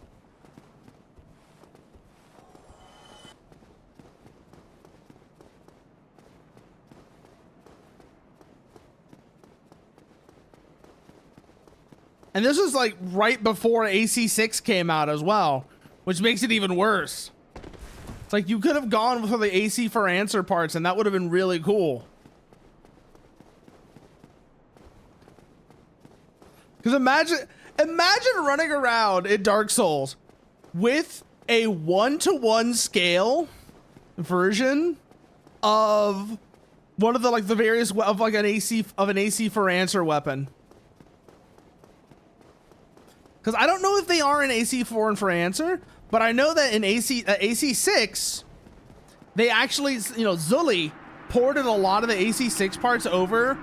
And this was like right before AC6 came out as well, which makes it even worse. It's like you could have gone for the AC for answer parts and that would have been really cool. Because imagine running around in Dark Souls with a 1-to-1 scale version of one of the like the various of like an AC for answer weapon. Because I don't know if they are in AC4 and for answer, but I know that in AC6, they actually, you know, Zully ported a lot of the AC6 parts over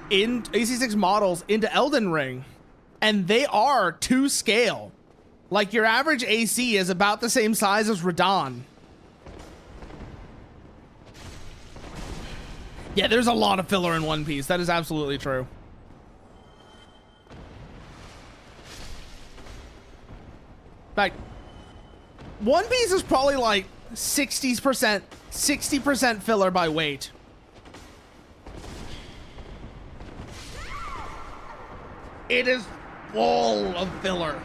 in AC6 models into Elden Ring, and they are to scale. Like your average AC is about the same size as Radon. Yeah, there's a lot of filler in One Piece. That is absolutely true. In fact, One Piece is probably like 60% filler by weight. It is full of filler.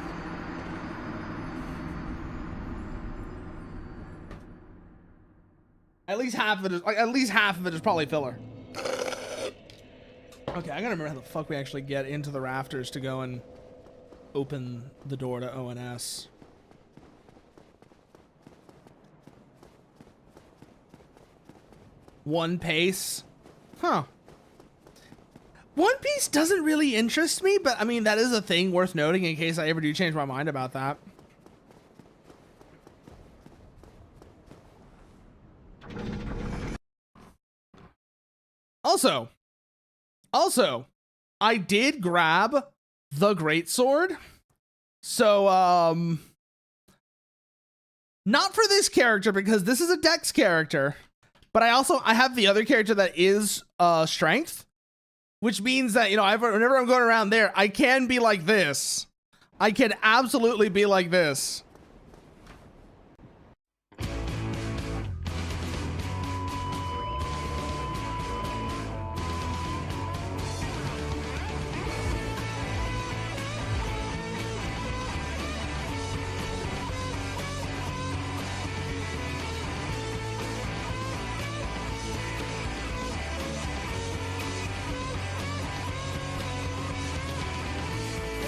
At least half of it is probably filler. Okay, I gotta remember how the fuck we actually get into the rafters to go and open the door to ONS. One Piece. Huh. One Piece doesn't really interest me, but I mean, that is a thing worth noting in case I ever do change my mind about that. Also, I did grab the greatsword. So, not for this character because this is a Dex character, but I have the other character that is strength, which means that, you know, whenever I'm going around there, I can be like this. I can absolutely be like this.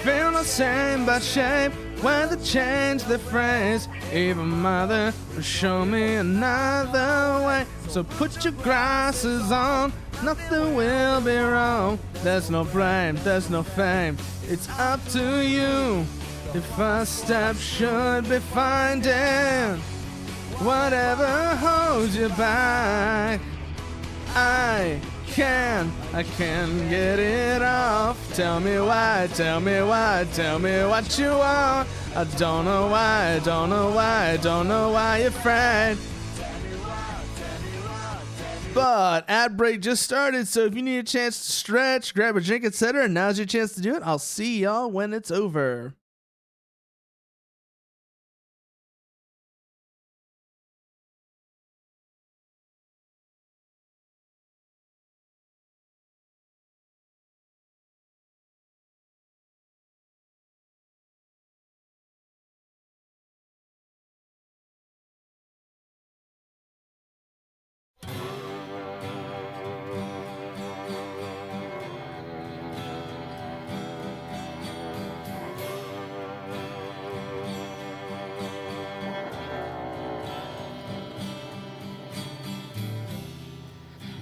Feel the same but shape when they change the phrase. Even mother will show me another way. So put your glasses on, nothing will be wrong. There's no blame, there's no fame, it's up to you. The first step should be finding whatever holds you back. I can get it off. Tell me why, tell me why, tell me what you want. I don't know why, I don't know why, I don't know why you're afraid. But ad break just started, so if you need a chance to stretch, grab a drink, etc., now's your chance to do it. I'll see y'all when it's over.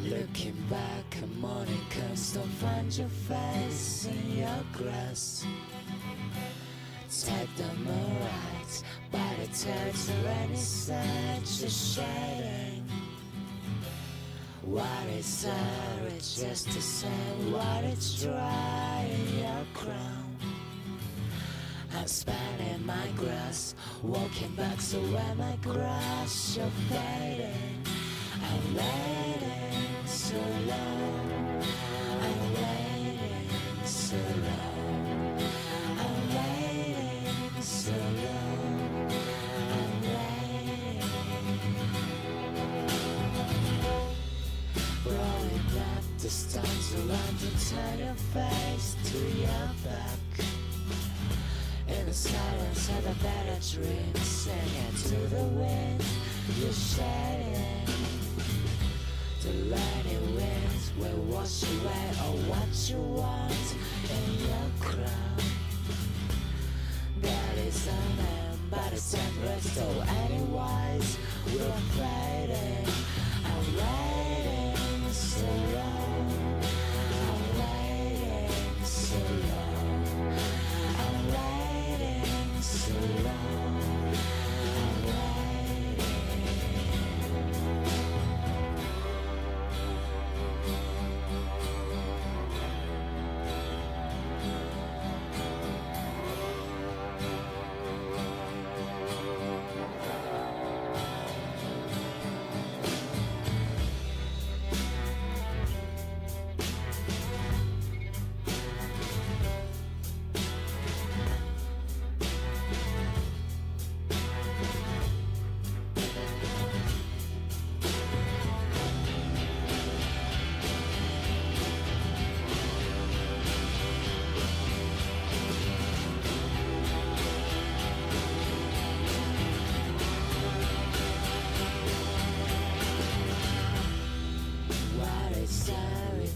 Looking back, a morning comes, don't find your face in your grass. Take the moonlight, by the turns rainy such a shading. What is there, it's just to say what it's dry in your crown. I'm spanning my grass, walking back, so when my grass you're fading. I'm waiting so long, I'm waiting so long, I'm waiting so long, I'm waiting. Rolling back the stones around and turn your face to your back. In the silence of a better dream, singing to the wind, you're shedding. The lightning winds will wash away all what you want in your crown. That is a man, but it's temperate, so anyways, we're fighting. I'm waiting so long. I'm waiting so long. I'm waiting so long. I'm waiting.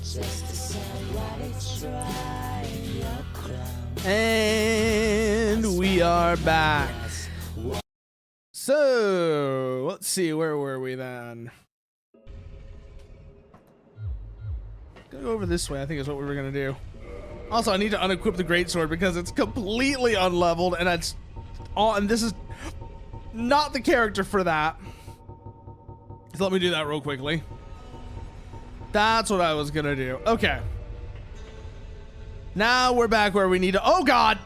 Just to send what it's trying your crown. And we are back. So, let's see, where were we then? Gonna go over this way, I think is what we were gonna do. Also, I need to unequip the greatsword because it's completely unleveled, and it's all, and this is not the character for that. So let me do that real quickly. That's what I was gonna do. Okay. Now we're back where we need to. Oh God.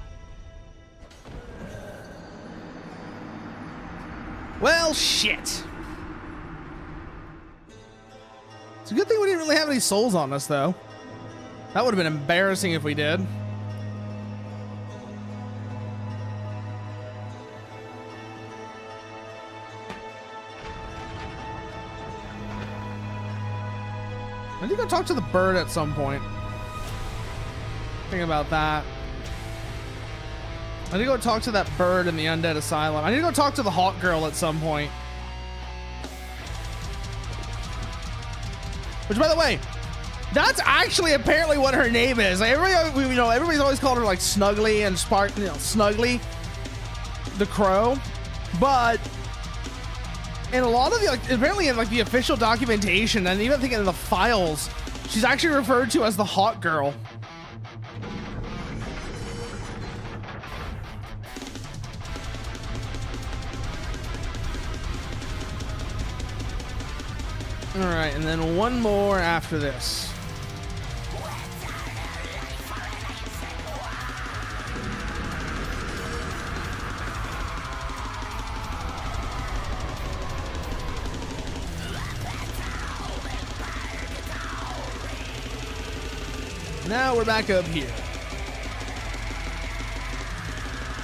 Well, shit. It's a good thing we didn't really have any souls on us, though. That would have been embarrassing if we did. I need to go talk to the bird at some point. Think about that. I need to go talk to that bird in the undead asylum. I need to go talk to the hawk girl at some point. Which, by the way, that's actually apparently what her name is. Like, everybody, you know, everybody's always called her like Snuggly and Spark, you know, Snuggly, the crow. But in a lot of the, like, apparently in like the official documentation, and even thinking in the files, she's actually referred to as the hawk girl. All right, and then one more after this. Now we're back up here.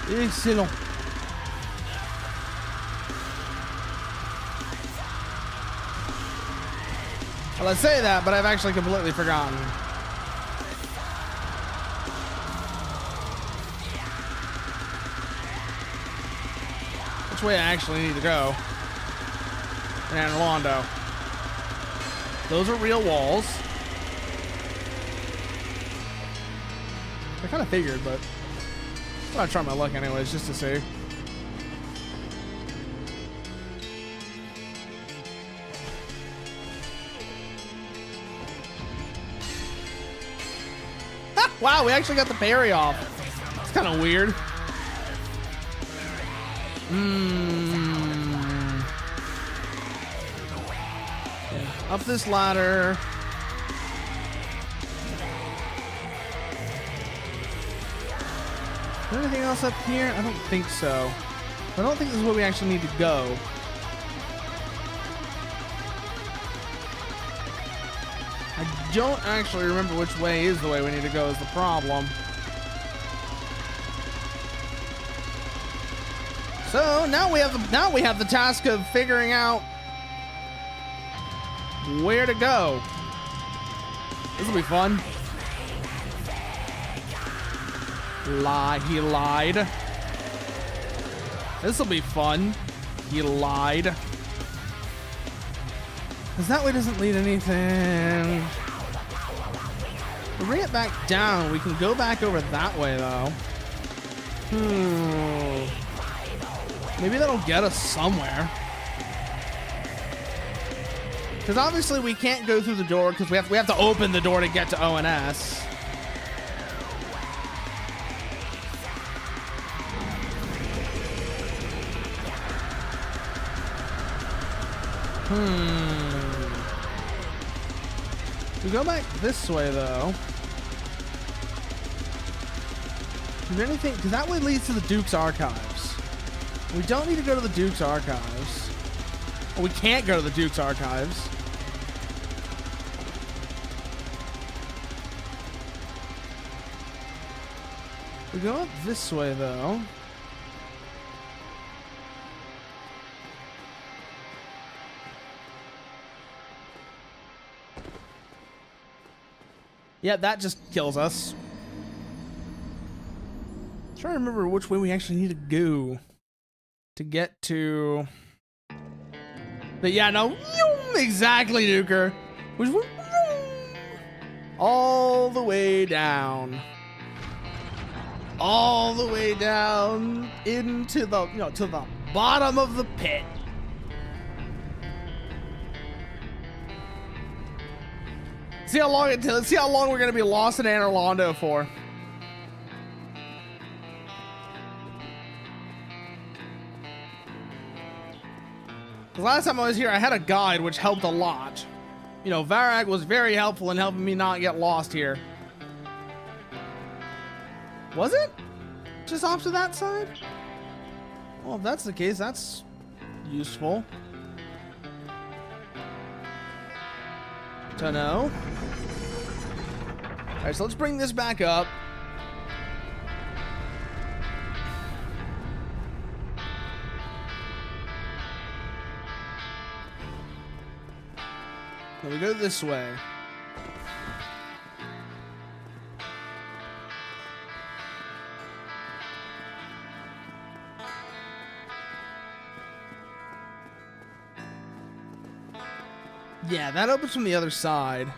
Excellent. Well, I say that, but I've actually completely forgotten. Which way I actually need to go. And Londo. Those are real walls. I kind of figured, but I'm gonna try my luck anyways, just to see. Wow, we actually got the parry off. It's kind of weird. Yeah. Up this ladder. Is there anything else up here? I don't think so. I don't think this is where we actually need to go. I don't actually remember which way is the way we need to go is the problem. So now we have the task of figuring out where to go. This will be fun. He lied. This will be fun. He lied. Because that way doesn't lead anything. To bring it back down, we can go back over that way, though. Maybe that'll get us somewhere. Because obviously we can't go through the door because we have to open the door to get to ONS. We go back this way, though. Is there anything? Because that way leads to the Duke's Archives. We don't need to go to the Duke's Archives. Or we can't go to the Duke's Archives. We go up this way, though. Yeah, that just kills us. I'm trying to remember which way we actually need to go to get to. But yeah, no, exactly, Duker. All the way down. All the way down into the, to the bottom of the pit. See how long we're gonna be lost in Anor Londo for. The last time I was here, I had a guide, which helped a lot. Varag was very helpful in helping me not get lost here. Was it? Just off to that side? Well, if that's the case, that's useful to know. Alright, so let's bring this back up. Then we go this way. Yeah, that opens from the other side,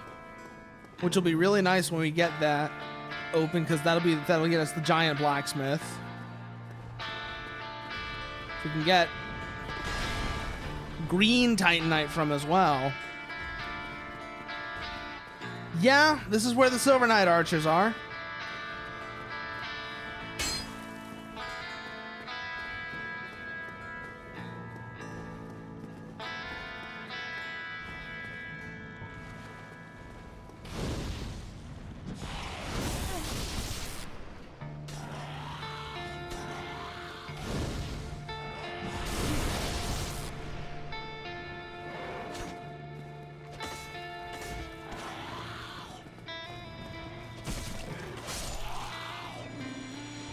which will be really nice when we get that open, because that'll get us the giant blacksmith. We can get green titanite from as well. Yeah, this is where the Silver Knight archers are.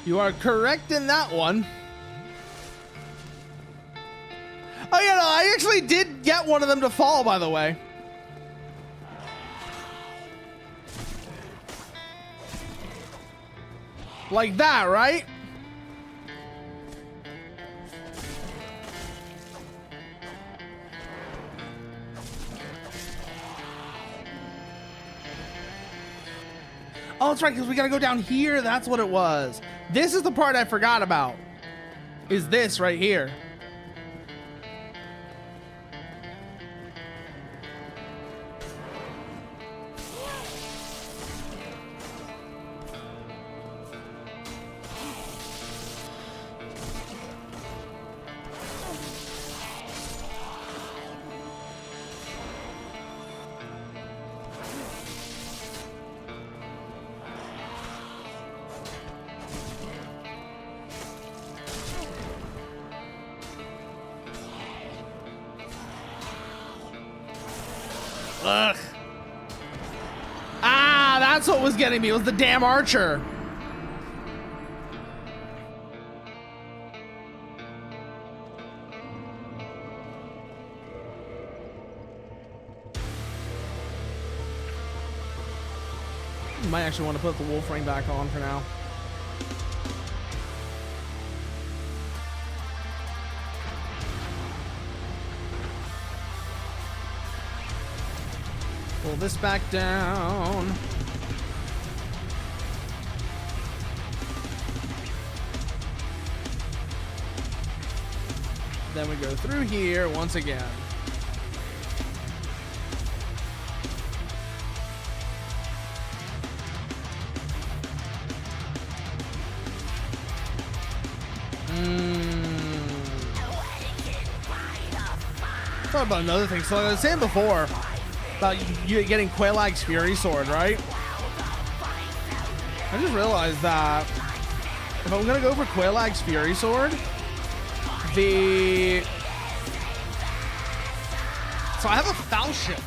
You are correct in that one. Oh, yeah, no, I actually did get one of them to fall, by the way. Like that, right? Oh, that's right, because we gotta go down here. That's what it was. This is the part I forgot about. Is this right here. Ugh. Ah, that's what was getting me. It was the damn archer. Might actually want to put the wolf ring back on for now. Pull this back down. Then we go through here once again. Talk about another thing. So like I was saying before about you getting Quailag's Fury Sword, right? I just realized that if I'm gonna go for Quailag's Fury Sword, so I have a falchion,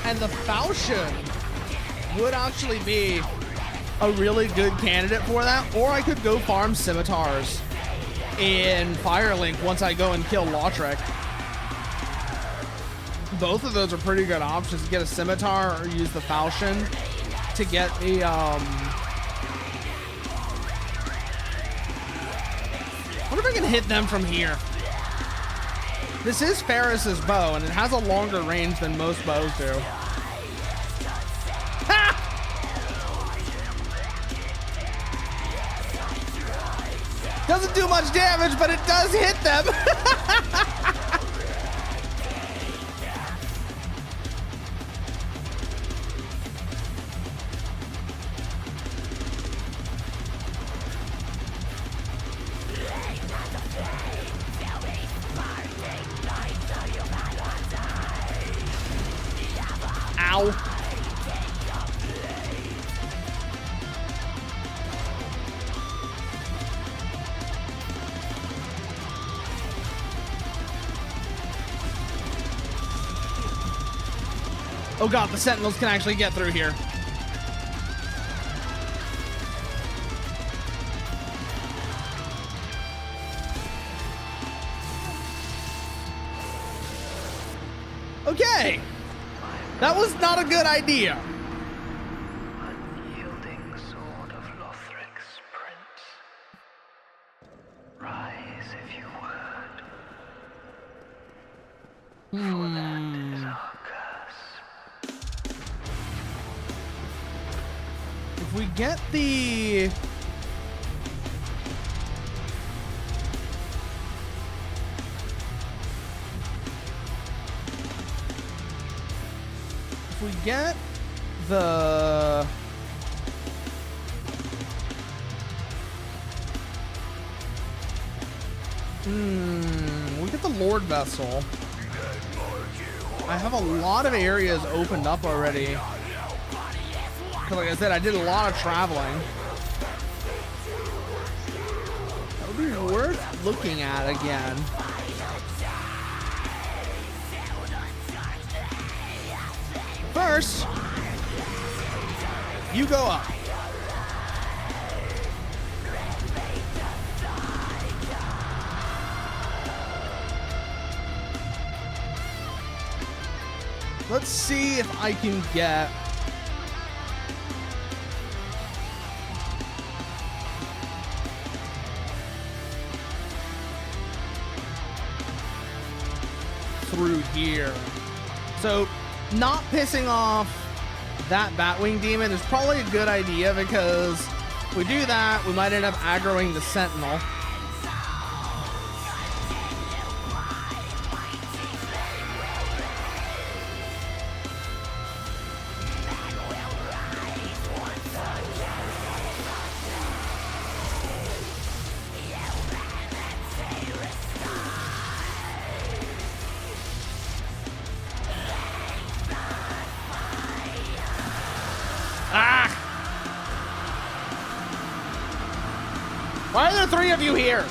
and the falchion would actually be a really good candidate for that, or I could go farm scimitars in Firelink once I go and kill Lautrec. Both of those are pretty good options. Get a scimitar or use the falchion to get a I wonder if I can hit them from here. This is Ferris's bow, and it has a longer range than most bows do. Ha! Doesn't do much damage, but it does hit them. Ow. Oh god, the sentinels can actually get through here. Okay. That was not a good idea. Unyielding sword of Lothric's prince. Rise if you would. For that is our curse. If we get the... we get the we get the Lord Vessel. I have a lot of areas opened up already. 'Cause like I said, I did a lot of traveling. That would be worth looking at again. First, you go up. Let's see if I can get... through here. So, not pissing off that Batwing Demon is probably a good idea, because if we do that, we might end up aggroing the Sentinel. Why are there three of you here?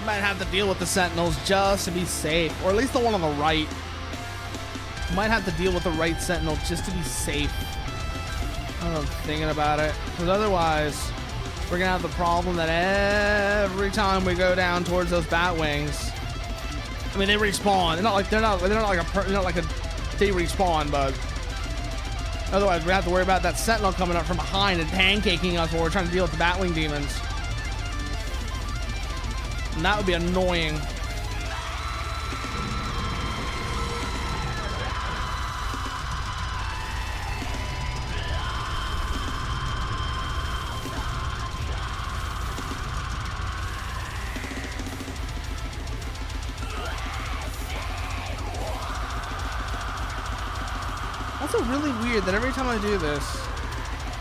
Might have to deal with the Sentinels just to be safe, or at least the one on the right. Might have to deal with the right Sentinel just to be safe. I'm thinking about it, because otherwise we're gonna have the problem that every time we go down towards those Batwings, I mean, they respawn. They're not like they respawn, but Otherwise, we have to worry about that sentinel coming up from behind and pancaking us while we're trying to deal with the battling demons. And that would be annoying. Also really weird that every time I do this,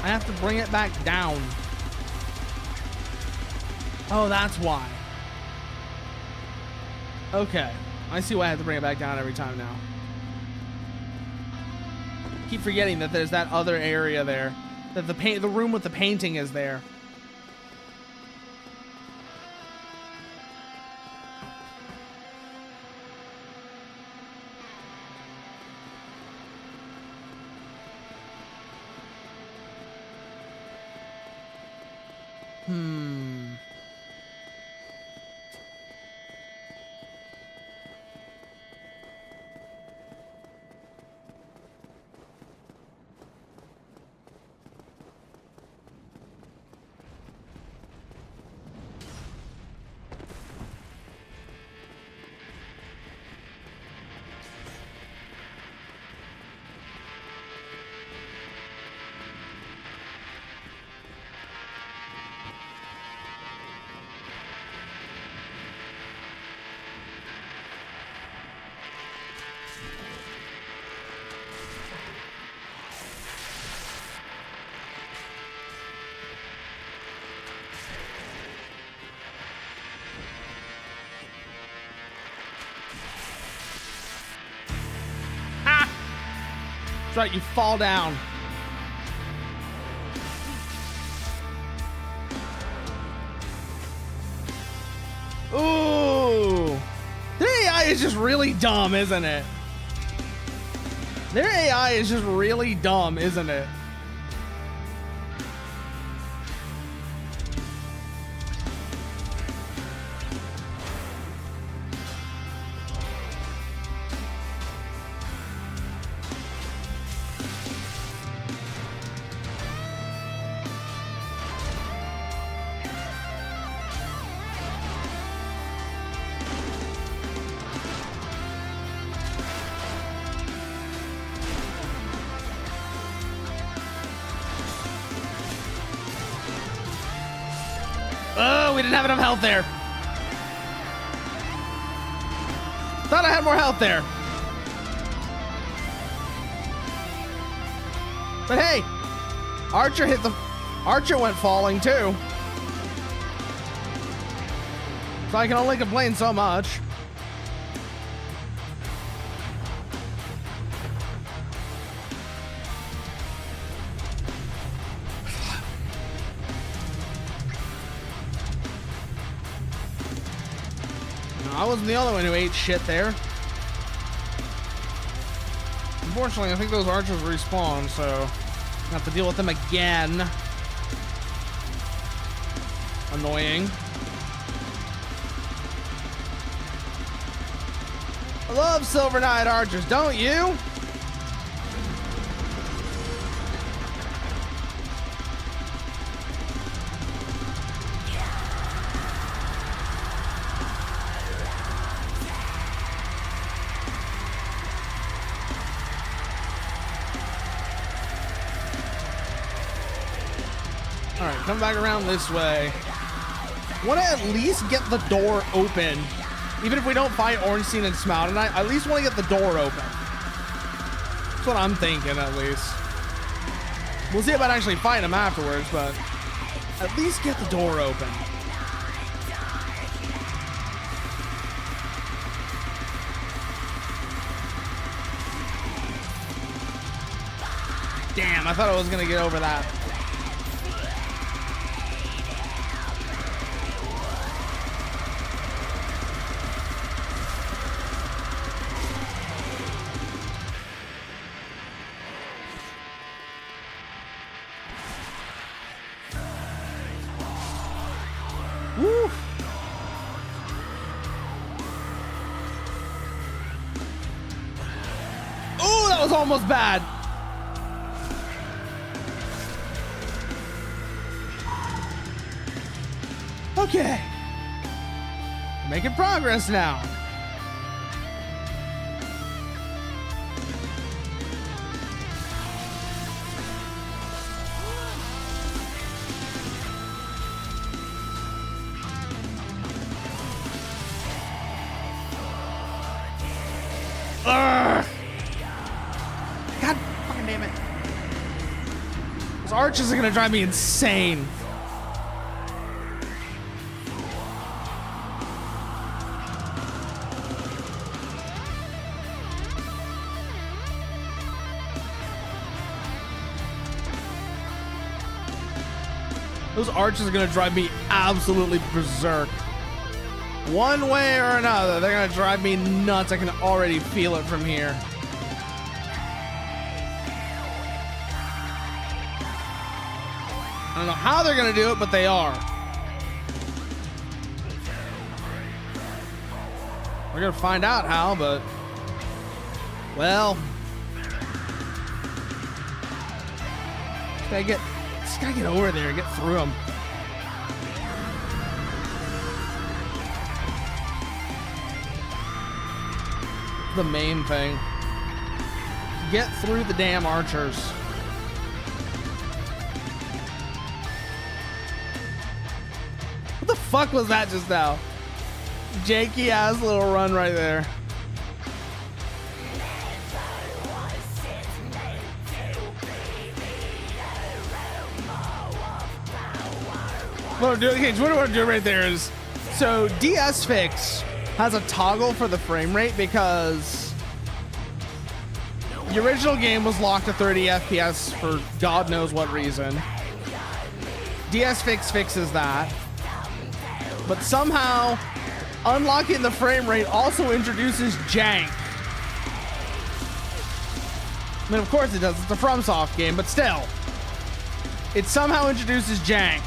I have to bring it back down. Oh, that's why. Okay, I see why I have to bring it back down every time now. Keep forgetting that there's that other area there, that the room with the painting is there. That's right, you fall down. Ooh. Their AI is just really dumb, isn't it? Their AI is just really dumb, isn't it? Oh, we didn't have enough health there. Thought I had more health there. But hey, Archer went falling too. So I can only complain so much. I wasn't the only one who ate shit there. Unfortunately, I think those archers respawn, so I have to deal with them again. Annoying. I love Silver Knight archers, don't you? Alright, come back around this way. Want to at least get the door open. Even if we don't fight Ornstein and Smout tonight, I at least want to get the door open. That's what I'm thinking, at least. We'll see about actually fighting them afterwards, but at least get the door open. Damn, I thought I was going to get over that. Woo. Oh, that was almost bad. Okay. Making progress now. Ugh. God fucking damn it. Those arches are gonna drive me insane. Those arches are gonna drive me absolutely berserk. One way or another, they're gonna drive me nuts. I can already feel it from here. I don't know how they're gonna do it, but they are. We're gonna find out how, but well, just gotta get over there and get through them. The main thing. Get through the damn archers. What the fuck was that just now? Janky ass little run right there. What I'm doing, okay, so what I want to do right there is, so DS Fix has a toggle for the frame rate because the original game was locked to 30 FPS for God knows what reason. DS Fix fixes that, but somehow unlocking the frame rate also introduces jank. I mean, of course it does. It's a FromSoft game, but still, it somehow introduces jank.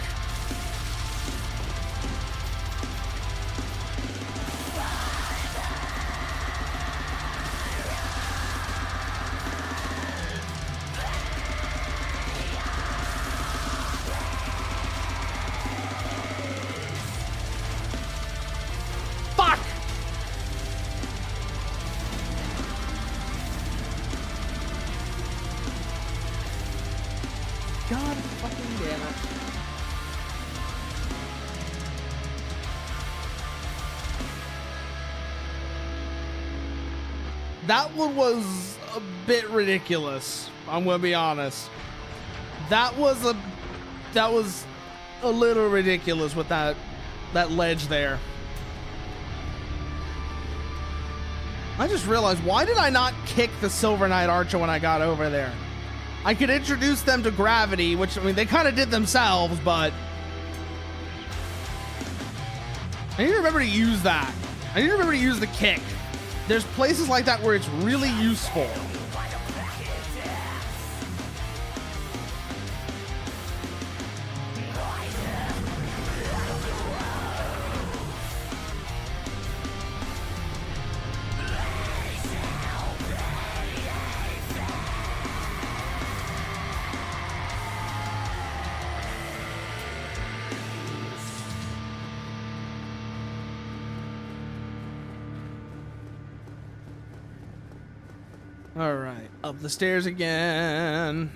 God fucking damn it. That one was a bit ridiculous. I'm gonna be honest. That was a little ridiculous with that ledge there. I just realized, why did I not kick the Silver Knight Archer when I got over there? I could introduce them to gravity, which, I mean, they kind of did themselves, but I need to remember to use that. I need to remember to use the kick. There's places like that where it's really useful. All right, up the stairs again.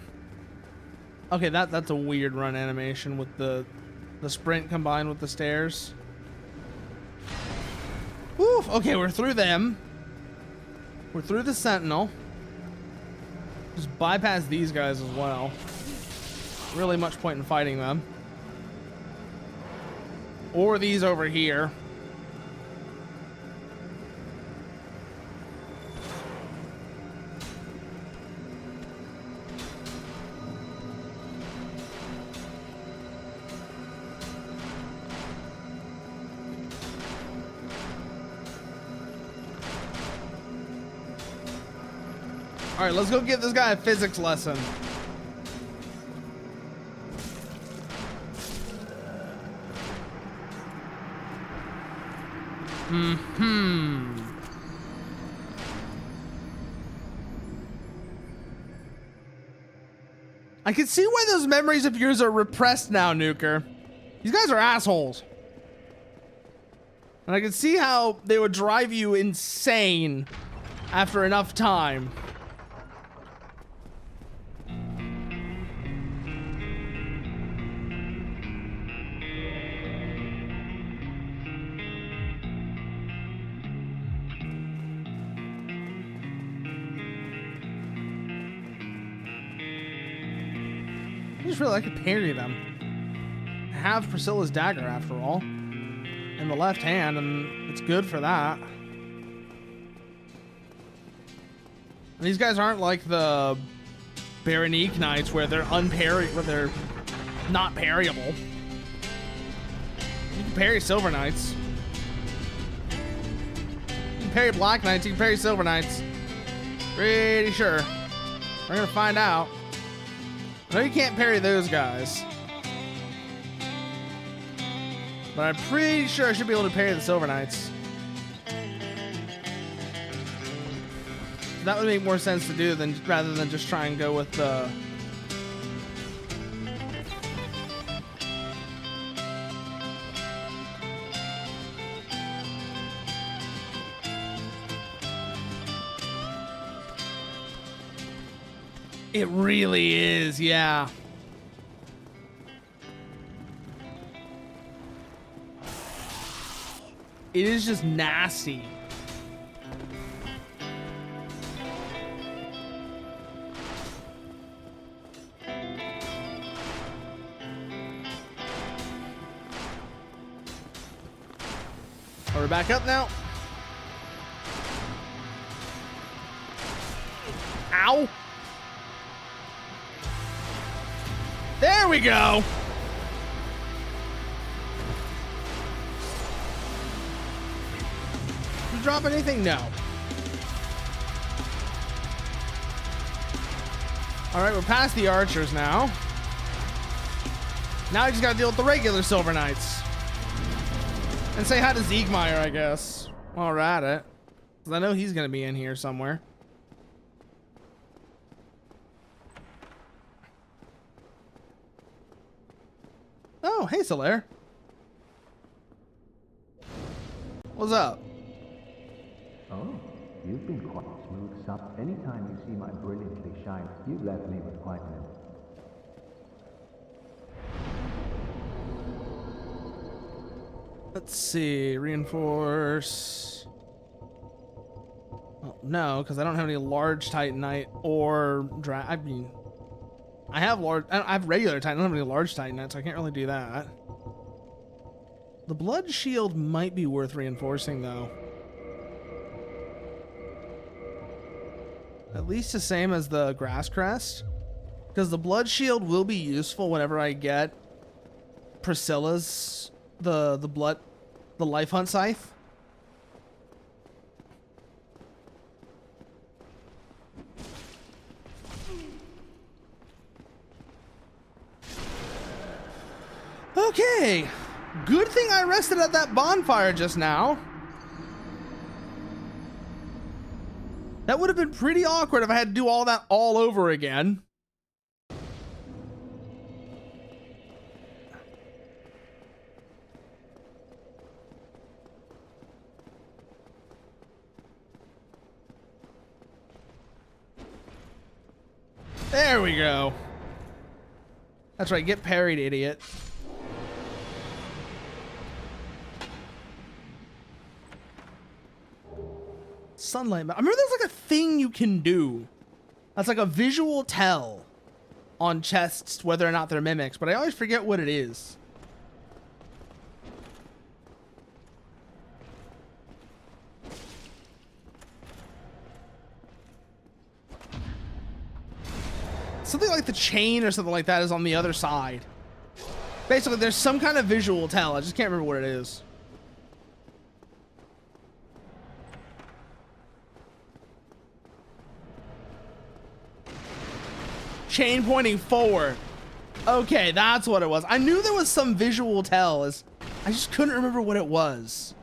Okay, that's a weird run animation with the sprint combined with the stairs. Woof. Okay, we're through them. We're through the Sentinel. Just bypass these guys as well. Really much point in fighting them. Or these over here. All right, let's go give this guy a physics lesson. I can see why those memories of yours are repressed now, Nuker. These guys are assholes. And I can see how they would drive you insane after enough time. I just feel like I could parry them. I have Priscilla's dagger after all. In the left hand, and it's good for that. And these guys aren't like the Baronique Knights where they're where they're not parryable. You can parry Silver Knights. You can parry Black Knights, you can parry Silver Knights. Pretty sure. We're gonna find out. I know you can't parry those guys. But I'm pretty sure I should be able to parry the Silver Knights. That would make more sense to do than rather than just try and go with the... It really is, yeah. It is just nasty. Are we back up now? Ow! There we go! Did you drop anything? No. Alright, we're past the archers now. Now we just gotta deal with the regular Silver Knights. And say hi to Siegmeyer, I guess. While we're at it. Because I know he's gonna be in here somewhere. Oh, hey, Solaire. What's up? Oh, you've been quite smooth, Sup. Anytime you see my brilliantly shine, you've left me with quite an... Let's see, reinforce. Well, no, because I don't have any large Titanite or I mean, I have regular Titan. I don't have any large Titanite, so I can't really do that. The blood shield might be worth reinforcing, though. At least the same as the grass crest, because the blood shield will be useful whenever I get Priscilla's the life hunt scythe. Okay, good thing I rested at that bonfire just now. That would have been pretty awkward if I had to do all that all over again. There we go. That's right, get parried, idiot. Sunlight. I remember there's like a thing you can do. That's like a visual tell on chests whether or not they're mimics, but I always forget what it is. Something like the chain or something like that is on the other side. Basically, there's some kind of visual tell. I just can't remember what it is. Chain pointing forward. Okay, that's what it was. I knew there was some visual tell. I just couldn't remember what it was.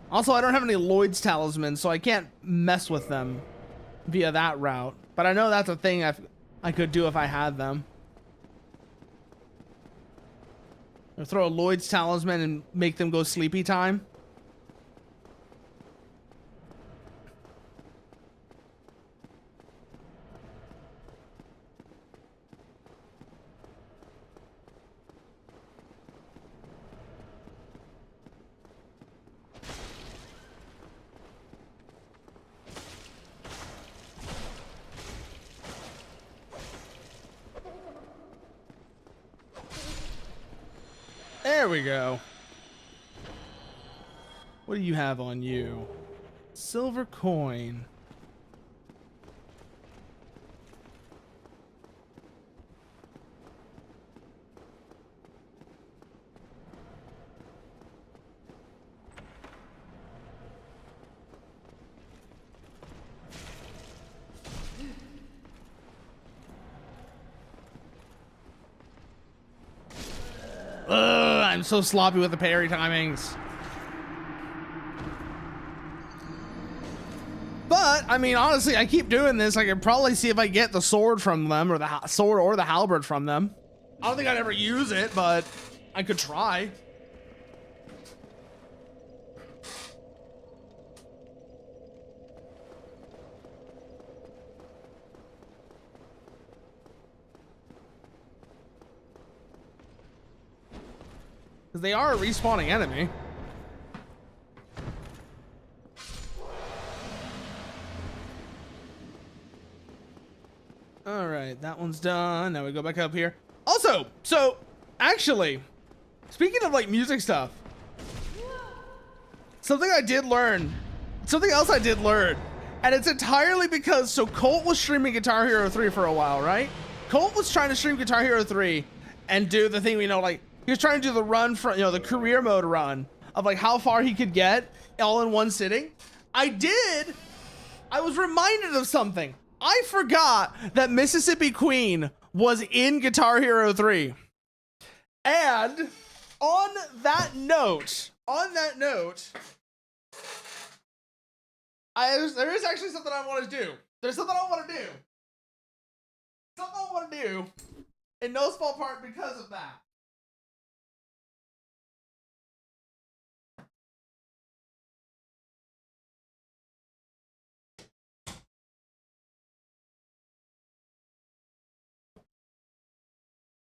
Also, I don't have any Lloyd's talismans, so I can't mess with them via that route. But I know that's a thing I could do if I had them. Or throw a Lloyd's talisman and make them go sleepy time. There we go. What do you have on you? Silver coin. Ugh, I'm so sloppy with the parry timings. But, I mean, honestly, I keep doing this. I could probably see if I get the sword from them, or the sword or the halberd from them. I don't think I'd ever use it, but I could try. Because they are a respawning enemy. All right, that one's done. Now we go back up here. Also, so actually, speaking of like music stuff, something else I did learn, and it's entirely because, so Colt was streaming Guitar Hero 3 for a while, right? Colt was trying to stream Guitar Hero 3 and do the thing, you know, like he was trying to do the run for, you know, the career mode run of like how far he could get all in one sitting. I was reminded of something. I forgot that Mississippi Queen was in Guitar Hero 3. And on that note, there is actually something I want to do. There's something I want to do. Something I want to do in no small part because of that.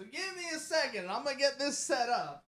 So give me a second, I'm gonna get this set up.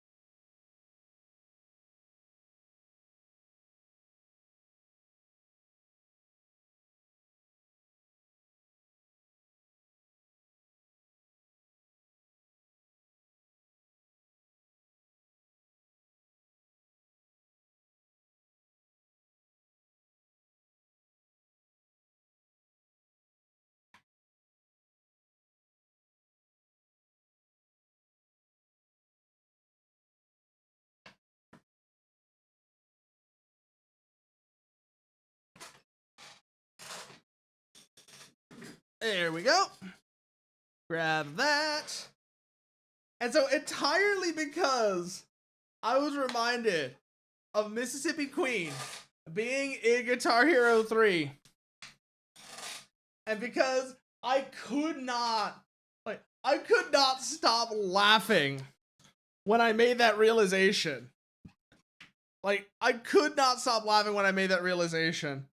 There we go. Grab that. And so entirely because I was reminded of Mississippi Queen being in Guitar Hero 3. And because I could not stop laughing when I made that realization. Like, I could not stop laughing when I made that realization.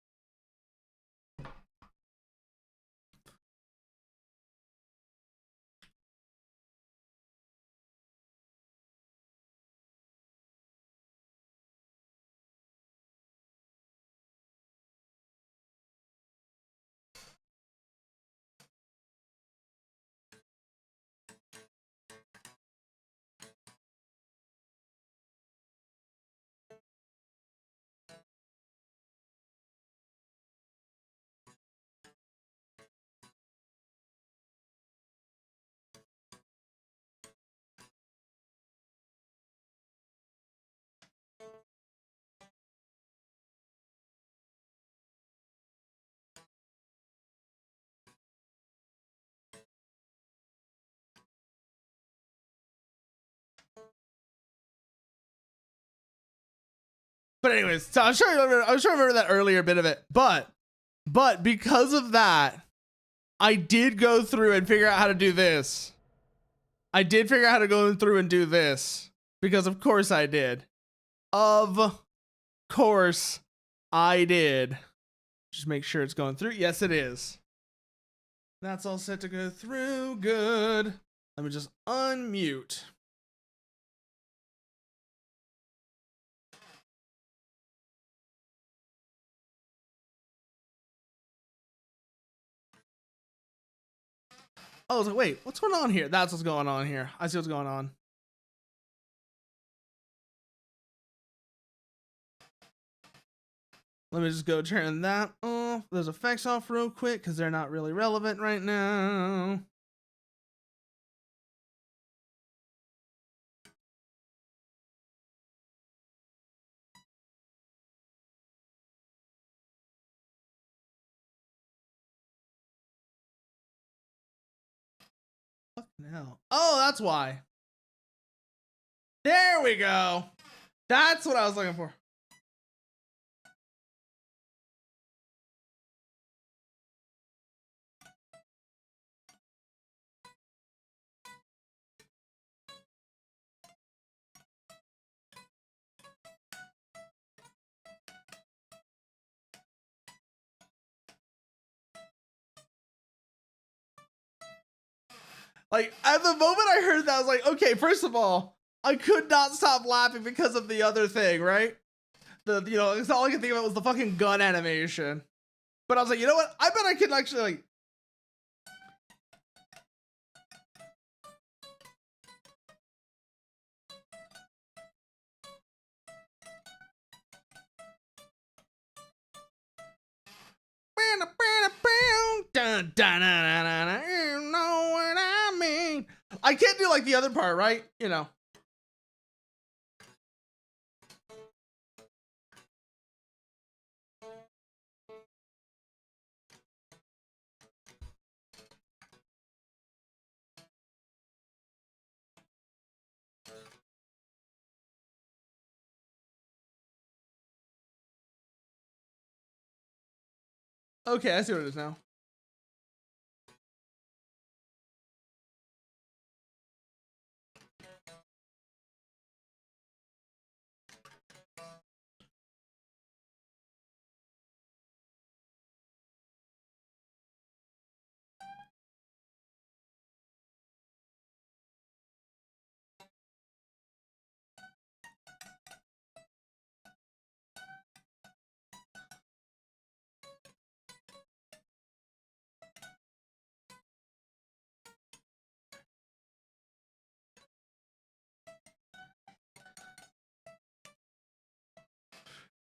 But anyways, so I was trying to remember that earlier bit of it, but because of that, I did go through and figure out how to do this. I did figure out how to go through and do this. Because of course I did. Of course I did. Just make sure it's going through. Yes, it is. That's all set to go through. Good. Let me just unmute. Oh, I was like, wait, what's going on here? That's what's going on here. I see what's going on. Let me just go turn that off. Those effects off real quick because they're not really relevant right now. Fucking hell. Oh, that's why. There we go. That's what I was looking for. Like, at the moment I heard that, I was like, okay, first of all, I could not stop laughing because of the other thing, right? It's all I could think about was the fucking gun animation. But I was like, you know what? I bet I could actually, like, you know what I mean? I can't do like the other part, right? You know. Okay, I see what it is now.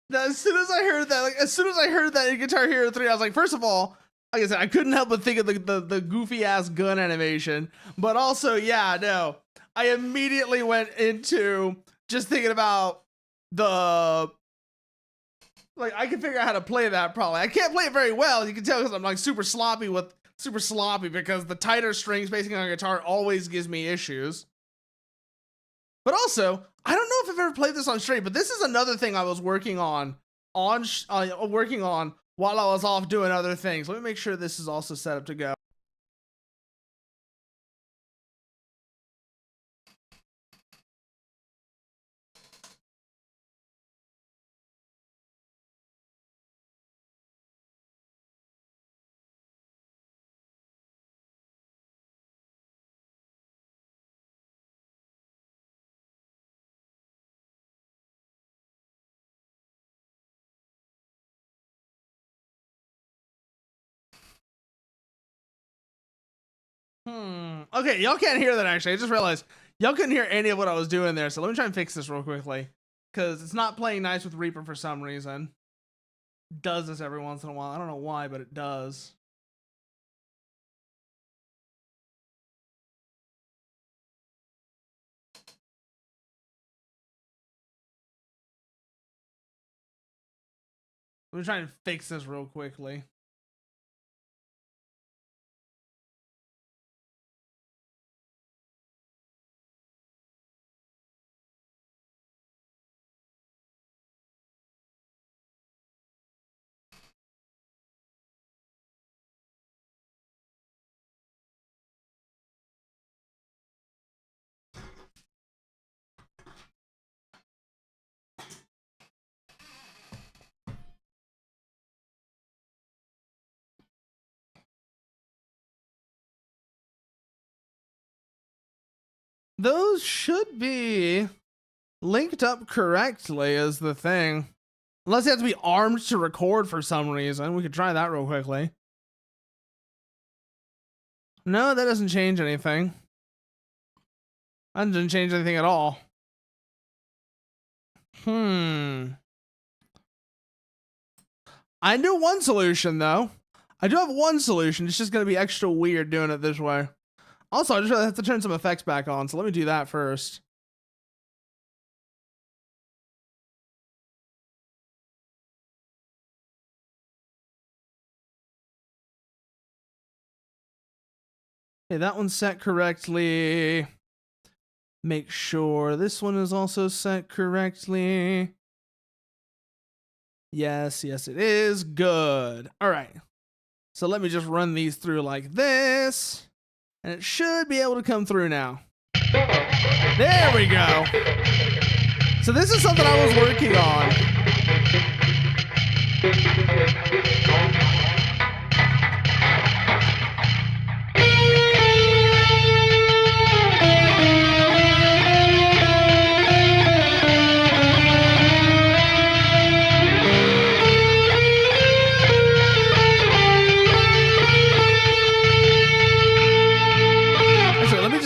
Now, as soon as I heard that in Guitar Hero 3, I was like, first of all, like I said, I couldn't help but think of the goofy ass gun animation. But also, yeah, no. I immediately went into just thinking about the, like, I can figure out how to play that probably. I can't play it very well, you can tell, because I'm like super sloppy because the tighter strings basically on a guitar always gives me issues. But also, I don't know if I've ever played this on stream, but this is another thing I was working on while I was off doing other things. Let me make sure this is also set up to go. Okay, y'all can't hear that actually. I just realized y'all couldn't hear any of what I was doing there. So let me try and fix this real quickly. Because it's not playing nice with Reaper for some reason. It does this every once in a while. I don't know why, but it does. Let me try and fix this real quickly. Those should be linked up correctly is the thing. Unless you have to be armed to record for some reason. We could try that real quickly. No, that doesn't change anything. That doesn't change anything at all. I knew one solution, though. I do have one solution. It's just going to be extra weird doing it this way. Also, I just really have to turn some effects back on, so let me do that first. Okay, that one's set correctly. Make sure this one is also set correctly. Yes, yes, it is. Good. All right. So let me just run these through like this. And it should be able to come through now. There we go. So this is something I was working on.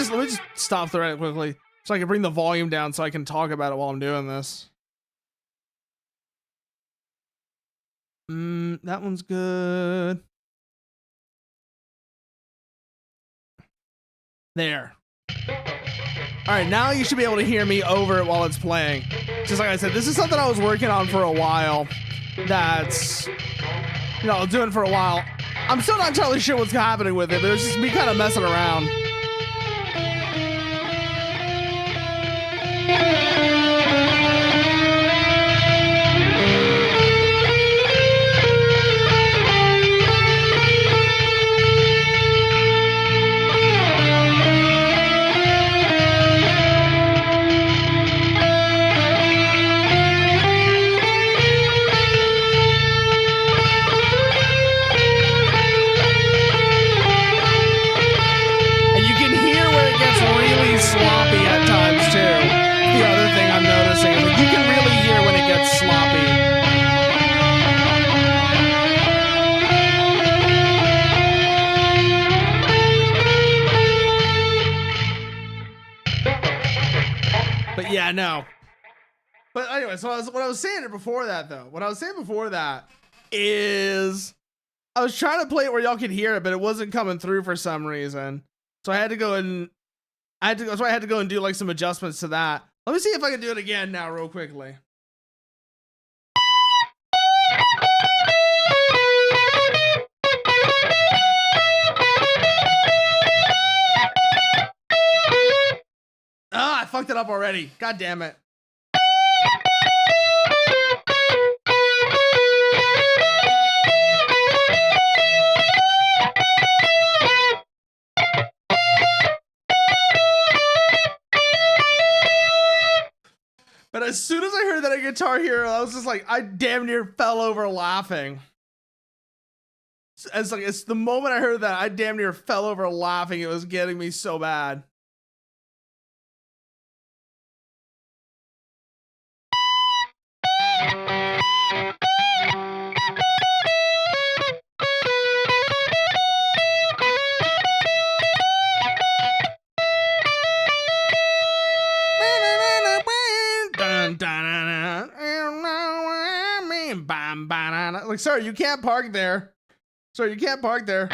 Let me just stop the Reddit quickly so I can bring the volume down so I can talk about it while I'm doing this. That one's good. There. All right, now you should be able to hear me over it while it's playing. Just like I said, this is something I was working on for a while. That's, you know, I was doing for a while. I'm still not entirely sure what's happening with it, but it's just me kind of messing around. Sloppy at times too. The other thing I'm noticing is like you can really hear when it gets sloppy. But yeah, no. But anyway, so what I was saying before that though, what I was saying before that is I was trying to play it where y'all could hear it, but it wasn't coming through for some reason. So I had to go and that's why I had to go and do like some adjustments to that. Let me see if I can do it again now real quickly. Ah, I fucked it up already. God damn it. But as soon as I heard that a Guitar Hero, I was just like, I damn near fell over laughing. It's the moment I heard that, I damn near fell over laughing. It was getting me so bad. Like, sir, you can't park there. Sir, you can't park there.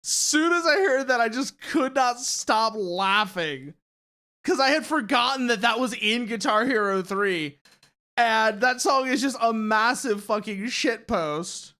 Soon as I heard that, I just could not stop laughing because I had forgotten that that was in Guitar Hero 3. And that song is just a massive fucking shitpost.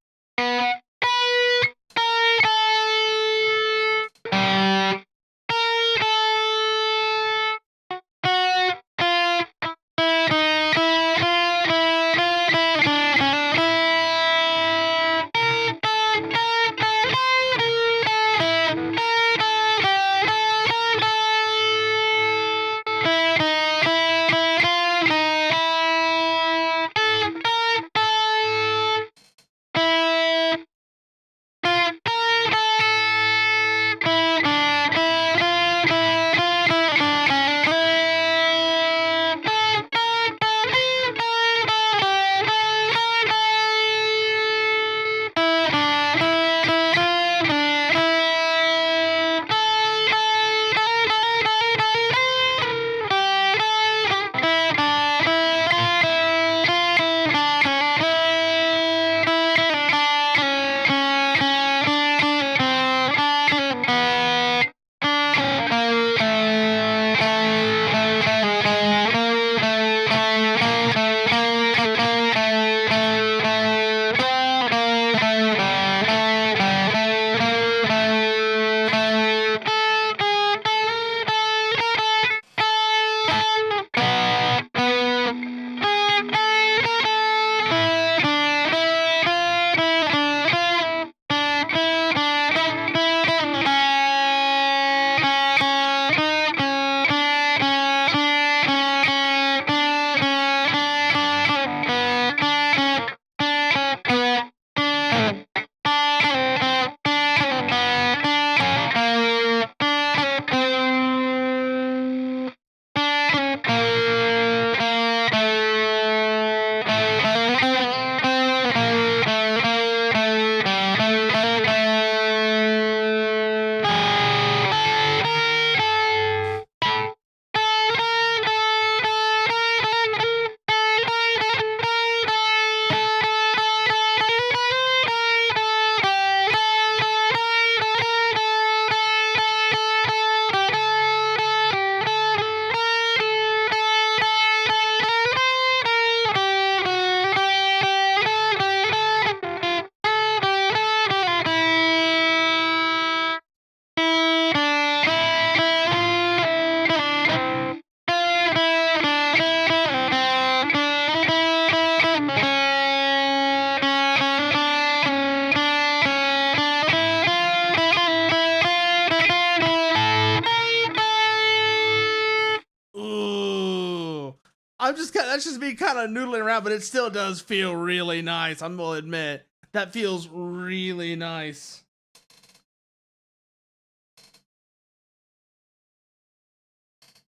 that's just me kind of noodling around, but it still does feel really nice. I will admit that feels really nice.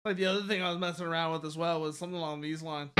Like the other thing I was messing around with as well was something along these lines.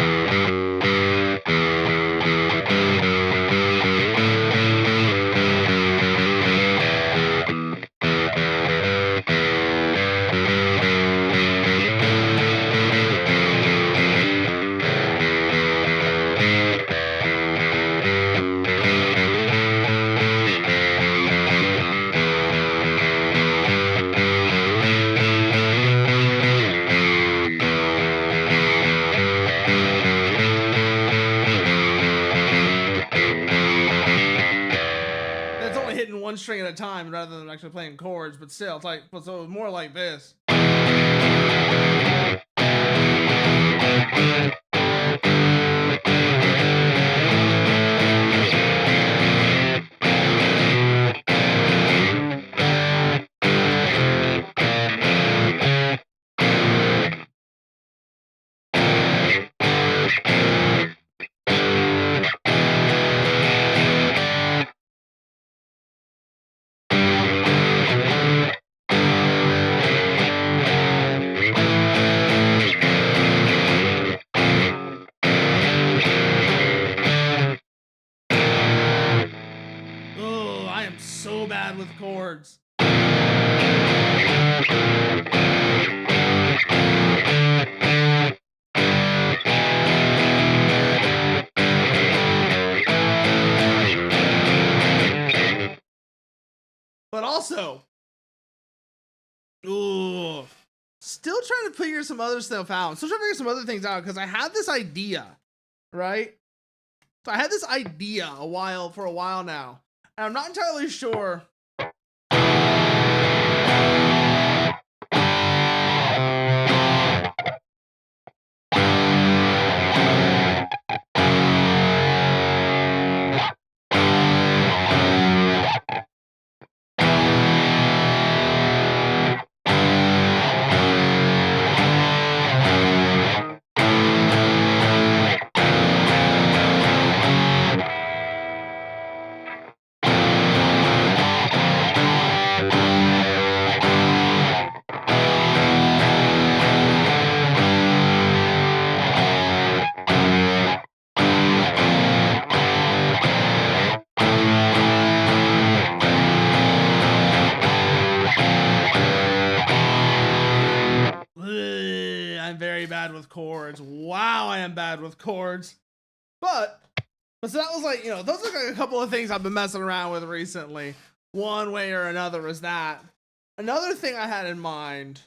It's only hitting one string at a time rather than actually playing chords, but still, it's like, so more like this. Oh, I am so bad with chords. But also, ooh, still trying to figure some other stuff out. Still trying to figure some other things out because I had this idea, right? So I had this idea for a while now, and I'm not entirely sure. I'm very bad with chords. Wow, I am bad with chords. But so that was like, those are like a couple of things I've been messing around with recently. One way or another is that. Another thing I had in mind.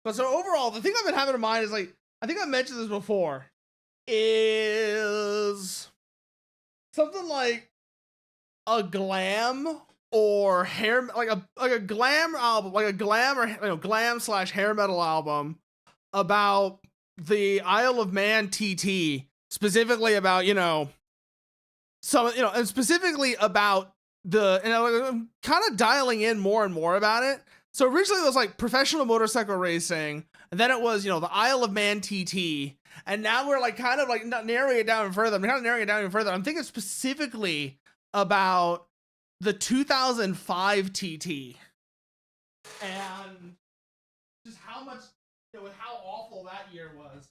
But so overall, the thing I've been having in mind is like, I think I mentioned this before, is something like a glam or hair, like a glam album, like a glam or glam / hair metal album about the Isle of Man TT, specifically about some and specifically about the kind of dialing in more and more about it. So originally it was like professional motorcycle racing, and then it was the Isle of Man TT, and now we're like kind of like not narrowing it down even further. I'm kind of narrowing it down even further. I'm thinking specifically about the 2005 TT and just how much, with how awful that year was.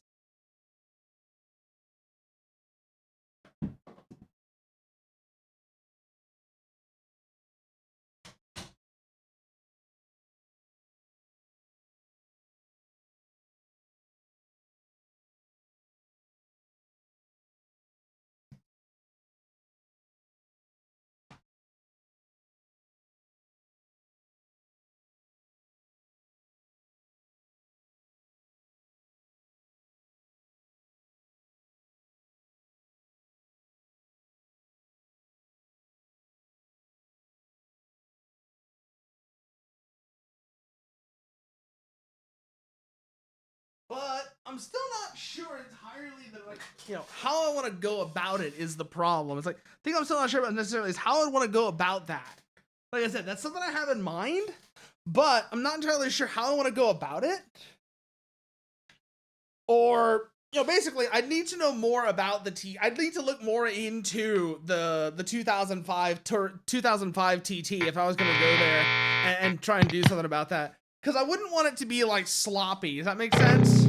But I'm still not sure entirely that, like, how I want to go about it is the problem. It's like, I think I'm still not sure about necessarily is how I want to go about that. Like I said, that's something I have in mind, but I'm not entirely sure how I want to go about it. Or, you know, basically, I need to know more about the I'd need to look more into the 2005 TT if I was going to go there and try and do something about that. Because I wouldn't want it to be, like, sloppy. Does that make sense?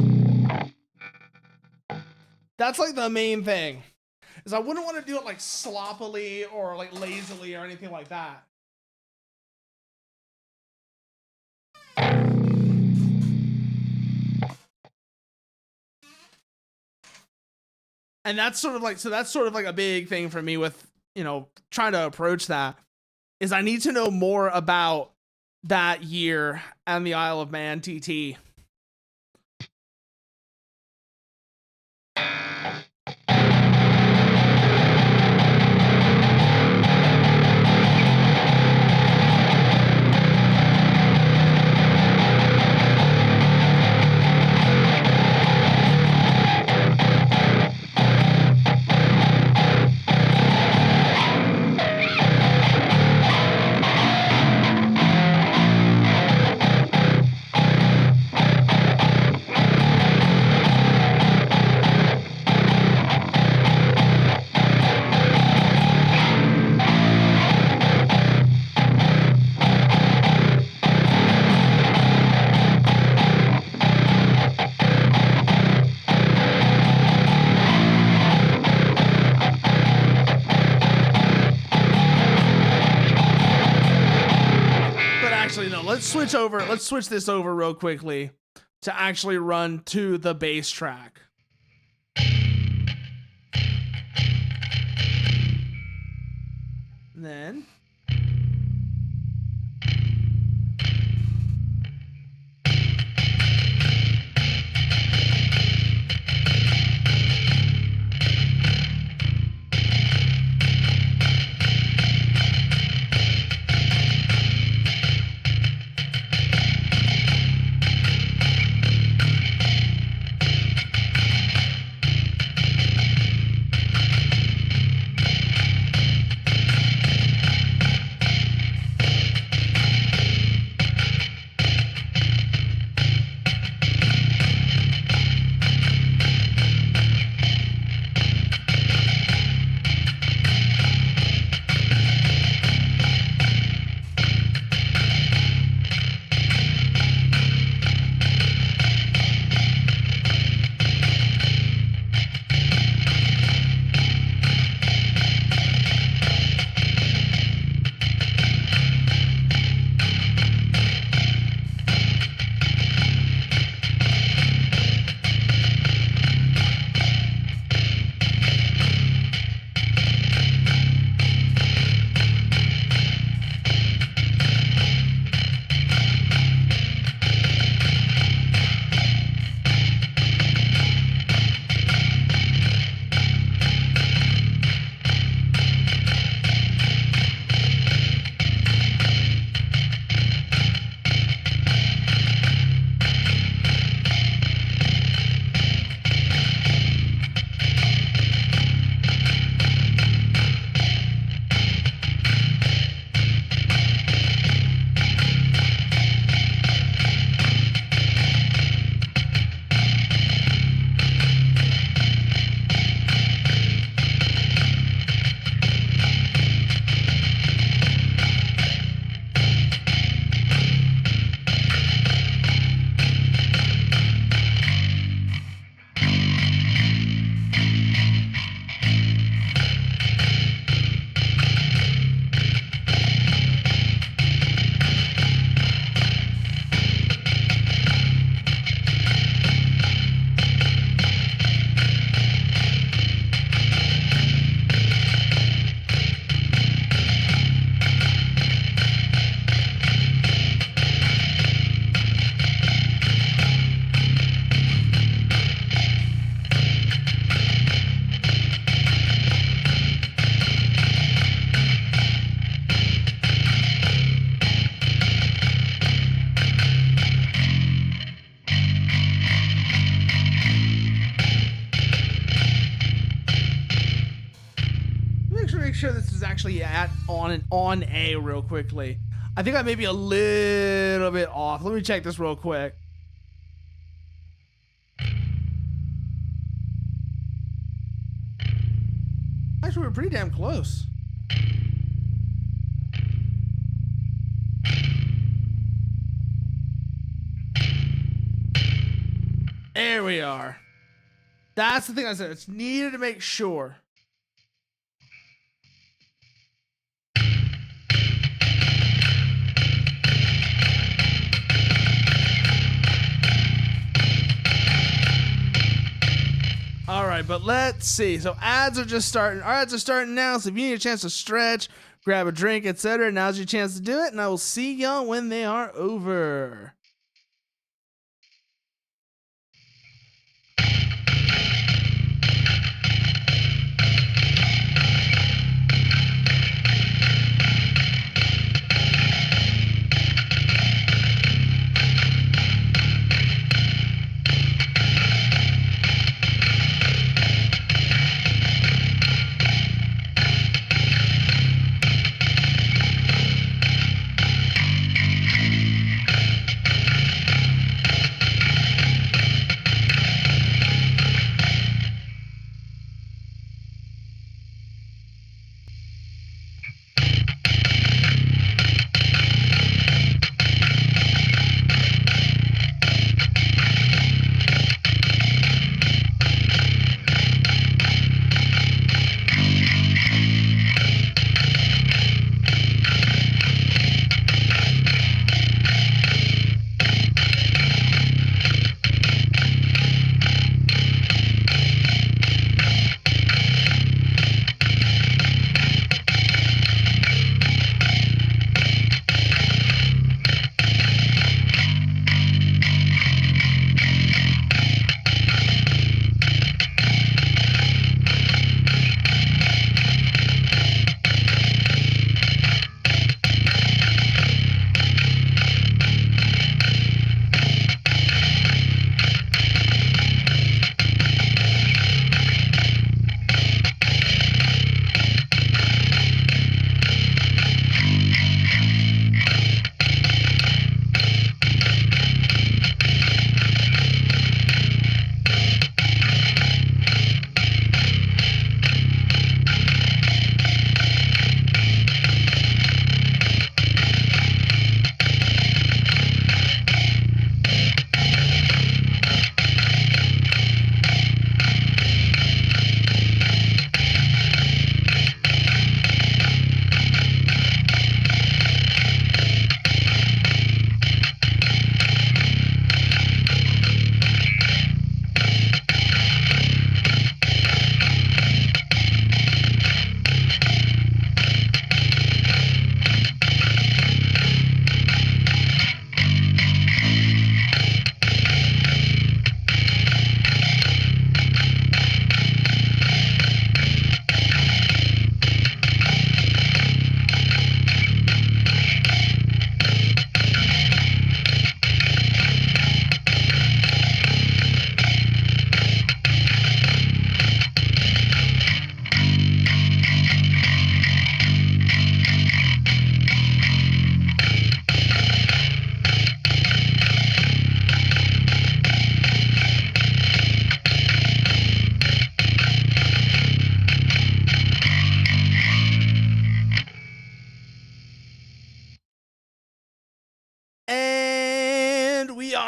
That's, like, the main thing. Is I wouldn't want to do it, like, sloppily or, like, lazily or anything like that. And that's sort of like, so that's sort of like a big thing for me with, you know, trying to approach that, is I need to know more about that year and the Isle of Man TT. Let's switch this over real quickly to actually run to the bass track. And then make sure this is actually on A real quickly. I think I may be a little bit off. Let me check this real quick. pretty damn close. There we are. That's the thing I said. It's needed to make sure. All right, but let's see. So ads are just starting. Our ads are starting now. So if you need a chance to stretch, grab a drink, etc., now's your chance to do it. And I will see y'all when they are over.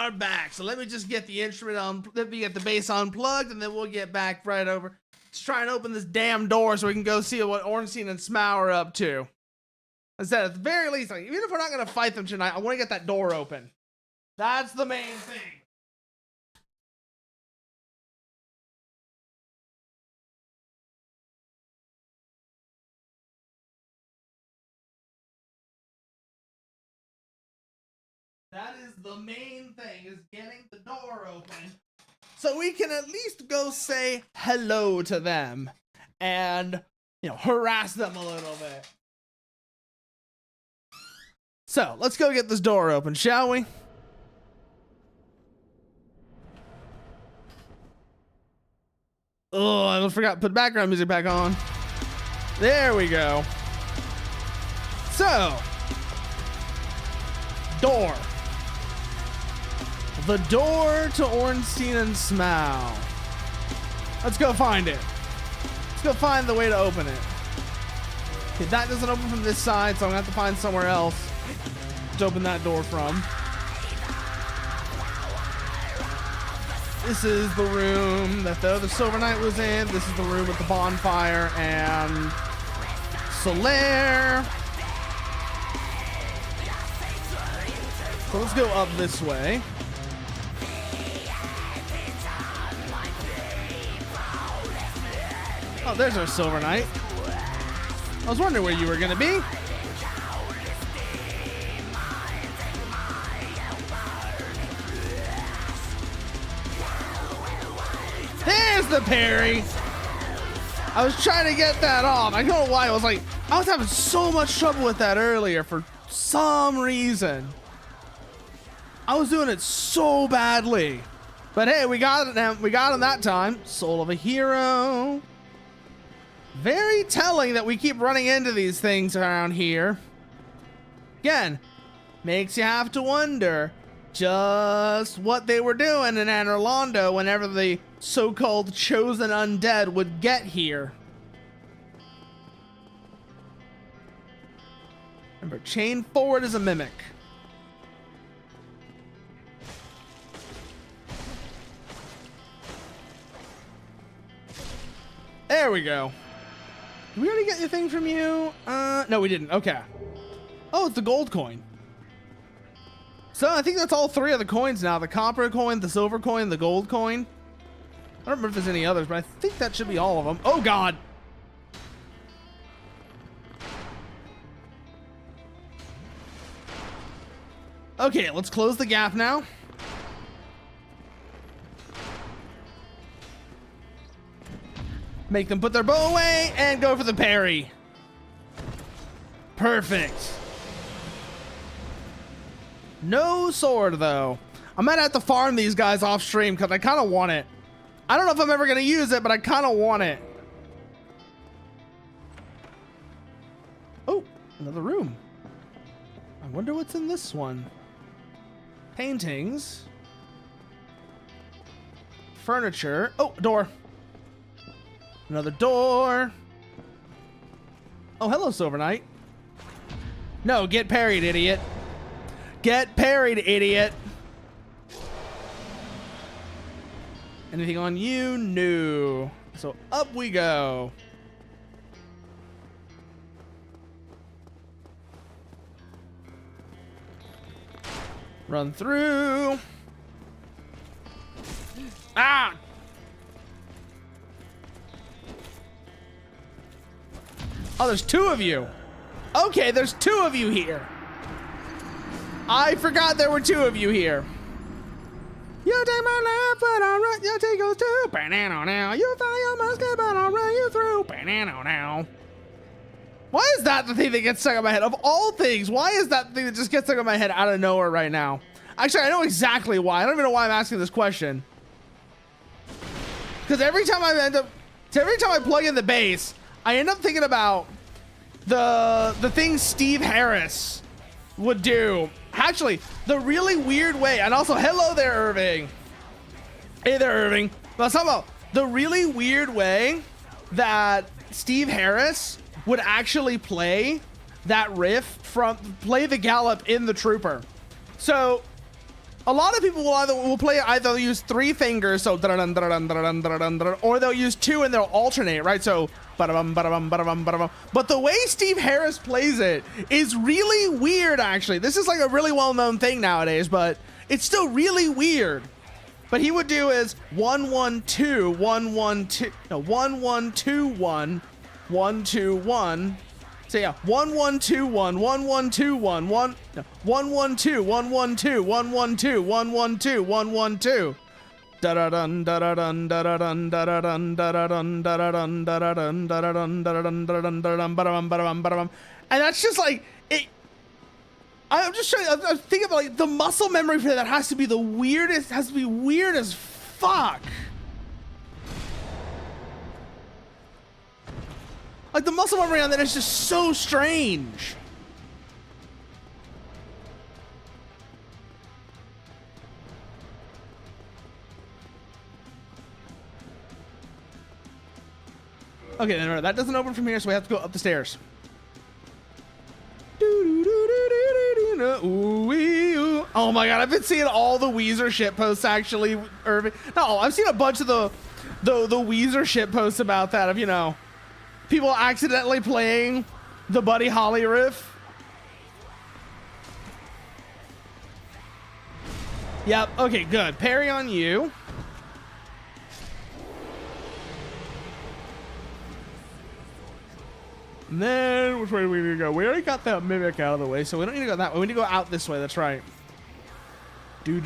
are back. So let me just get the instrument on, let me get the bass unplugged, and then we'll get back right over. Let's try and open this damn door so we can go see what Ornstein and Smough are up to. I said, at the very least, like, even if we're not going to fight them tonight, I want to get that door open. That's the main thing. That is the main thing, is getting the door open so we can at least go say hello to them and, you know, harass them a little bit. So, let's go get this door open, shall we? Oh, I almost forgot to put background music back on. There we go. So, door. The door to Ornstein and Smough. Let's go find it. Let's go find the way to open it. Okay, that doesn't open from this side, so I'm gonna have to find somewhere else to open that door from. This is the room that the other Silver Knight was in. This is the room with the bonfire and Solaire. So let's go up this way. Oh, there's our Silver Knight. I was wondering where you were gonna be. There's the parry. I was trying to get that off. I don't know why. I was having so much trouble with that earlier for some reason. I was doing it so badly. But hey, we got it now. We got him that time. Soul of a hero. Very telling that we keep running into these things around here. Again, makes you have to wonder just what they were doing in Anor Londo whenever the so-called chosen undead would get here. Remember, chain forward is a mimic. There we go. Did we already get the thing from you? No, we didn't. Okay. Oh, it's the gold coin. So I think that's all three of the coins now. The copper coin, the silver coin, the gold coin. I don't remember if there's any others, but I think that should be all of them. Oh, God. Okay, let's close the gap now. Make them put their bow away and go for the parry. Perfect. No sword, though. I might have to farm these guys off stream because I kind of want it. I don't know if I'm ever going to use it, but I kind of want it. Oh, another room. I wonder what's in this one. Paintings. Furniture. Oh, door. Another door. Oh, hello, Silver Knight. No, get parried, idiot. Get parried, idiot. Anything on you? No. So up we go. Run through. Ah! Oh, there's two of you. Okay, there's two of you here. I forgot there were two of you here. You take my left, but I'll run. You take yours too. Banana now. You fire your musket, but I'll run you through. Banana now. Why is that the thing that gets stuck in my head? Of all things, why is that the thing that just gets stuck in my head out of nowhere right now? Actually, I know exactly why. I don't even know why I'm asking this question. Because every time I plug in the bass, I end up thinking about the things Steve Harris would do. Actually, the really weird way, and also hello there, Irving. Hey there, Irving. But somehow, the really weird way that Steve Harris would actually play that riff play the gallop in the Trooper. So a lot of people will use three fingers, so or they'll use two and they'll alternate, right? So ba-da-bum, ba-da-bum, ba-da-bum, ba-da-bum. But the way Steve Harris plays it is really weird, actually. This is like a really well-known thing nowadays, but it's still really weird. But he would do is 1 1 2 1 1 2 no 1 1 2 1 1 2 1. So yeah, 1 1 2 1 1 1 2 1 1 no, 1 1 2 1 1 2 1 1 2 1 1 2 1 1 2. Da da dun da da dun da da dun da da dun da da dun da da dun da da dun da da dun da da dun da da dun da da dun ba-da-bum, ba-da-bum, ba-da-bum. And that's just like it. I'm just trying. I'm thinking about like the muscle memory for that has to be the weirdest. Has to be weird as fuck. Like the muscle memory on that is just so strange. Okay, then that doesn't open from here, so we have to go up the stairs. Luna, ooh, wee, ooh. Oh my god, I've been seeing all the Weezer shit posts actually, Irving. No, I've seen a bunch of the Weezer shit posts about that, of, you know, people accidentally playing the Buddy Holly riff. Yep, okay, good. Parry on you. And then, which way do we need to go? We already got that mimic out of the way, so we don't need to go that way. We need to go out this way, that's right. But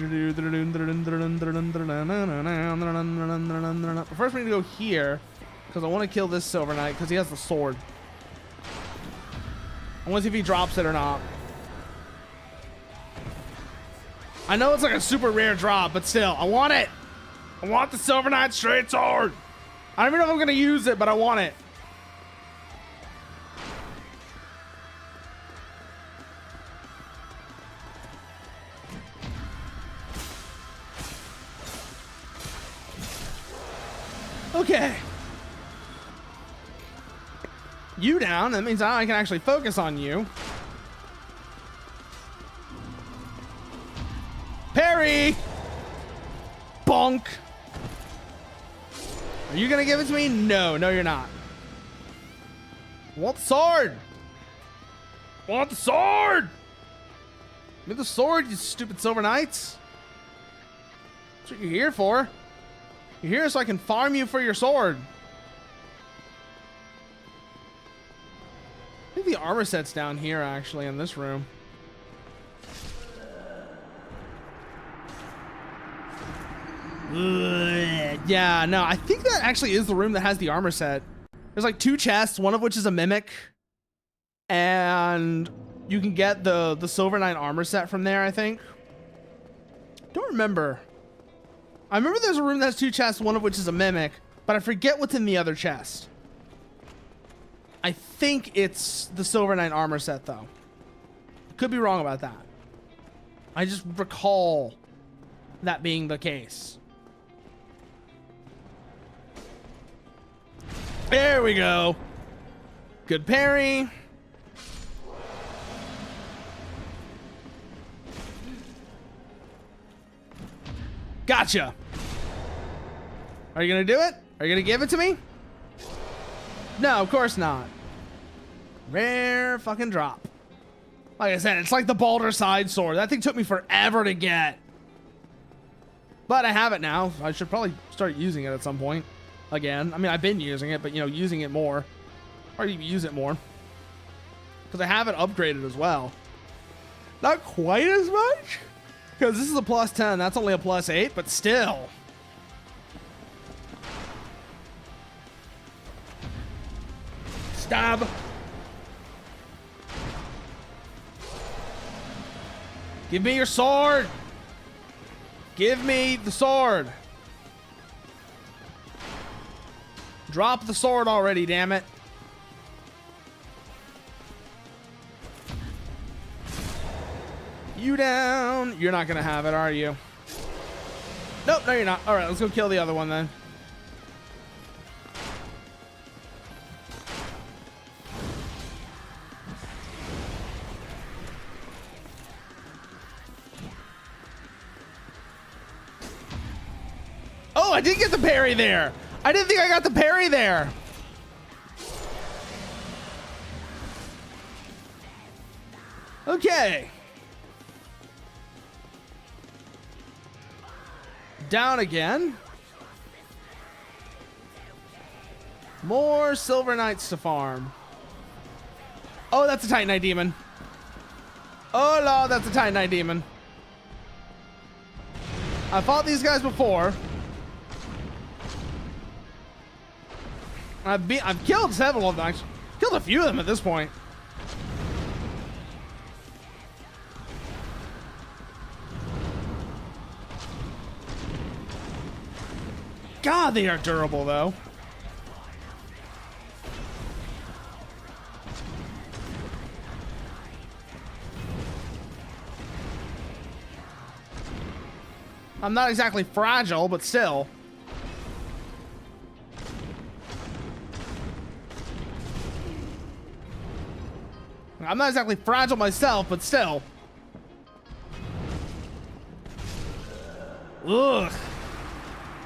first we need to go here, because I want to kill this Silver Knight, because he has the sword. I want to see if he drops it or not. I know it's like a super rare drop, but still, I want it. I want the Silver Knight straight sword. I don't even know if I'm going to use it, but I want it. Okay. You down. That means now I can actually focus on you. Parry! Bonk! Are you gonna give it to me? No, no you're not. Want the sword! Want the sword! Give me the sword, you stupid Silver Knights. That's what you're here for. You're here so I can farm you for your sword. I think the armor set's down here, actually, in this room. Yeah, no, I think that actually is the room that has the armor set. There's like 2 chests, one of which is a mimic. And you can get the Silver Knight armor set from there, I think. Don't remember. I remember there's a room that has 2 chests, one of which is a mimic, but I forget what's in the other chest. I think it's the Silver Knight armor set, though. Could be wrong about that. I just recall that being the case. There we go. Good parry. Gotcha. Are you gonna do it? Are you gonna give it to me? No, of course not. Rare fucking drop. Like I said, it's like the Balder side sword. That thing took me forever to get. But I have it now. I should probably start using it at some point. Again. I mean, I've been using it, but, you know, using it more. Probably use it more. Because I have it upgraded as well. Not quite as much. Because this is a plus 10. That's only a plus 8, but still. Stab. Give me your sword. Give me the sword. Drop the sword already, damn it. You down. You're not going to have it, are you? Nope, no, you're not. All right, let's go kill the other one then. Oh, I did get the parry there. I didn't think I got the parry there. Okay. Down again. More Silver Knights to farm. Oh, that's a Titanite demon. Oh, no, that's a Titanite demon. I fought these guys before. I've killed several of them. I've killed a few of them at this point. God, they are durable, though. I'm not exactly fragile, but still. I'm not exactly fragile myself, but still. Ugh.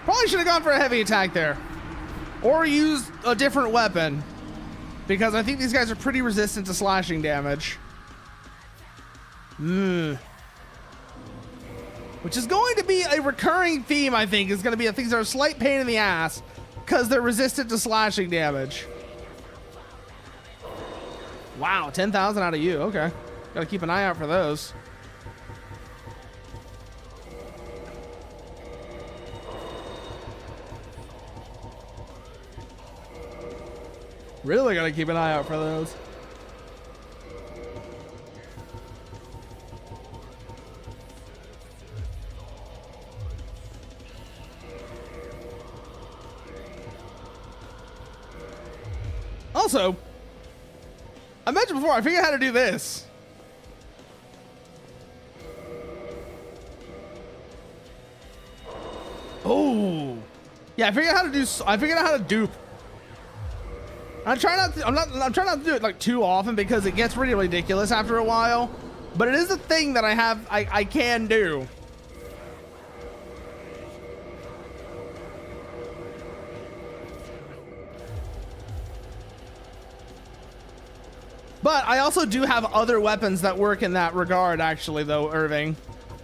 Probably should have gone for a heavy attack there. Or used a different weapon. Because I think these guys are pretty resistant to slashing damage. Which is going to be a recurring theme, I think. Is going to be things that are a slight pain in the ass. Because they're resistant to slashing damage. Wow, 10,000 out of you. Okay. Gotta keep an eye out for those. Really gotta keep an eye out for those. Also, I mentioned before, I figured out how to do this. Oh, yeah, I figured out how to dupe. I'm trying not to do it like too often because it gets pretty ridiculous after a while. But it is a thing that I can do. But I also do have other weapons that work in that regard, actually, though, Irving.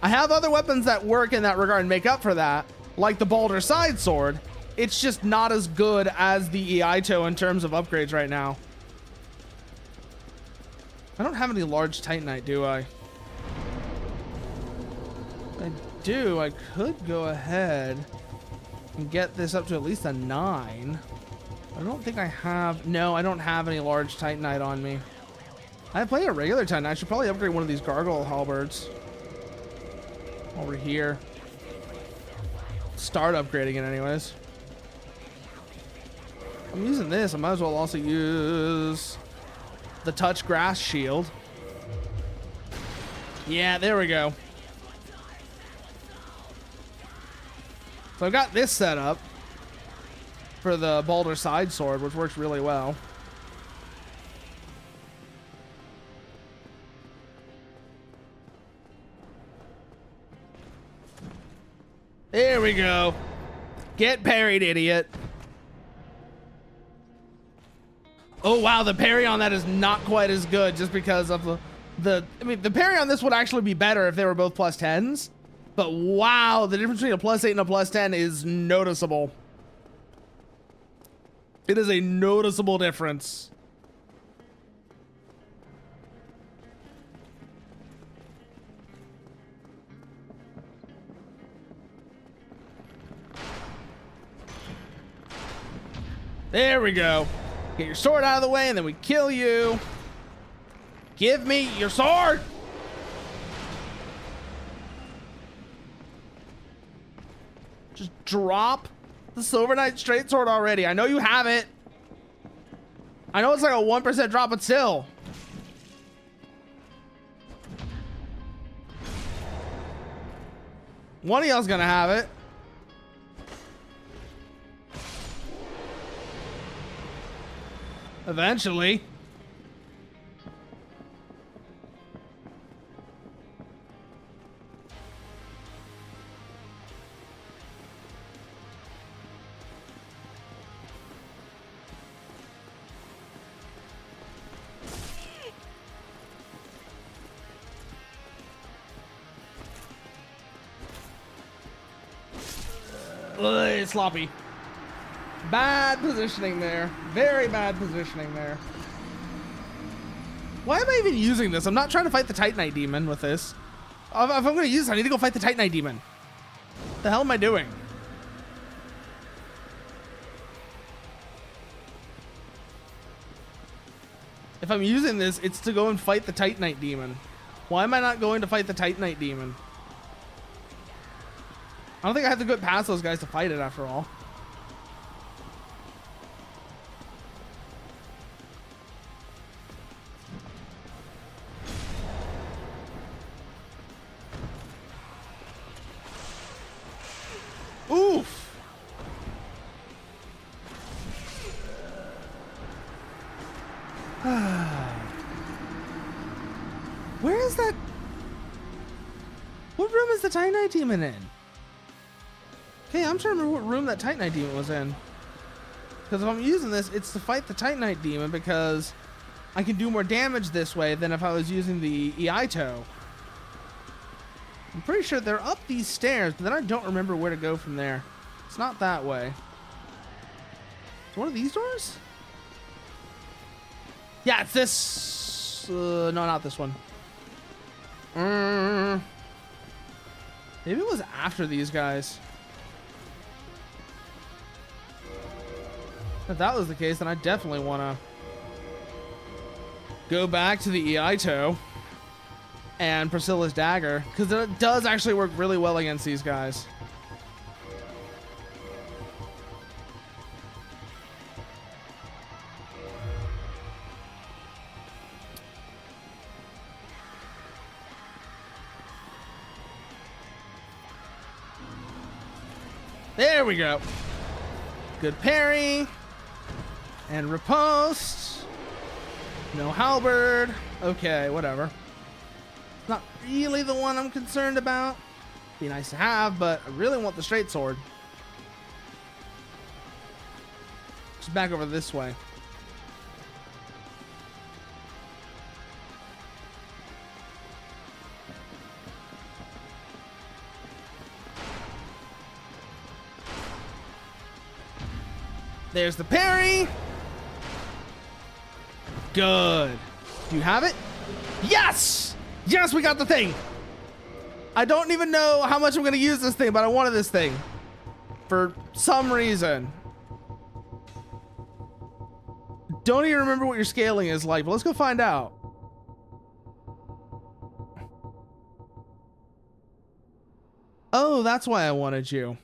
I have other weapons that work in that regard and make up for that, like the Balder Side Sword. It's just not as good as the Iaito in terms of upgrades right now. I don't have any large Titanite, do I? I do. I could go ahead and get this up to at least a 9. I don't think I have... No, I don't have any large Titanite on me. I have plenty of regular Titanite. I should probably upgrade one of these Gargoyle Halberds. Over here. Start upgrading it anyways. I'm using this. I might as well also use the Touch Grass Shield. Yeah, there we go. So I've got this set up for the Balder Side Sword, which works really well. There we go. Get parried, idiot. Oh, wow. The parry on that is not quite as good just because of I mean, the parry on this would actually be better if they were both plus 10s. But wow, the difference between a plus 8 and a plus 10 is noticeable. It is a noticeable difference. There we go. Get your sword out of the way and then we kill you. Give me your sword. Just drop the Silver Knight straight sword already. I know you have it. I know it's like a 1% drop, but still. One of y'all's gonna have it. Eventually. Ugh, sloppy. Bad positioning there. Very bad positioning there. Why am I even using this? I'm not trying to fight the Titanite Demon with this. If I'm going to use this, I need to go fight the Titanite Demon. What the hell am I doing? If I'm using this, it's to go and fight the Titanite Demon. Why am I not going to fight the Titanite Demon? I don't think I have to go past those guys to fight it after all. Oof! Where is that? What room is the Titanite Demon in? Hey, I'm trying to remember what room that Titanite demon was in. Because if I'm using this, it's to fight the Titanite demon because I can do more damage this way than if I was using the Iaito. I'm pretty sure they're up these stairs, but then I don't remember where to go from there. It's not that way. It's one of these doors? Yeah, it's this. No, not this one. Maybe it was after these guys. If that was the case, then I definitely want to go back to the Iaito and Priscilla's dagger, because it does actually work really well against these guys. There we go. Good parry. And riposte. No halberd. Okay, whatever. Not really the one I'm concerned about. Be nice to have, but I really want the straight sword. Just back over this way. There's the parry. Good. Do you have it? Yes! Yes, we got the thing. I don't even know how much I'm going to use this thing, but I wanted this thing. For some reason. Don't even remember what your scaling is like, but let's go find out. Oh, that's why I wanted you.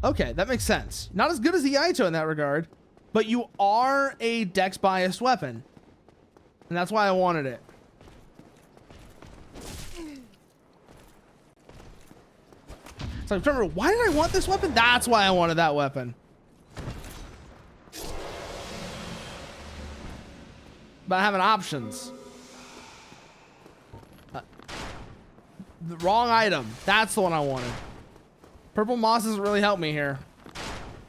Okay, that makes sense. Not as good as the Iaito in that regard, but you are a dex-biased weapon. And that's why I wanted it. So remember, why did I want this weapon? That's why I wanted that weapon. But having options. The wrong item. That's the one I wanted. Purple moss doesn't really help me here.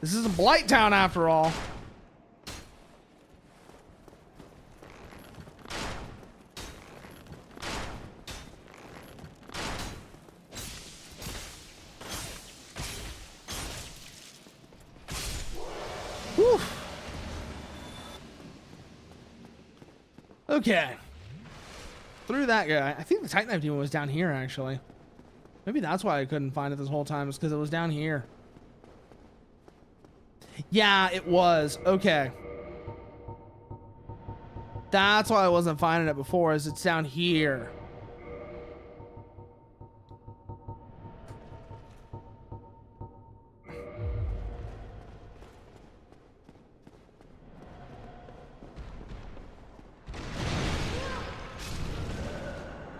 This isn't Blight Town after all. Whew. Okay. Through that guy. I think the Titanite demon was down here actually. Maybe that's why I couldn't find it this whole time, is because it was down here. Yeah, it was. Okay. That's why I wasn't finding it before, is it's down here.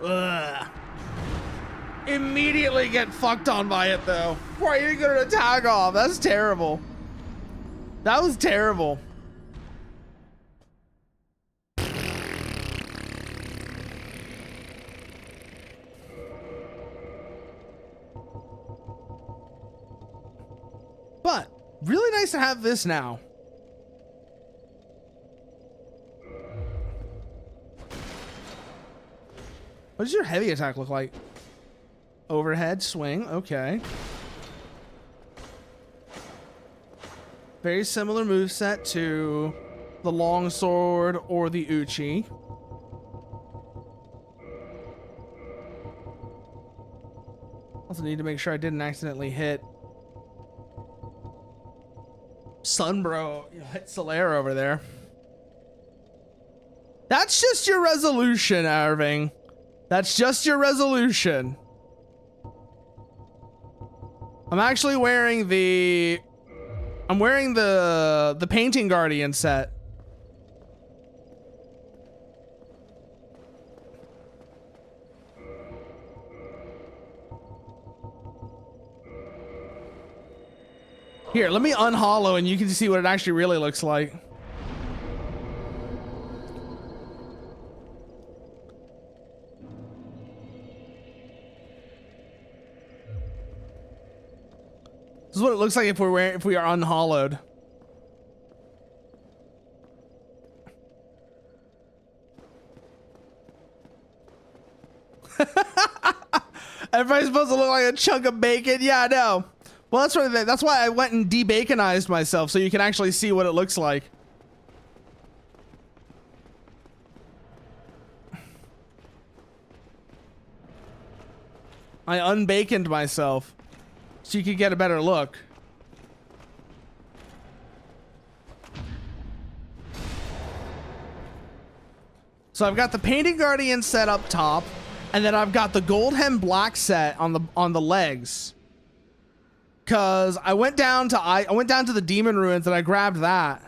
Ugh. Immediately get fucked on by it though. Why are you gonna attack off? That's terrible. That was terrible. But really nice to have this now. What does your heavy attack look like? Overhead swing, okay. Very similar moveset to the longsword or the Uchi. Also need to make sure I didn't accidentally hit Sunbro, hit Solaire over there. That's just your resolution, Irving. That's just your resolution. I'm actually wearing the... I'm wearing the Painting Guardian set. Here, let me unhollow and you can see what it actually really looks like. This is what it looks like if we are unhollowed. Everybody's supposed to look like a chunk of bacon. Yeah, I know. Well, that's why I went and de-baconized myself so you can actually see what it looks like. I unbaconed myself so you could get a better look. So I've got the Painting Guardian set up top, and then I've got the Gold Hem Black set on the legs. Cause I went down to the Demon Ruins and I grabbed that.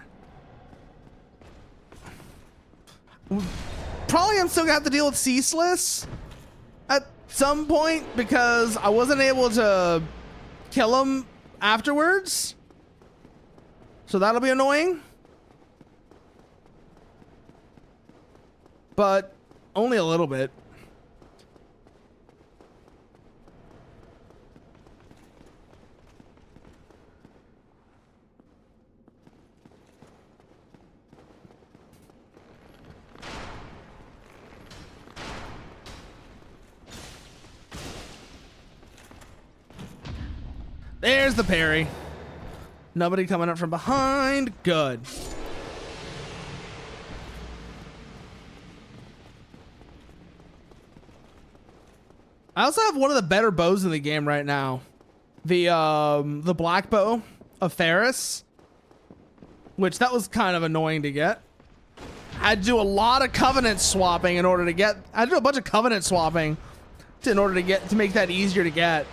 Probably I'm still gonna have to deal with Ceaseless at some point because I wasn't able to kill him afterwards. So that'll be annoying. But only a little bit. There's the parry. Nobody coming up from behind. Good. I also have one of the better bows in the game right now. The black bow of Ferris, which that was kind of annoying to get. I had to do a lot of covenant swapping in order to get. I had to do a bunch of covenant swapping in order to make that easier to get.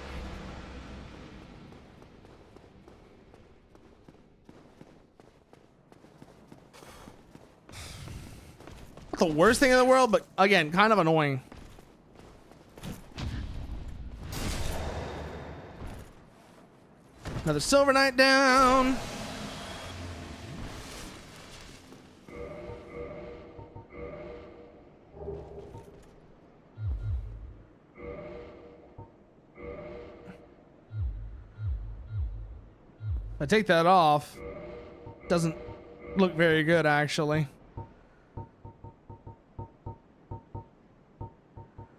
Not the worst thing in the world, but again, kind of annoying. Another Silver Knight down. If I take that off, doesn't look very good actually.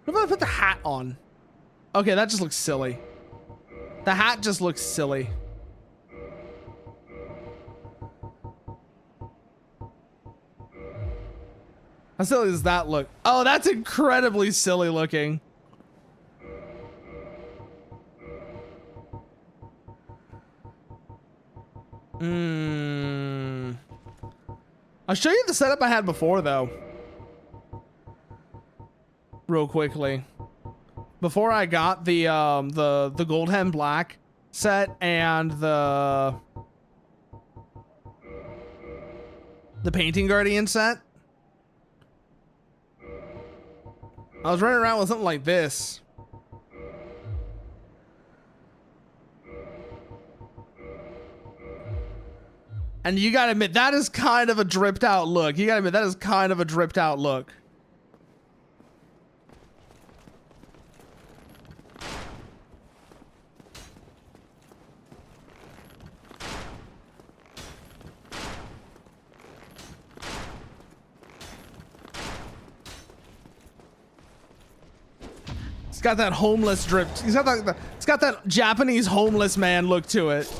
What if I put the hat on? Okay, that just looks silly. The hat just looks silly. How silly does that look? Oh, that's incredibly silly looking. I'll show you the setup I had before though. Real quickly. Before I got the Gold Hem Black set and the Painting Guardian set, I was running around with something like this. And you gotta admit, that is kind of a dripped out look. You gotta admit, that is kind of a dripped out look. It's got that homeless drip. It's got that Japanese homeless man look to it.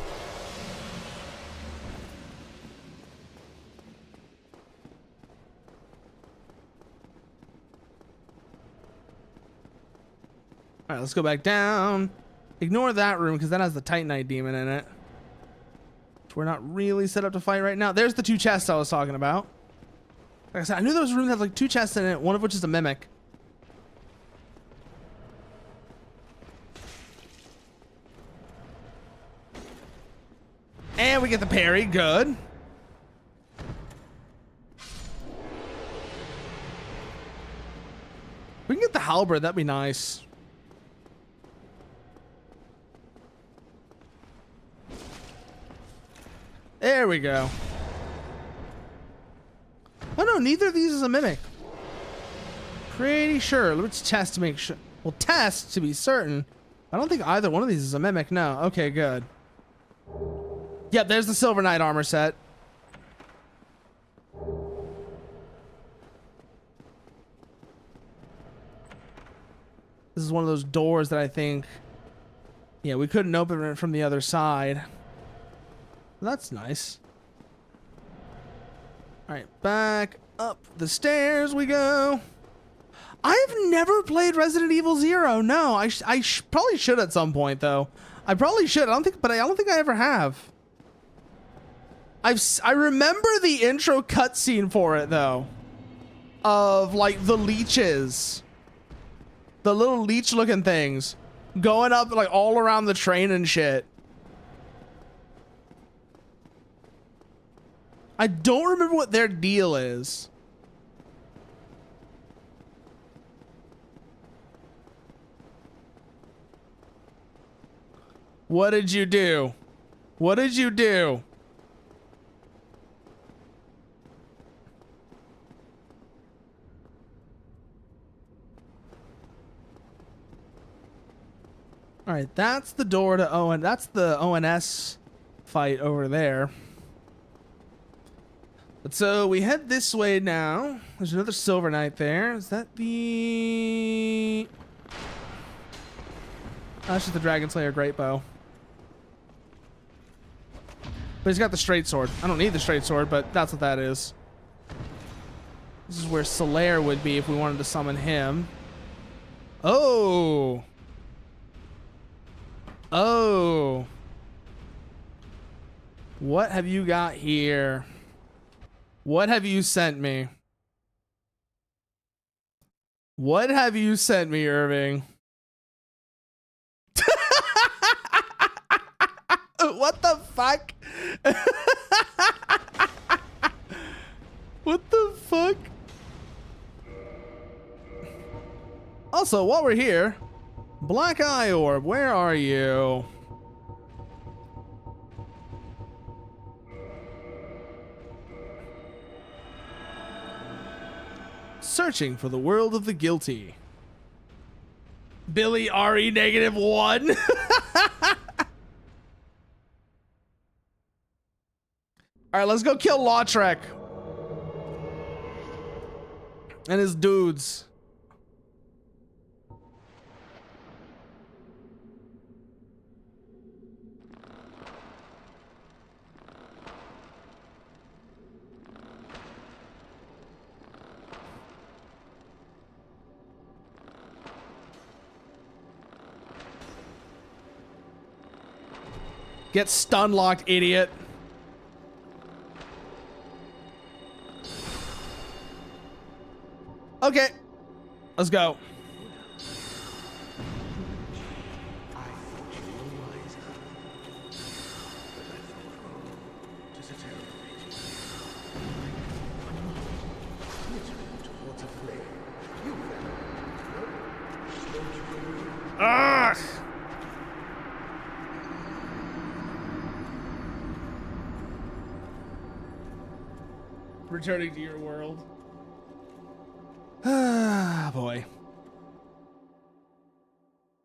All right, let's go back down. Ignore that room because that has the Titanite demon in it. We're not really set up to fight right now. There's the two chests I was talking about. Like I said, I knew there was a room that had like two chests in it, one of which is a mimic. And we get the parry. Good. We can get the halberd. That'd be nice. There we go. Oh no, neither of these is a mimic. Pretty sure. Let's test to make sure. We'll test to be certain. I don't think either one of these is a mimic. No. Okay, good. Yep, there's the Silver Knight armor set. This is one of those doors that I think, yeah, we couldn't open it from the other side. That's nice. All right, back up the stairs we go. I've never played Resident Evil 0. No, I probably should at some point though. I probably should. I don't think I ever have. I remember the intro cutscene for it though, of like the leeches, the little leech-looking things, going up like all around the train and shit. I don't remember what their deal is. What did you do? What did you do? All right, that's the door to Owen. That's the ONS fight over there. But so we head this way now. There's another Silver Knight there. Is that the... That's just the Dragon Slayer Great Bow. But he's got the straight sword. I don't need the straight sword, but that's what that is. This is where Solaire would be if we wanted to summon him. Oh! Oh! What have you got here? What have you sent me? What have you sent me, Irving? What the fuck? What the fuck? Also, while we're here, Black Eye Orb, where are you? Searching for the world of the guilty. Billy RE -1. All right, let's go kill Lautrec and his dudes. Get stun locked, idiot. Okay, let's go. Ugh. Returning to your world. Ah, boy.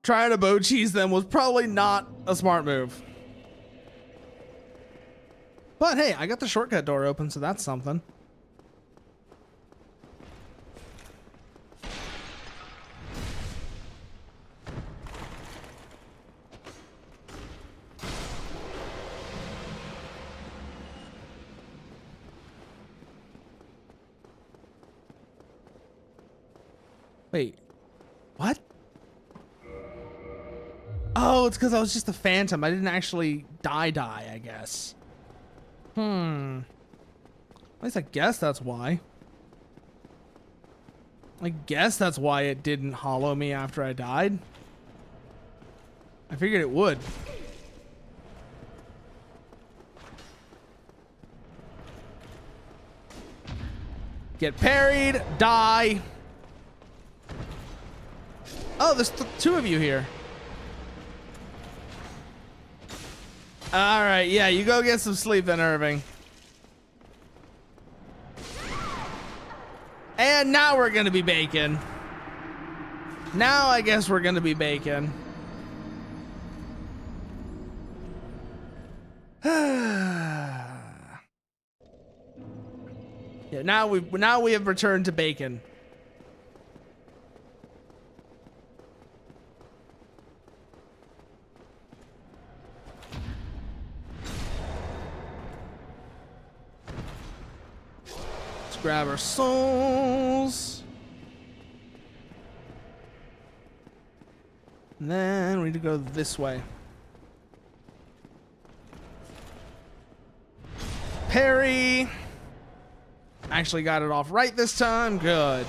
Trying to bow cheese them was probably not a smart move. But hey, I got the shortcut door open, so that's something. Wait, what? Oh, it's because I was just a phantom. I didn't actually die, I guess. At least I guess that's why. I guess that's why it didn't hollow me after I died. I figured it would. Get parried, die. Oh, there's two of you here. All right, yeah, you go get some sleep then, Irving. And now we're gonna be bacon. Now I guess we're gonna be bacon. Yeah, now we have returned to bacon. Let's grab our souls. And then we need to go this way. Parry. Actually got it off right this time. Good.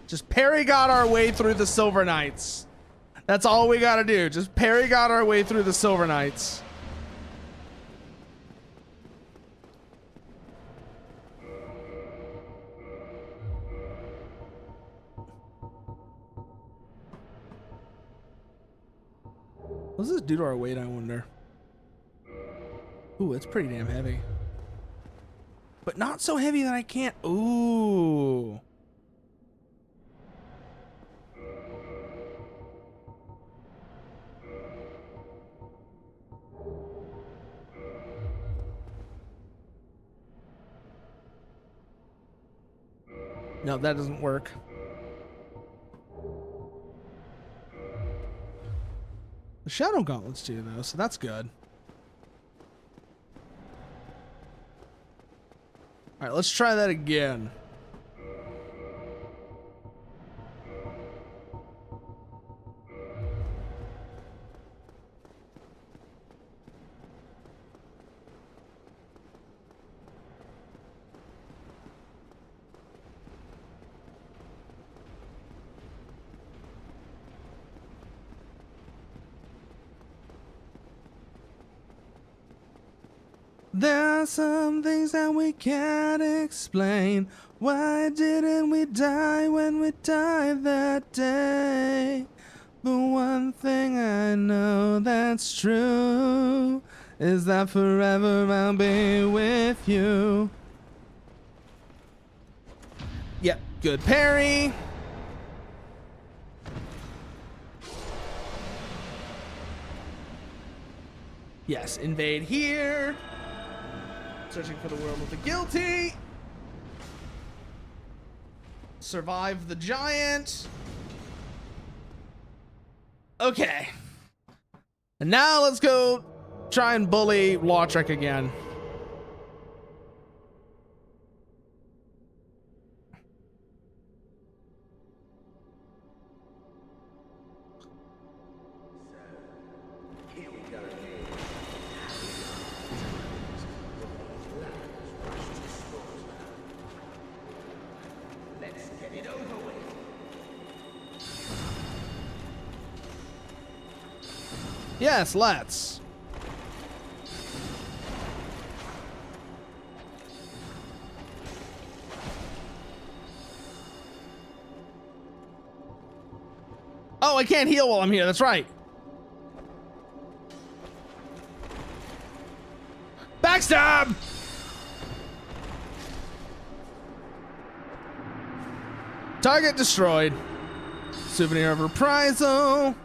Just parry got our way through the Silver Knights. That's all we gotta do. Just parry got our way through the Silver Knights. What does this do to our weight, I wonder? Ooh, it's pretty damn heavy. But not so heavy that I can't. Ooh. No, that doesn't work. The Shadow Gauntlets do, though, so that's good. All right, let's try that again. There are some things that we can't explain. Why didn't we die when we died that day? The one thing I know that's true is that forever I'll be with you. Yep, good parry. Yes, invade here. Searching for the world of the guilty. Survive the giant. Okay. And now let's go try and bully Lautrec again. Yes, let's. Oh, I can't heal while I'm here. That's right. Backstab! Target destroyed. Souvenir of reprisal.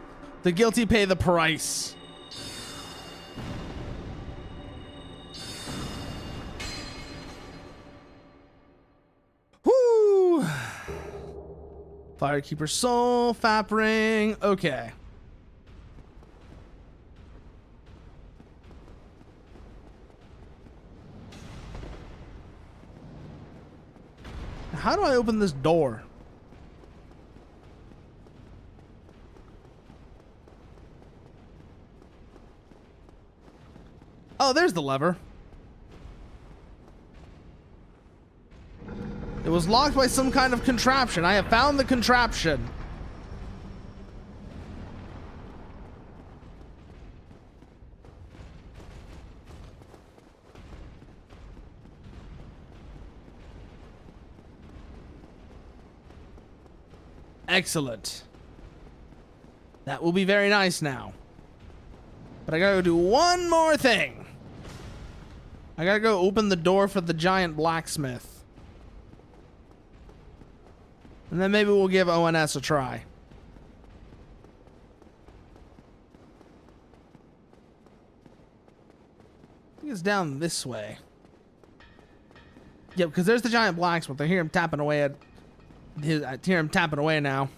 The guilty pay the price. Woo! Firekeeper soul, Fap ring. Okay. How do I open this door? Oh, there's the lever. It was locked by some kind of contraption. I have found the contraption. Excellent. That will be very nice now. But I gotta go do one more thing. I gotta go open the door for the giant blacksmith. And then maybe we'll give ONS a try. it's down this way. Yep, because there's the giant blacksmith. I hear him tapping away at his. I hear him tapping away now.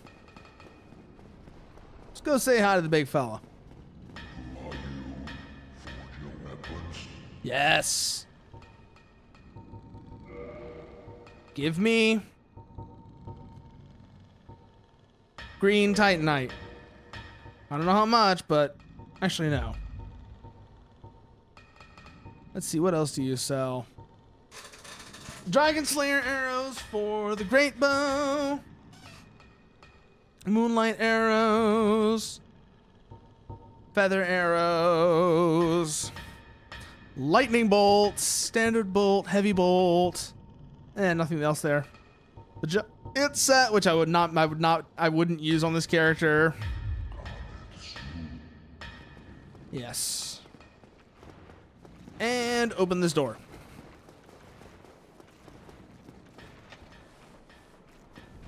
Let's go say hi to the big fella. Yes. Give me green titanite. I don't know how much, but actually no. Let's see, what else do you sell? Dragon Slayer arrows for the great bow. Moonlight arrows. Feather arrows. Lightning bolts. Standard bolt. Heavy bolt. And nothing else there. The giant set, which I wouldn't use on this character. Yes. And open this door.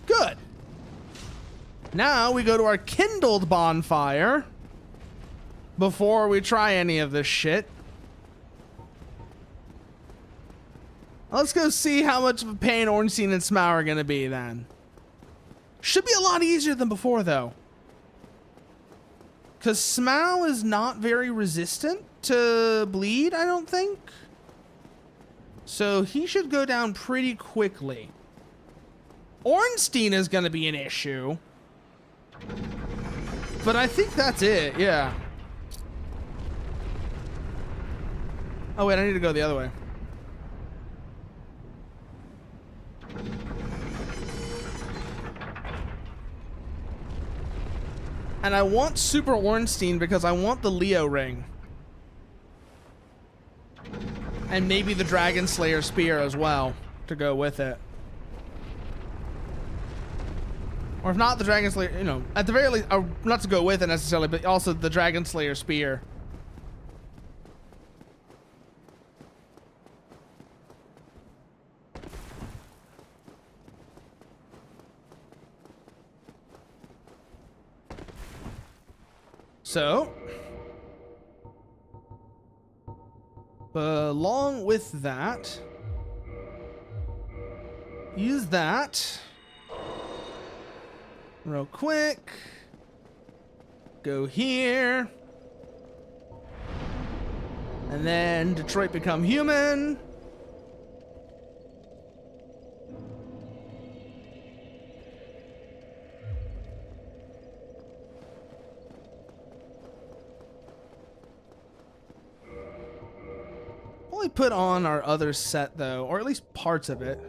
Good. Now we go to our kindled bonfire before we try any of this shit. Let's go see how much of a pain Ornstein and Smough are going to be then. Should be a lot easier than before, though. Because Smough is not very resistant to bleed, I don't think. So he should go down pretty quickly. Ornstein is going to be an issue. But I think that's it, yeah. Oh, wait, I need to go the other way. And I want Super Ornstein because I want the Leo ring. And maybe the Dragon Slayer spear as well to go with it. Or if not the Dragon Slayer, you know, at the very least, not to go with it necessarily, but also the Dragon Slayer spear. So, along with that, use that real quick. Go here. And then Detroit Become Human. Only put on our other set though, or at least parts of it.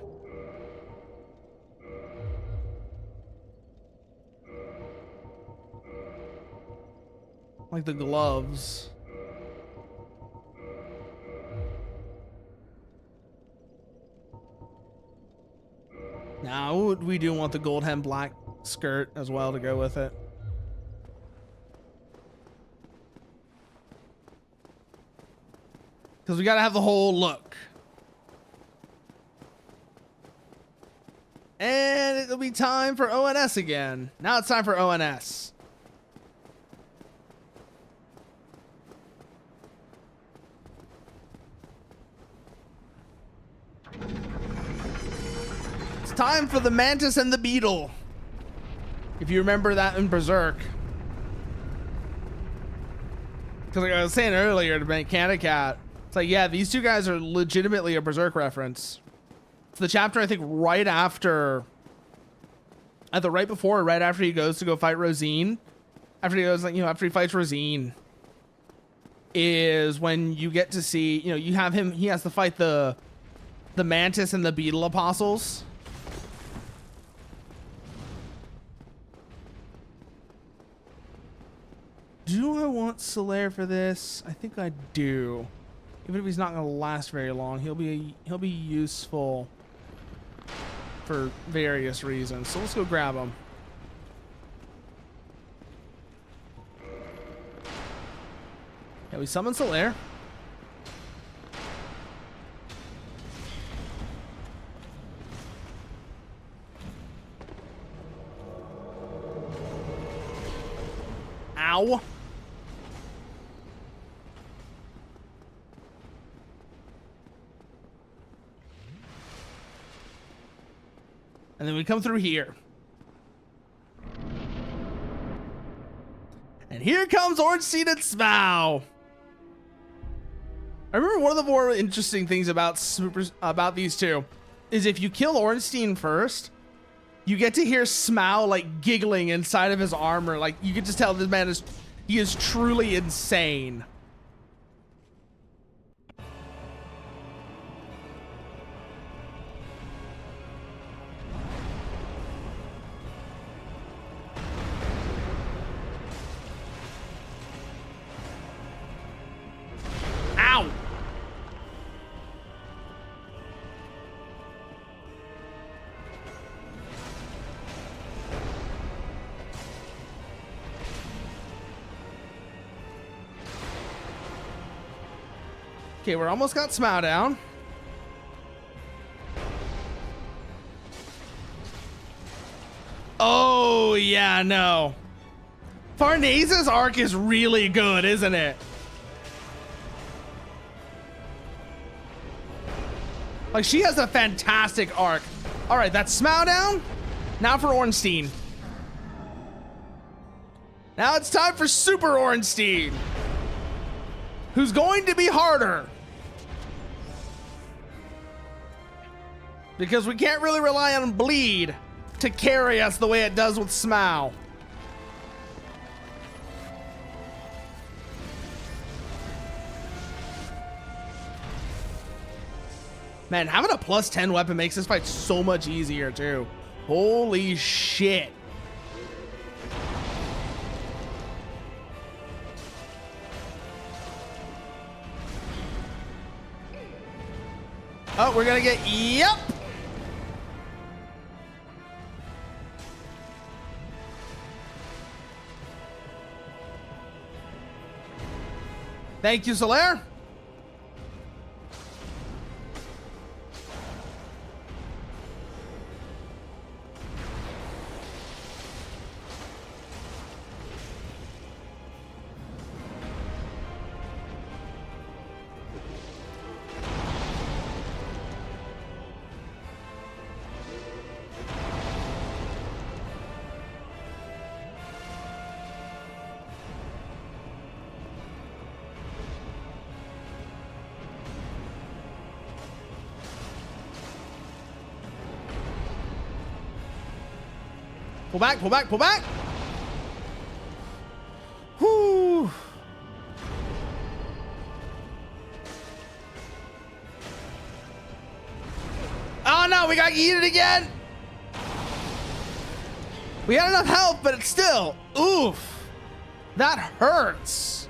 Like the gloves. Now we do want the gold hem black skirt as well to go with it. Because we gotta have the whole look. And it'll be time for ONS again. Now it's time for ONS. It's time for the Mantis and the Beetle. If you remember that in Berserk. Because like I was saying earlier to Mechanicat, it's like, yeah, these two guys are legitimately a Berserk reference. It's the chapter, I think, right after, either right before or right after he goes to go fight Rosine. After he goes, like, you know, after he fights Rosine, is when you get to see, you know, you have him, he has to fight the Mantis and the Beetle Apostles. Do I want Solaire for this? I think I do. Even if he's not going to last very long, he'll be useful for various reasons. So let's go grab him. Yeah, we summon Solaire. Ow. And then we come through here. And here comes Ornstein and Smough. I remember one of the more interesting things about these two is if you kill Ornstein first, you get to hear Smough like giggling inside of his armor. Like you can just tell this man he is truly insane. Ow! Okay, we're almost got Smough down. Oh, yeah, no. Farnese's arc is really good, isn't it? Like, she has a fantastic arc. All right, that's Smough down. Now for Ornstein. Now it's time for Super Ornstein, who's going to be harder. Because we can't really rely on bleed to carry us the way it does with Smough. Man, having a plus 10 weapon makes this fight so much easier too. Holy shit. Oh, we're gonna get, yep. Thank you, Solaire. Pull back, pull back, pull back. Whoo. Oh no, we got yeeted again. We had enough health, but it's still, oof. That hurts.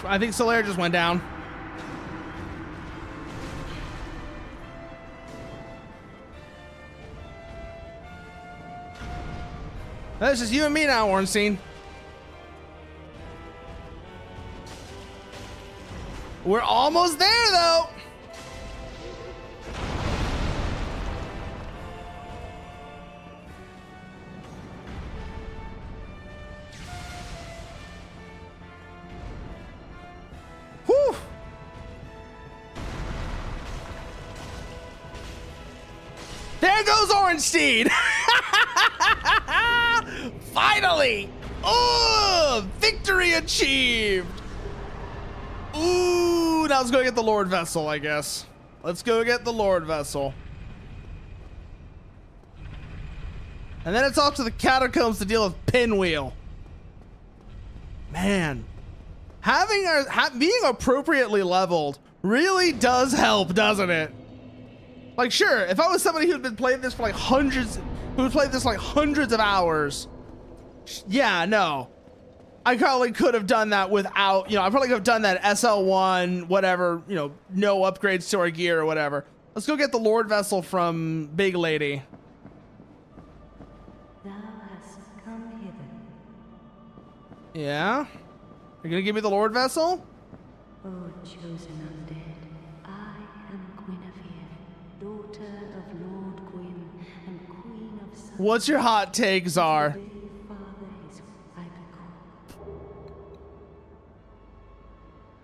I think Solaire just went down. That's just you and me now, Ornstein. We're almost there, though. Whew. There goes Ornstein. Finally! Oh, victory achieved! Ooh, now let's go get the Lord Vessel, I guess. Let's go get the Lord Vessel. And then it's off to the catacombs to deal with Pinwheel. Man, having being appropriately leveled really does help, doesn't it? Like, sure, if I was somebody who'd been playing this for like hundreds of hours, yeah, no. I probably could have done that without, I probably could have done that SL1, whatever, no upgrades to our gear or whatever. Let's go get the Lord Vessel from Big Lady. Thou hast come hither, Yeah? You're gonna give me the Lord Vessel? O chosen undead. I am Guinevere, daughter of Lord Gwyn and Queen of Sun. What's your hot take, Czar? Obey Father his I beckon,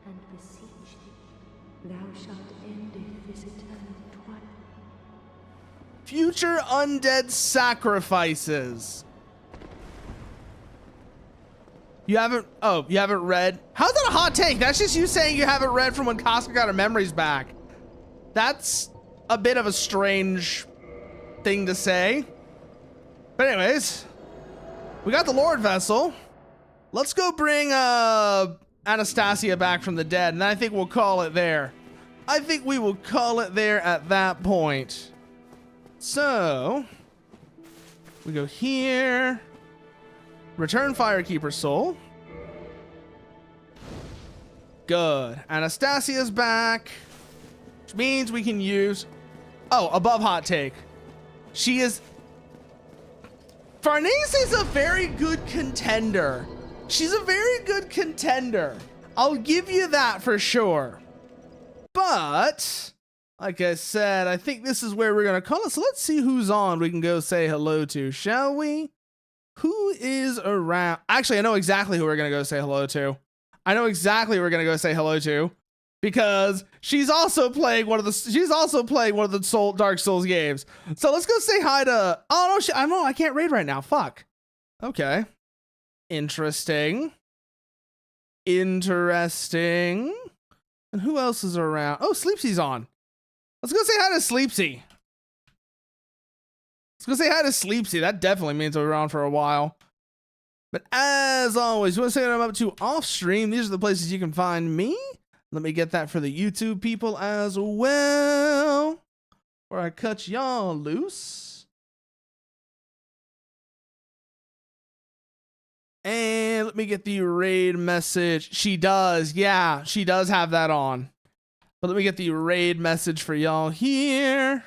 and beseech thee, thou shalt end this eternal twilight. Future undead sacrifices. You haven't read? How's that a hot take? That's just you saying you haven't read from when Casca got her memories back. That's a bit of a strange thing to say. But anyways, we got the Lord Vessel. Let's go bring Anastasia back from the dead, and I think we'll call it there. I think we will call it there at that point. So, we go here. Return Firekeeper Soul. Good. Anastasia's back. Which means we can use... Oh, above hot take. She is... Farnese is a very good contender. She's a very good contender. I'll give you that for sure. But, like I said, I think this is where we're going to call it. So let's see who's on we can go say hello to, shall we? Who is around? Actually, I know exactly who we're going to go say hello to. I know exactly who we're going to go say hello to. Because she's also playing one of the Dark Souls games. So let's go say hi to... Oh, no, I can't raid right now. Fuck. Okay. Interesting. Interesting. And who else is around? Oh, Sleepsy's on. Let's go say hi to Sleepsy. Let's go say hi to Sleepsy. That definitely means we're on for a while. But as always, you want to say what I'm up to off stream? These are the places you can find me. Let me get that for the YouTube people as well. Or I cut y'all loose. And let me get the raid message. She does. Yeah, she does have that on. But let me get the raid message for y'all here.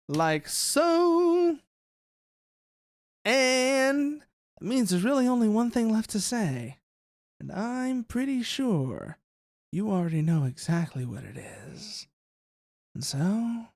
Like so. And that means there's really only one thing left to say. And I'm pretty sure you already know exactly what it is. And so,